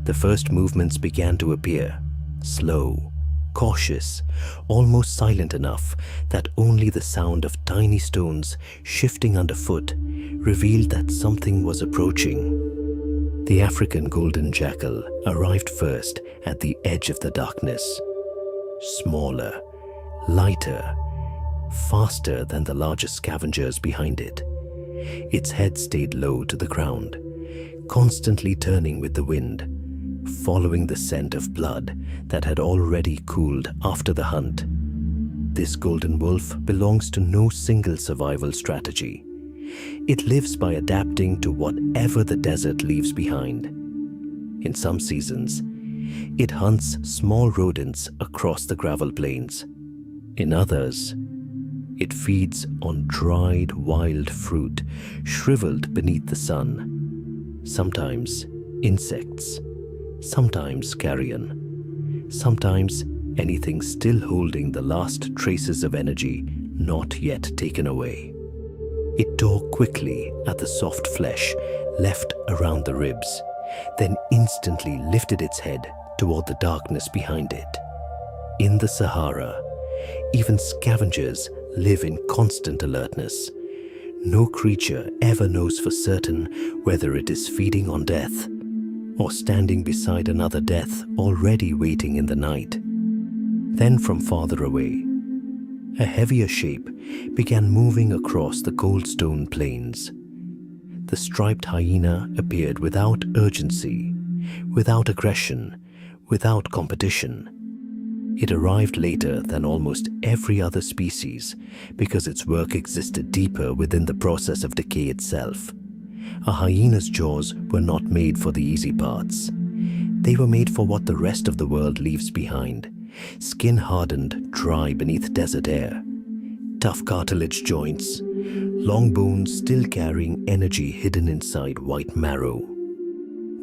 the first movements began to appear, slow, cautious, almost silent enough that only the sound of tiny stones shifting underfoot revealed that something was approaching. The African golden jackal arrived first at the edge of the darkness. Smaller, lighter, faster than the larger scavengers behind it. Its head stayed low to the ground, constantly turning with the wind, following the scent of blood that had already cooled after the hunt. This golden wolf belongs to no single survival strategy. It lives by adapting to whatever the desert leaves behind. In some seasons, it hunts small rodents across the gravel plains. In others, it feeds on dried wild fruit shriveled beneath the sun. Sometimes insects, sometimes carrion, sometimes anything still holding the last traces of energy not yet taken away. It tore quickly at the soft flesh left around the ribs, then instantly lifted its head toward the darkness behind it. In the Sahara, even scavengers live in constant alertness. No creature ever knows for certain whether it is feeding on death or standing beside another death already waiting in the night. Then from farther away, a heavier shape began moving across the cold stone plains. The striped hyena appeared without urgency, without aggression, without competition. It arrived later than almost every other species because its work existed deeper within the process of decay itself. A hyena's jaws were not made for the easy parts. They were made for what the rest of the world leaves behind, skin-hardened, dry beneath desert air. Tough cartilage joints, long bones still carrying energy hidden inside white marrow.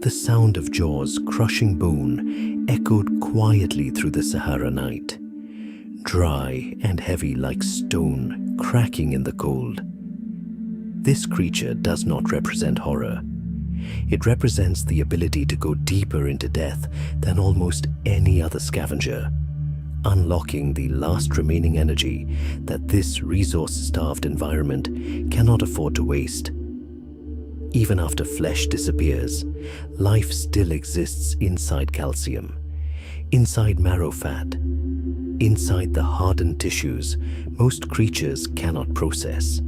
The sound of jaws crushing bone echoed quietly through the Sahara night, dry and heavy like stone cracking in the cold. This creature does not represent horror. It represents the ability to go deeper into death than almost any other scavenger, unlocking the last remaining energy that this resource-starved environment cannot afford to waste. Even after flesh disappears, life still exists inside calcium, inside marrow fat, inside the hardened tissues most creatures cannot process.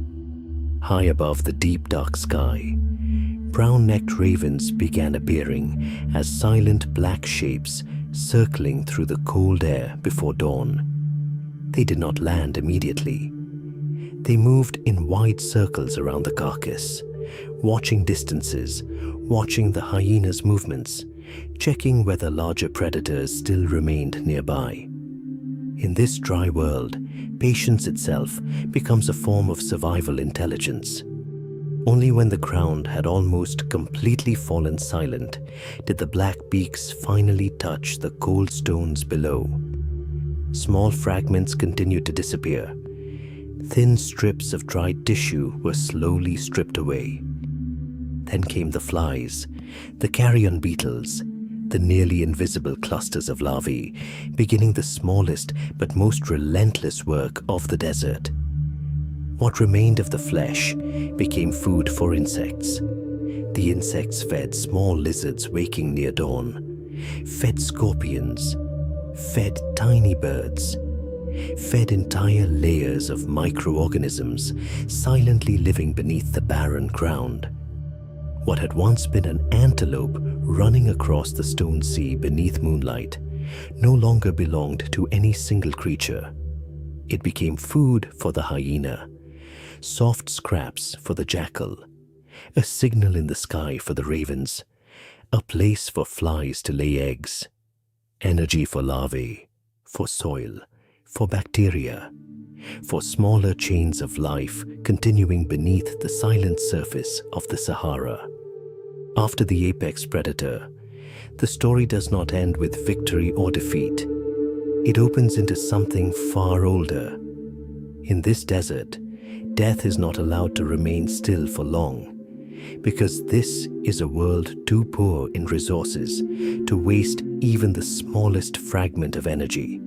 High above the deep dark sky, brown-necked ravens began appearing as silent black shapes circling through the cold air before dawn. They did not land immediately. They moved in wide circles around the carcass, watching distances, watching the hyena's movements, checking whether larger predators still remained nearby. In this dry world, patience itself becomes a form of survival intelligence. Only when the ground had almost completely fallen silent did the black beaks finally touch the cold stones below. Small fragments continued to disappear. Thin strips of dried tissue were slowly stripped away. Then came the flies, the carrion beetles, the nearly invisible clusters of larvae, beginning the smallest but most relentless work of the desert. What remained of the flesh became food for insects. The insects fed small lizards waking near dawn, fed scorpions, fed tiny birds, fed entire layers of microorganisms silently living beneath the barren ground. What had once been an antelope running across the stone sea beneath moonlight no longer belonged to any single creature. It became food for the hyena, soft scraps for the jackal, a signal in the sky for the ravens, a place for flies to lay eggs, energy for larvae, for soil, for bacteria, for smaller chains of life continuing beneath the silent surface of the Sahara. After the apex predator, the story does not end with victory or defeat. It opens into something far older. In this desert, death is not allowed to remain still for long, because this is a world too poor in resources to waste even the smallest fragment of energy.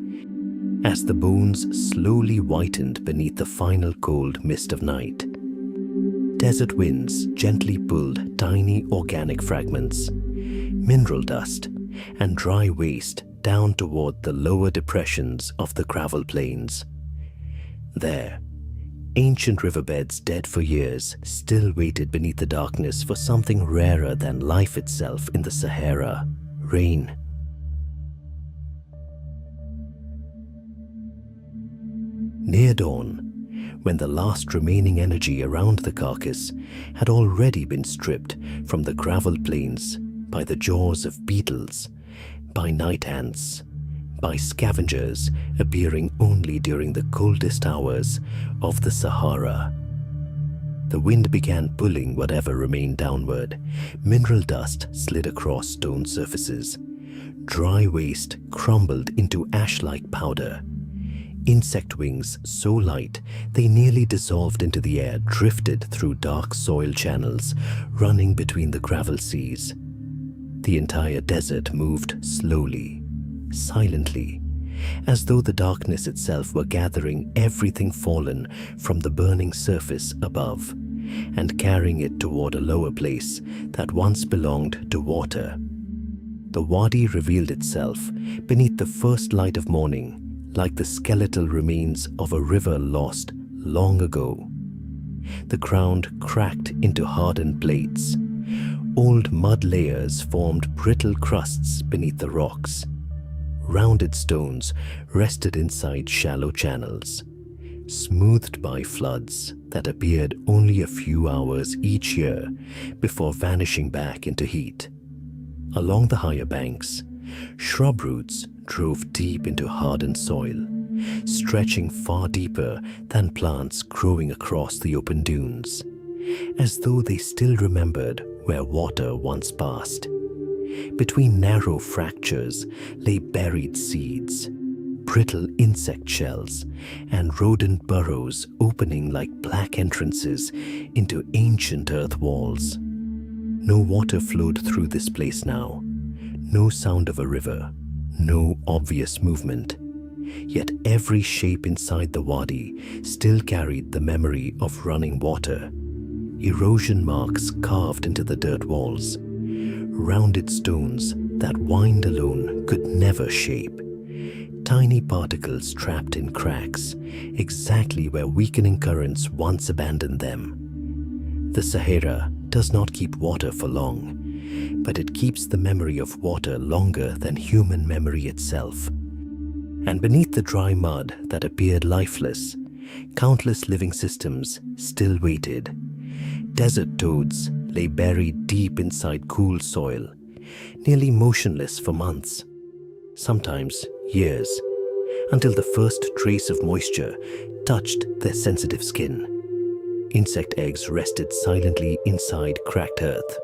As the bones slowly whitened beneath the final cold mist of night, desert winds gently pulled tiny organic fragments, mineral dust, and dry waste down toward the lower depressions of the gravel plains. There, ancient riverbeds dead for years still waited beneath the darkness for something rarer than life itself in the Sahara: rain. Near dawn, when the last remaining energy around the carcass had already been stripped from the gravel plains by the jaws of beetles, by night ants, by scavengers appearing only during the coldest hours of the Sahara. The wind began pulling whatever remained downward. Mineral dust slid across stone surfaces. Dry waste crumbled into ash-like powder. Insect wings so light they nearly dissolved into the air drifted through dark soil channels running between the gravel seas. The entire desert moved slowly, silently, as though the darkness itself were gathering everything fallen from the burning surface above and carrying it toward a lower place that once belonged to water. The Wadi revealed itself beneath the first light of morning, like the skeletal remains of a river lost long ago. The ground cracked into hardened plates. Old mud layers formed brittle crusts beneath the rocks. Rounded stones rested inside shallow channels, smoothed by floods that appeared only a few hours each year before vanishing back into heat. Along the higher banks, shrub roots drove deep into hardened soil, stretching far deeper than plants growing across the open dunes, as though they still remembered where water once passed. Between narrow fractures lay buried seeds, brittle insect shells, and rodent burrows opening like black entrances into ancient earth walls. No water flowed through this place now, no sound of a river, no obvious movement. Yet every shape inside the wadi still carried the memory of running water. Erosion marks carved into the dirt walls, rounded stones that wind alone could never shape, tiny particles trapped in cracks, exactly where weakening currents once abandoned them. The Sahara does not keep water for long, but it keeps the memory of water longer than human memory itself. And beneath the dry mud that appeared lifeless, countless living systems still waited. Desert toads lay buried deep inside cool soil, nearly motionless for months, sometimes years, until the first trace of moisture touched their sensitive skin. Insect eggs rested silently inside cracked earth,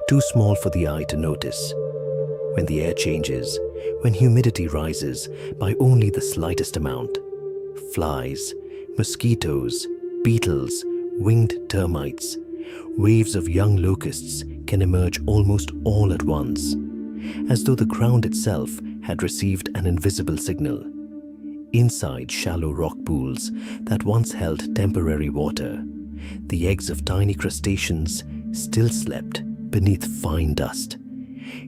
too small for the eye to notice. When the air changes, when humidity rises by only the slightest amount, flies, mosquitoes, beetles, winged termites, waves of young locusts can emerge almost all at once, as though the ground itself had received an invisible signal. Inside shallow rock pools that once held temporary water, the eggs of tiny crustaceans still slept beneath fine dust,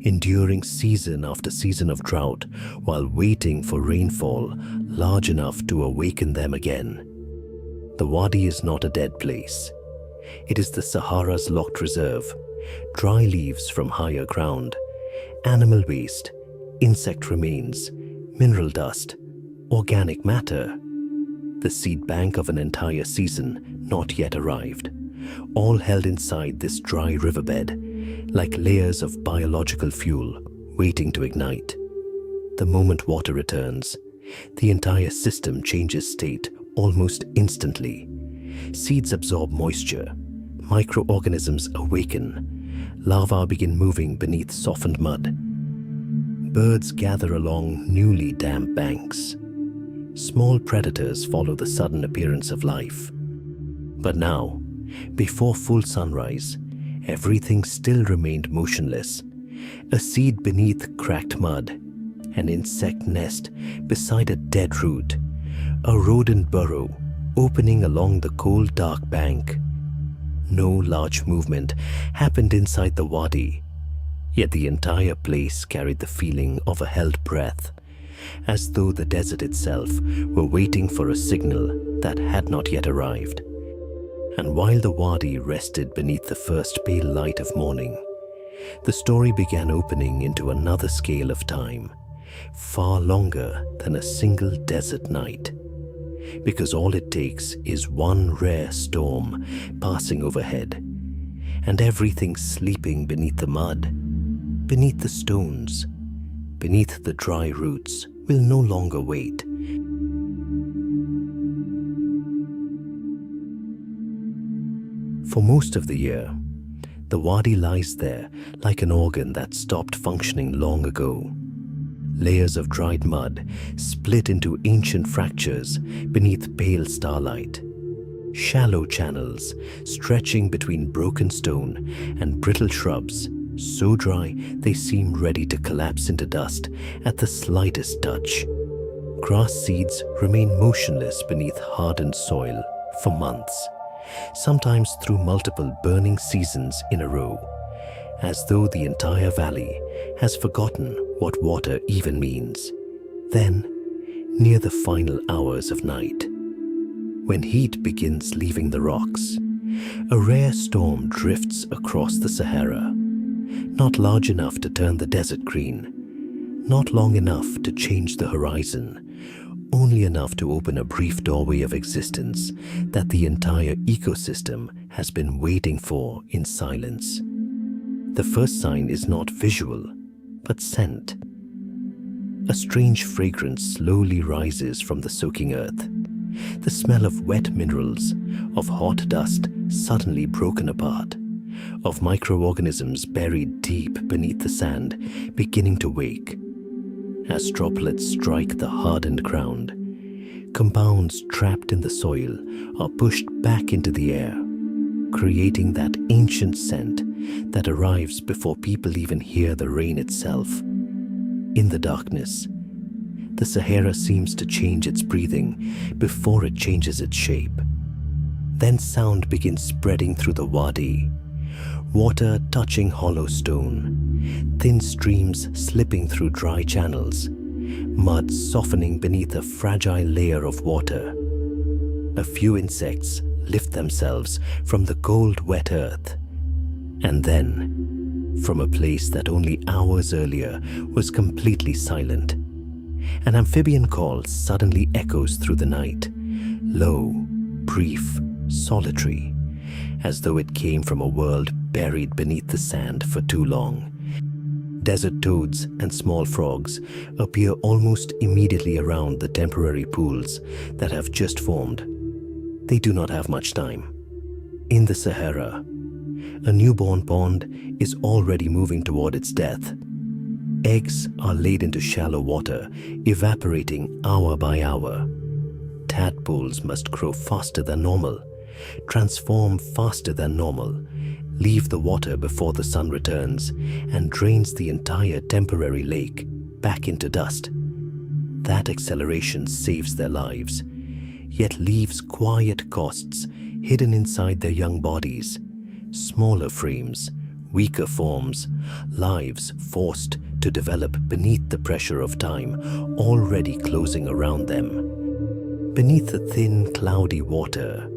enduring season after season of drought while waiting for rainfall large enough to awaken them again. The Wadi is not a dead place. It is the Sahara's locked reserve, dry leaves from higher ground, animal waste, insect remains, mineral dust, organic matter, the seed bank of an entire season not yet arrived, all held inside this dry riverbed, like layers of biological fuel waiting to ignite. The moment water returns, the entire system changes state almost instantly. Seeds absorb moisture, microorganisms awaken, larvae begin moving beneath softened mud. Birds gather along newly damp banks. Small predators follow the sudden appearance of life. But now, before full sunrise, everything still remained motionless. A seed beneath cracked mud, an insect nest beside a dead root, a rodent burrow opening along the cold dark bank. No large movement happened inside the wadi, yet the entire place carried the feeling of a held breath, as though the desert itself were waiting for a signal that had not yet arrived. And while the wadi rested beneath the first pale light of morning, the story began opening into another scale of time, far longer than a single desert night. Because all it takes is one rare storm passing overhead, and everything sleeping beneath the mud, beneath the stones, beneath the dry roots will no longer wait. For most of the year, the wadi lies there like an organ that stopped functioning long ago, layers of dried mud split into ancient fractures beneath pale starlight. Shallow channels stretching between broken stone and brittle shrubs, so dry they seem ready to collapse into dust at the slightest touch. Grass seeds remain motionless beneath hardened soil for months, sometimes through multiple burning seasons in a row, as though the entire valley has forgotten what water even means. Then, near the final hours of night, when heat begins leaving the rocks, a rare storm drifts across the Sahara, not large enough to turn the desert green, not long enough to change the horizon, only enough to open a brief doorway of existence that the entire ecosystem has been waiting for in silence. The first sign is not visual, but scent. A strange fragrance slowly rises from the soaking earth. The smell of wet minerals, of hot dust suddenly broken apart, of microorganisms buried deep beneath the sand beginning to wake. As droplets strike the hardened ground, compounds trapped in the soil are pushed back into the air, creating that ancient scent that arrives before people even hear the rain itself. In the darkness, the Sahara seems to change its breathing before it changes its shape. Then sound begins spreading through the Wadi, water touching hollow stone, thin streams slipping through dry channels, mud softening beneath a fragile layer of water. A few insects lift themselves from the cold, wet earth. And then, from a place that only hours earlier was completely silent, an amphibian call suddenly echoes through the night, low, brief, solitary, as though it came from a world buried beneath the sand for too long. Desert toads and small frogs appear almost immediately around the temporary pools that have just formed. They do not have much time. In the Sahara, a newborn pond is already moving toward its death. Eggs are laid into shallow water, evaporating hour by hour. Tadpoles must grow faster than normal, transform faster than normal, leave the water before the sun returns and drains the entire temporary lake back into dust. That acceleration saves their lives, yet leaves quiet costs hidden inside their young bodies. Smaller frames, weaker forms, lives forced to develop beneath the pressure of time already closing around them. Beneath the thin, cloudy water,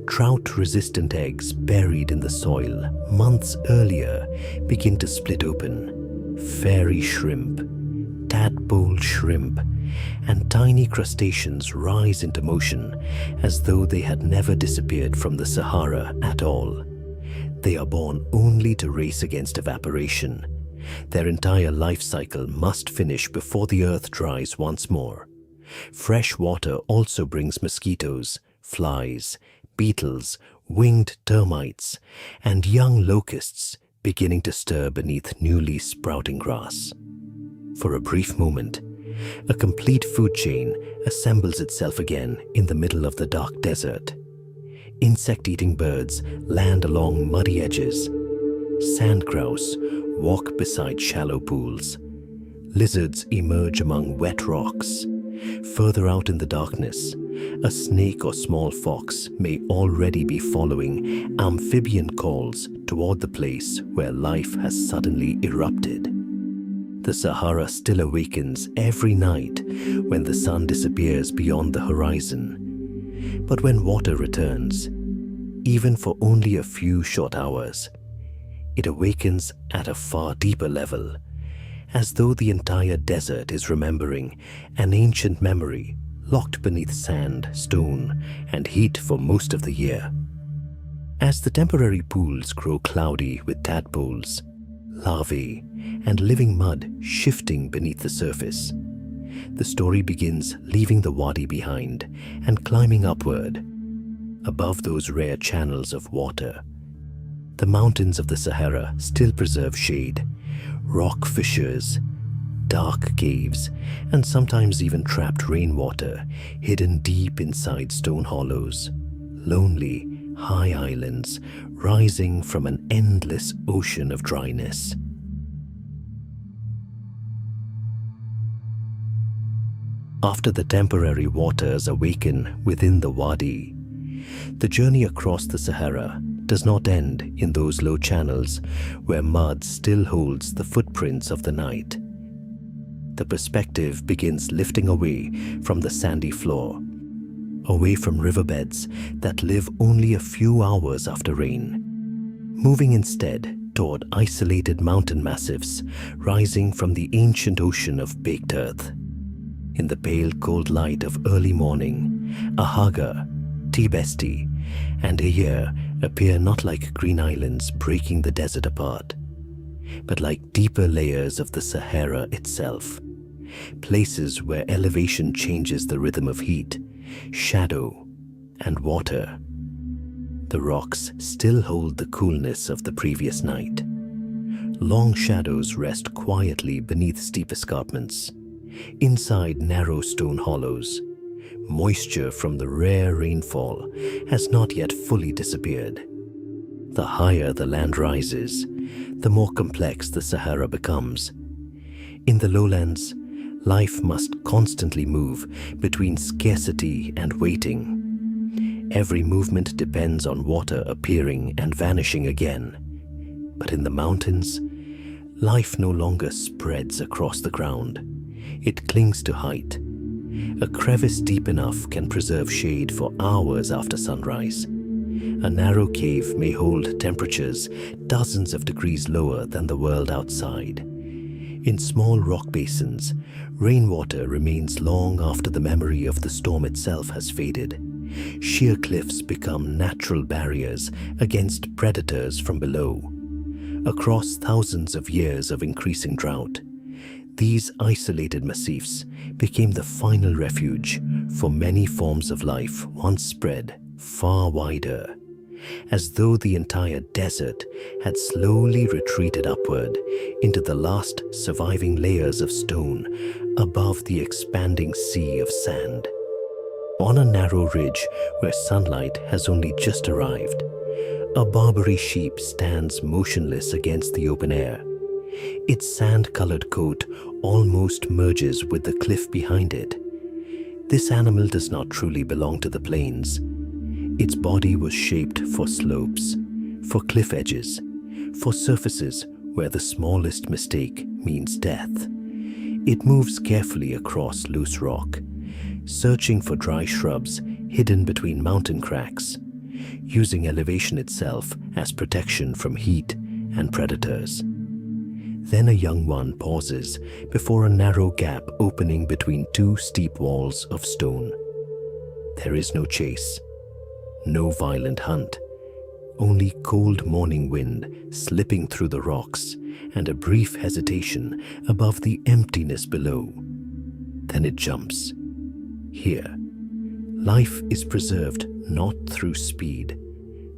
drought-resistant eggs buried in the soil months earlier begin to split open. Fairy shrimp, tadpole shrimp, and tiny crustaceans rise into motion as though they had never disappeared from the Sahara at all. They are born only to race against evaporation. Their entire life cycle must finish before the earth dries once more. Fresh water also brings mosquitoes, flies, beetles, winged termites, and young locusts beginning to stir beneath newly sprouting grass. For a brief moment, a complete food chain assembles itself again in the middle of the dark desert. Insect-eating birds land along muddy edges. Sandgrouse walk beside shallow pools. Lizards emerge among wet rocks. Further out in the darkness, a snake or small fox may already be following amphibian calls toward the place where life has suddenly erupted. The Sahara still awakens every night when the sun disappears beyond the horizon. But when water returns, even for only a few short hours, it awakens at a far deeper level, as though the entire desert is remembering an ancient memory locked beneath sand, stone, and heat for most of the year. As the temporary pools grow cloudy with tadpoles, larvae, and living mud shifting beneath the surface, the story begins leaving the Wadi behind and climbing upward. Above those rare channels of water, the mountains of the Sahara still preserve shade, rock fissures, dark caves and sometimes even trapped rainwater hidden deep inside stone hollows, lonely, high islands rising from an endless ocean of dryness. After the temporary waters awaken within the Wadi, the journey across the Sahara does not end in those low channels where mud still holds the footprints of the night. The perspective begins lifting away from the sandy floor, away from riverbeds that live only a few hours after rain, moving instead toward isolated mountain massifs rising from the ancient ocean of baked earth. In the pale cold light of early morning, a haga, T-Bestie, and a year appear not like green islands breaking the desert apart, but like deeper layers of the Sahara itself, places where elevation changes the rhythm of heat, shadow, and water. The rocks still hold the coolness of the previous night. Long shadows rest quietly beneath steep escarpments. Inside narrow stone hollows, moisture from the rare rainfall has not yet fully disappeared. The higher the land rises, the more complex the Sahara becomes. In the lowlands, life must constantly move between scarcity and waiting. Every movement depends on water appearing and vanishing again. But in the mountains, life no longer spreads across the ground. It clings to height. A crevice deep enough can preserve shade for hours after sunrise. A narrow cave may hold temperatures dozens of degrees lower than the world outside. In small rock basins, rainwater remains long after the memory of the storm itself has faded. Sheer cliffs become natural barriers against predators from below. Across thousands of years of increasing drought, these isolated massifs became the final refuge for many forms of life once spread far wider, as though the entire desert had slowly retreated upward into the last surviving layers of stone above the expanding sea of sand. On a narrow ridge where sunlight has only just arrived, a Barbary sheep stands motionless against the open air. Its sand-colored coat almost merges with the cliff behind it. This animal does not truly belong to the plains. Its body was shaped for slopes, for cliff edges, for surfaces where the smallest mistake means death. It moves carefully across loose rock, searching for dry shrubs hidden between mountain cracks, using elevation itself as protection from heat and predators. Then a young one pauses before a narrow gap opening between two steep walls of stone. There is no chase, no violent hunt, only cold morning wind slipping through the rocks and a brief hesitation above the emptiness below. Then it jumps. Here, life is preserved not through speed,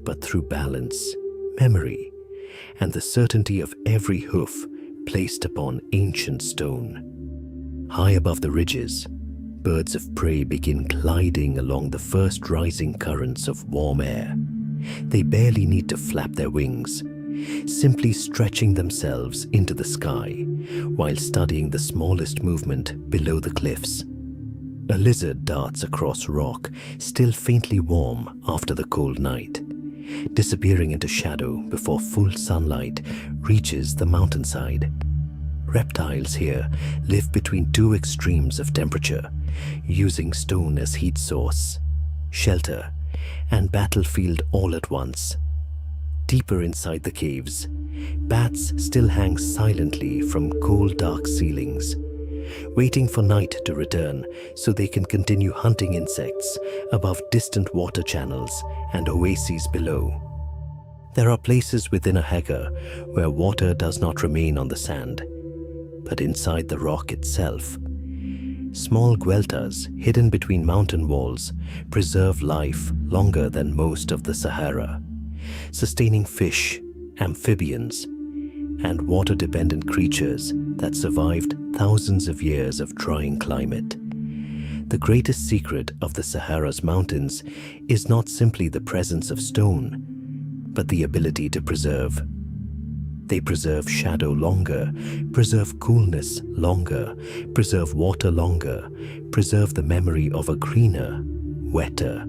but through balance, memory, and the certainty of every hoof placed upon ancient stone. High above the ridges, birds of prey begin gliding along the first rising currents of warm air. They barely need to flap their wings, simply stretching themselves into the sky while studying the smallest movement below the cliffs. A lizard darts across rock, still faintly warm after the cold night, disappearing into shadow before full sunlight reaches the mountainside. Reptiles here live between two extremes of temperature, using stone as heat source, shelter, and battlefield all at once. Deeper inside the caves, bats still hang silently from cold dark ceilings, waiting for night to return so they can continue hunting insects above distant water channels and oases below. There are places within a hagar where water does not remain on the sand, but inside the rock itself. Small gueltas hidden between mountain walls preserve life longer than most of the Sahara, sustaining fish, amphibians, and water-dependent creatures that survived thousands of years of drying climate. The greatest secret of the Sahara's mountains is not simply the presence of stone, but the ability to preserve. They preserve shadow longer, preserve coolness longer, preserve water longer, preserve the memory of a greener, wetter,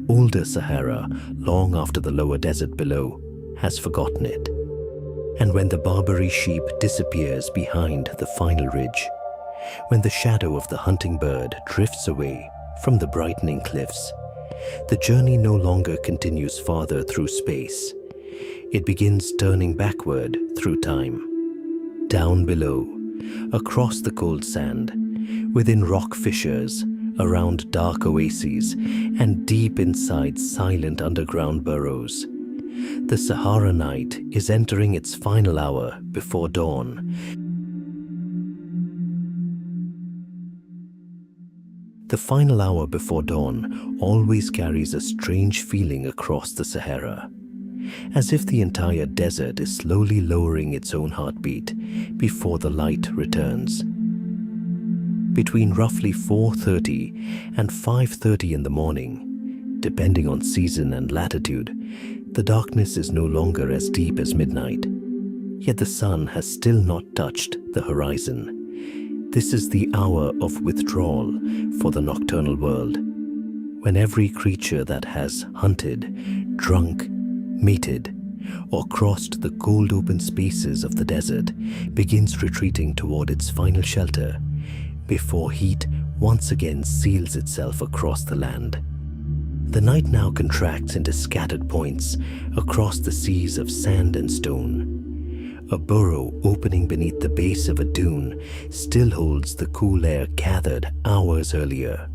older Sahara long after the lower desert below has forgotten it. And when the Barbary sheep disappears behind the final ridge, when the shadow of the hunting bird drifts away from the brightening cliffs, the journey no longer continues farther through space. It begins turning backward through time. Down below, across the cold sand, within rock fissures, around dark oases, and deep inside silent underground burrows. The Sahara night is entering its final hour before dawn. The final hour before dawn always carries a strange feeling across the Sahara, as if the entire desert is slowly lowering its own heartbeat before the light returns. Between roughly 4:30 and 5:30 in the morning, depending on season and latitude, the darkness is no longer as deep as midnight, yet the sun has still not touched the horizon. This is the hour of withdrawal for the nocturnal world, when every creature that has hunted, drunk, mated, or crossed the cold open spaces of the desert begins retreating toward its final shelter before heat once again seals itself across the land. The night now contracts into scattered points across the seas of sand and stone. A burrow opening beneath the base of a dune still holds the cool air gathered hours earlier.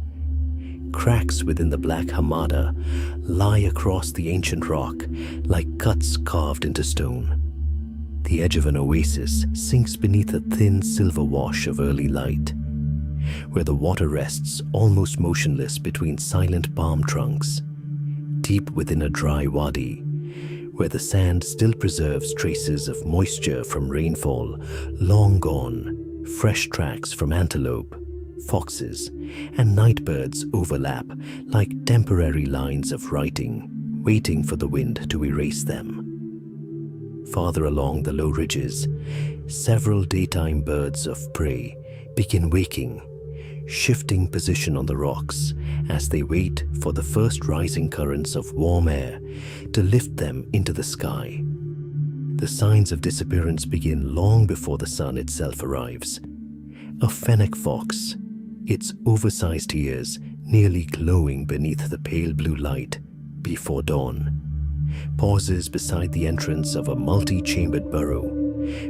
Cracks within the black hamada lie across the ancient rock like cuts carved into stone. The edge of an oasis sinks beneath a thin silver wash of early light, where the water rests almost motionless between silent palm trunks. Deep within a dry wadi, where the sand still preserves traces of moisture from rainfall, long gone, fresh tracks from antelope, foxes, and nightbirds overlap like temporary lines of writing, waiting for the wind to erase them. Farther along the low ridges, several daytime birds of prey begin waking, shifting position on the rocks as they wait for the first rising currents of warm air to lift them into the sky. The signs of disappearance begin long before the sun itself arrives. A fennec fox, its oversized ears nearly glowing beneath the pale blue light before dawn, pauses beside the entrance of a multi-chambered burrow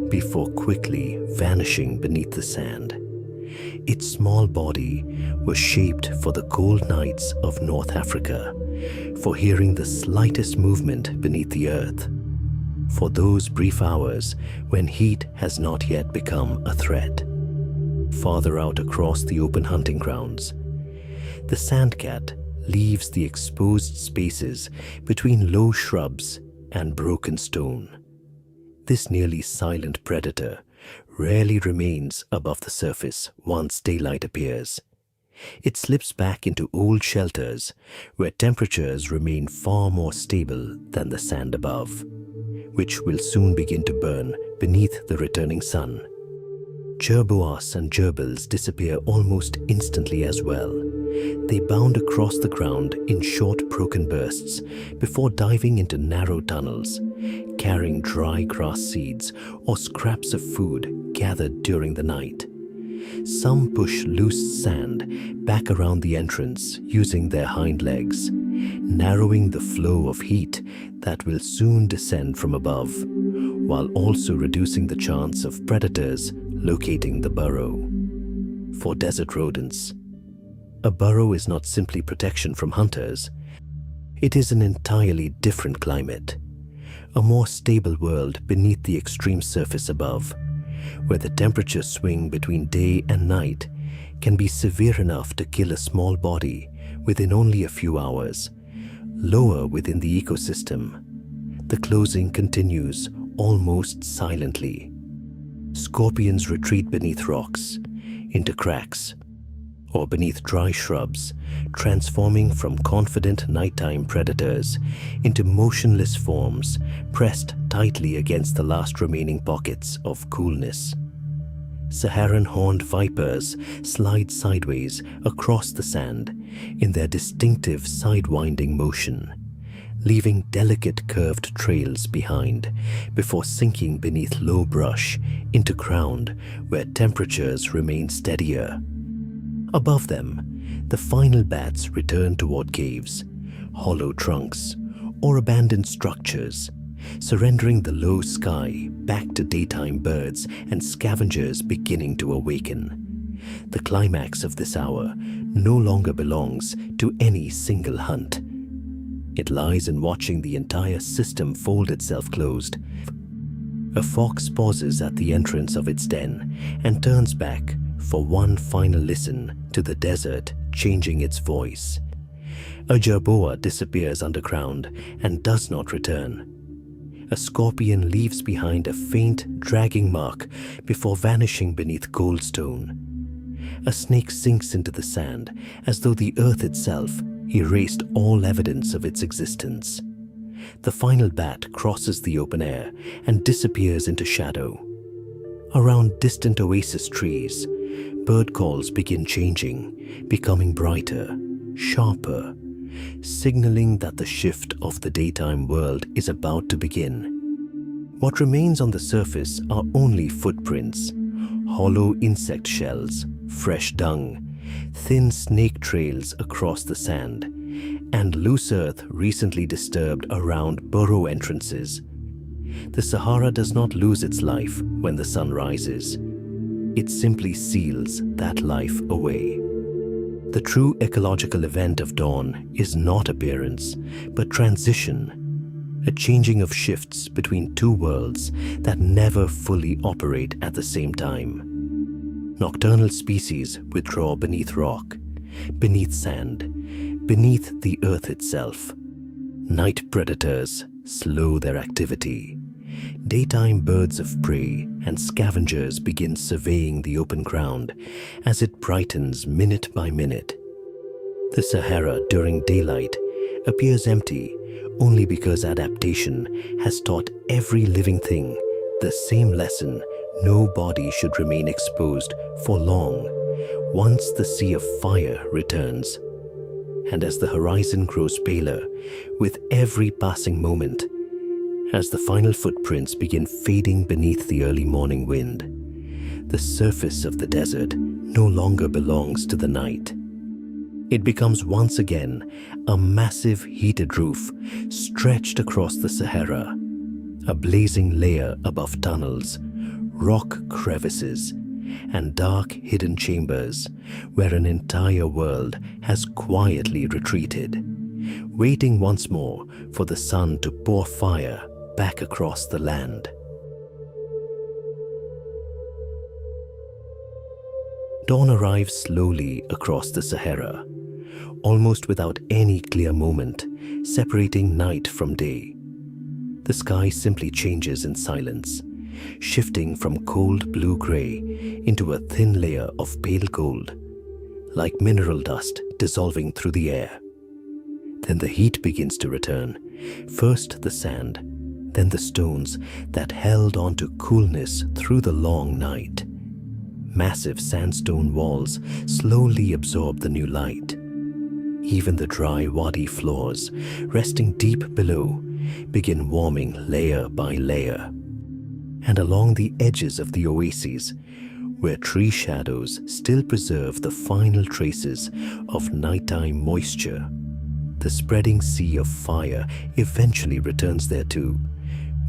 before quickly vanishing beneath the sand. Its small body was shaped for the cold nights of North Africa, for hearing the slightest movement beneath the earth, for those brief hours when heat has not yet become a threat. Farther out across the open hunting grounds, the sandcat leaves the exposed spaces between low shrubs and broken stone. This nearly silent predator rarely remains above the surface once daylight appears. It slips back into old shelters where temperatures remain far more stable than the sand above, which will soon begin to burn beneath the returning sun. Jerboas and gerbils disappear almost instantly as well. They bound across the ground in short broken bursts before diving into narrow tunnels, carrying dry grass seeds or scraps of food gathered during the night. Some push loose sand back around the entrance using their hind legs, narrowing the flow of heat that will soon descend from above, while also reducing the chance of predators locating the burrow. For desert rodents, a burrow is not simply protection from hunters. It is an entirely different climate, a more stable world beneath the extreme surface above, where the temperature swing between day and night can be severe enough to kill a small body within only a few hours. Lower within the ecosystem, the closing continues almost silently. Scorpions retreat beneath rocks, into cracks, or beneath dry shrubs, transforming from confident nighttime predators into motionless forms pressed tightly against the last remaining pockets of coolness. Saharan horned vipers slide sideways across the sand in their distinctive sidewinding motion, leaving delicate curved trails behind before sinking beneath low brush into ground where temperatures remain steadier. Above them, the final bats return toward caves, hollow trunks, or abandoned structures, surrendering the low sky back to daytime birds and scavengers beginning to awaken. The climax of this hour no longer belongs to any single hunt. It lies in watching the entire system fold itself closed. A fox pauses at the entrance of its den and turns back for one final listen to the desert changing its voice. A jerboa disappears underground and does not return. A scorpion leaves behind a faint, dragging mark before vanishing beneath cold stone. A snake sinks into the sand as though the earth itself erased all evidence of its existence. The final bat crosses the open air and disappears into shadow. Around distant oasis trees, bird calls begin changing, becoming brighter, sharper, signaling that the shift of the daytime world is about to begin. What remains on the surface are only footprints, hollow insect shells, fresh dung, thin snake trails across the sand, and loose earth recently disturbed around burrow entrances. The Sahara does not lose its life when the sun rises. It simply seals that life away. The true ecological event of dawn is not appearance, but transition, a changing of shifts between two worlds that never fully operate at the same time. Nocturnal species withdraw beneath rock, beneath sand, beneath the earth itself. Night predators slow their activity. Daytime birds of prey and scavengers begin surveying the open ground as it brightens minute by minute. The Sahara during daylight appears empty only because adaptation has taught every living thing the same lesson: no body should remain exposed for long once the sea of fire returns. And as the horizon grows paler with every passing moment, as the final footprints begin fading beneath the early morning wind, the surface of the desert no longer belongs to the night. It becomes once again a massive heated roof stretched across the Sahara, a blazing layer above tunnels, rock crevices, and dark hidden chambers where an entire world has quietly retreated, waiting once more for the sun to pour fire back across the land. Dawn arrives slowly across the Sahara, almost without any clear moment separating night from day. The sky simply changes in silence, shifting from cold blue-gray into a thin layer of pale gold, like mineral dust dissolving through the air. Then the heat begins to return, first the sand, then the stones that held on to coolness through the long night. Massive sandstone walls slowly absorb the new light. Even the dry Wadi floors, resting deep below, begin warming layer by layer. And along the edges of the oases, where tree shadows still preserve the final traces of nighttime moisture, the spreading sea of fire eventually returns there too,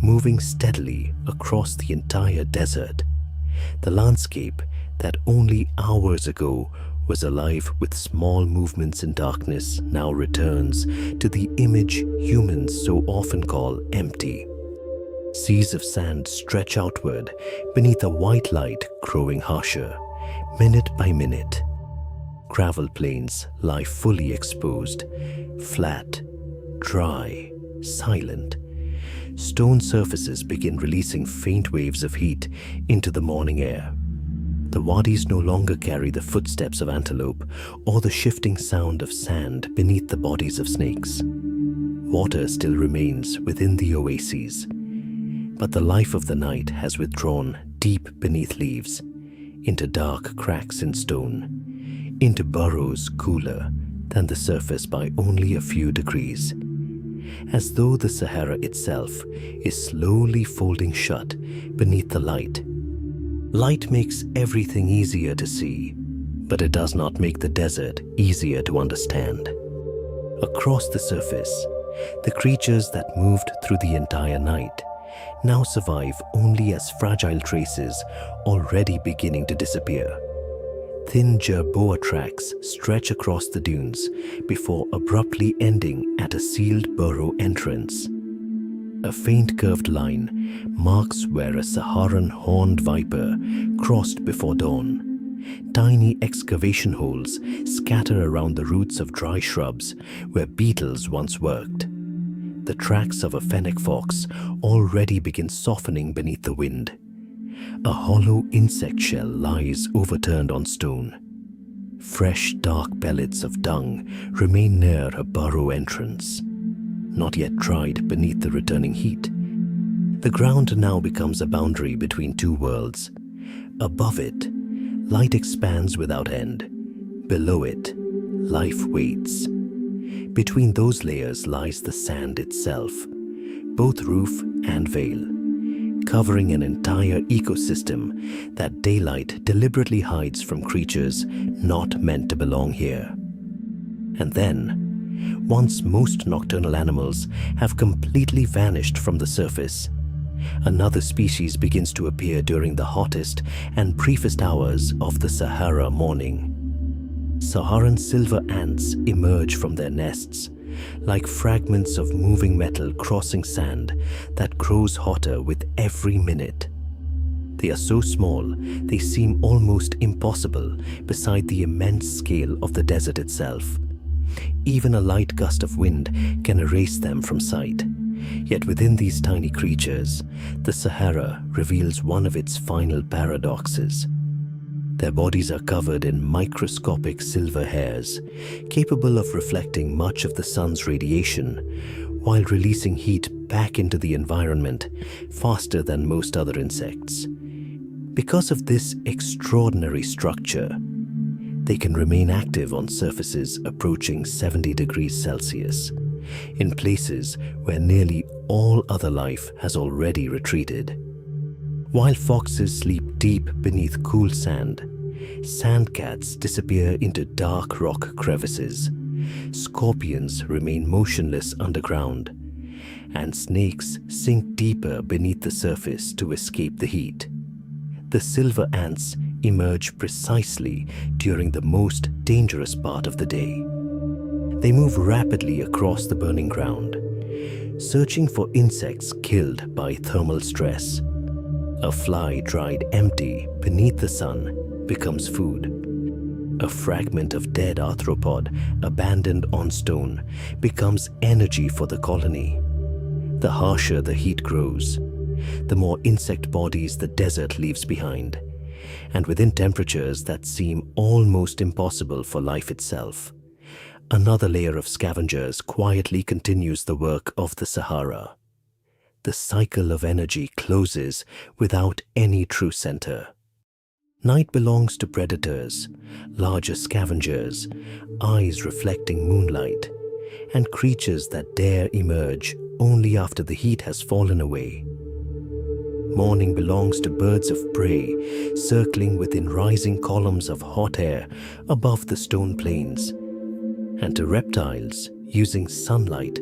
moving steadily across the entire desert. The landscape that only hours ago was alive with small movements in darkness now returns to the image humans so often call empty. Seas of sand stretch outward beneath a white light growing harsher, minute by minute. Gravel plains lie fully exposed, flat, dry, silent, stone surfaces begin releasing faint waves of heat into the morning air. The wadis no longer carry the footsteps of antelope or the shifting sound of sand beneath the bodies of snakes. Water still remains within the oases, but the life of the night has withdrawn deep beneath leaves, into dark cracks in stone, into burrows cooler than the surface by only a few degrees, as though the Sahara itself is slowly folding shut beneath the light. Light makes everything easier to see, but it does not make the desert easier to understand. Across the surface, the creatures that moved through the entire night now survive only as fragile traces already beginning to disappear. Thin jerboa tracks stretch across the dunes before abruptly ending at a sealed burrow entrance. A faint curved line marks where a Saharan horned viper crossed before dawn. Tiny excavation holes scatter around the roots of dry shrubs where beetles once worked. The tracks of a fennec fox already begin softening beneath the wind. A hollow insect shell lies overturned on stone. Fresh, dark pellets of dung remain near a burrow entrance, not yet dried beneath the returning heat. The ground now becomes a boundary between two worlds. Above it, light expands without end. Below it, life waits. Between those layers lies the sand itself, both roof and veil, covering an entire ecosystem that daylight deliberately hides from creatures not meant to belong here. And then, once most nocturnal animals have completely vanished from the surface, another species begins to appear during the hottest and briefest hours of the Sahara morning. Saharan silver ants emerge from their nests, like fragments of moving metal crossing sand that grows hotter with every minute. They are so small, they seem almost impossible beside the immense scale of the desert itself. Even a light gust of wind can erase them from sight. Yet within these tiny creatures, the Sahara reveals one of its final paradoxes. Their bodies are covered in microscopic silver hairs, capable of reflecting much of the sun's radiation, while releasing heat back into the environment faster than most other insects. Because of this extraordinary structure, they can remain active on surfaces approaching 70 degrees Celsius, in places where nearly all other life has already retreated. While foxes sleep deep beneath cool sand, sandcats disappear into dark rock crevices, scorpions remain motionless underground, and snakes sink deeper beneath the surface to escape the heat. The silver ants emerge precisely during the most dangerous part of the day. They move rapidly across the burning ground, searching for insects killed by thermal stress. A fly dried empty beneath the sun becomes food. A fragment of dead arthropod abandoned on stone becomes energy for the colony. The harsher the heat grows, the more insect bodies the desert leaves behind, and within temperatures that seem almost impossible for life itself, another layer of scavengers quietly continues the work of the Sahara. The cycle of energy closes without any true center. Night belongs to predators, larger scavengers, eyes reflecting moonlight, and creatures that dare emerge only after the heat has fallen away. Morning belongs to birds of prey, circling within rising columns of hot air above the stone plains, and to reptiles using sunlight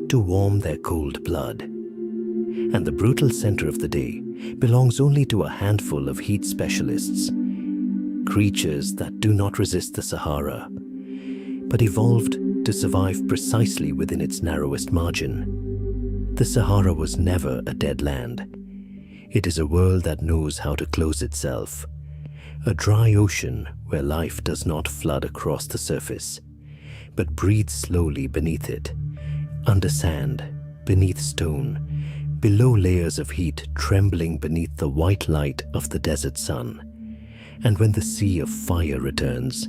to warm their cold blood. And the brutal center of the day belongs only to a handful of heat specialists, creatures that do not resist the Sahara, but evolved to survive precisely within its narrowest margin. The Sahara was never a dead land. It is a world that knows how to close itself, a dry ocean where life does not flood across the surface, but breathes slowly beneath it, under sand, beneath stone, below layers of heat trembling beneath the white light of the desert sun. And when the sea of fire returns,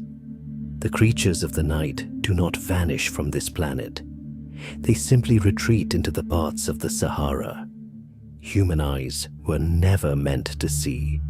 the creatures of the night do not vanish from this planet. They simply retreat into the paths of the Sahara. Human eyes were never meant to see,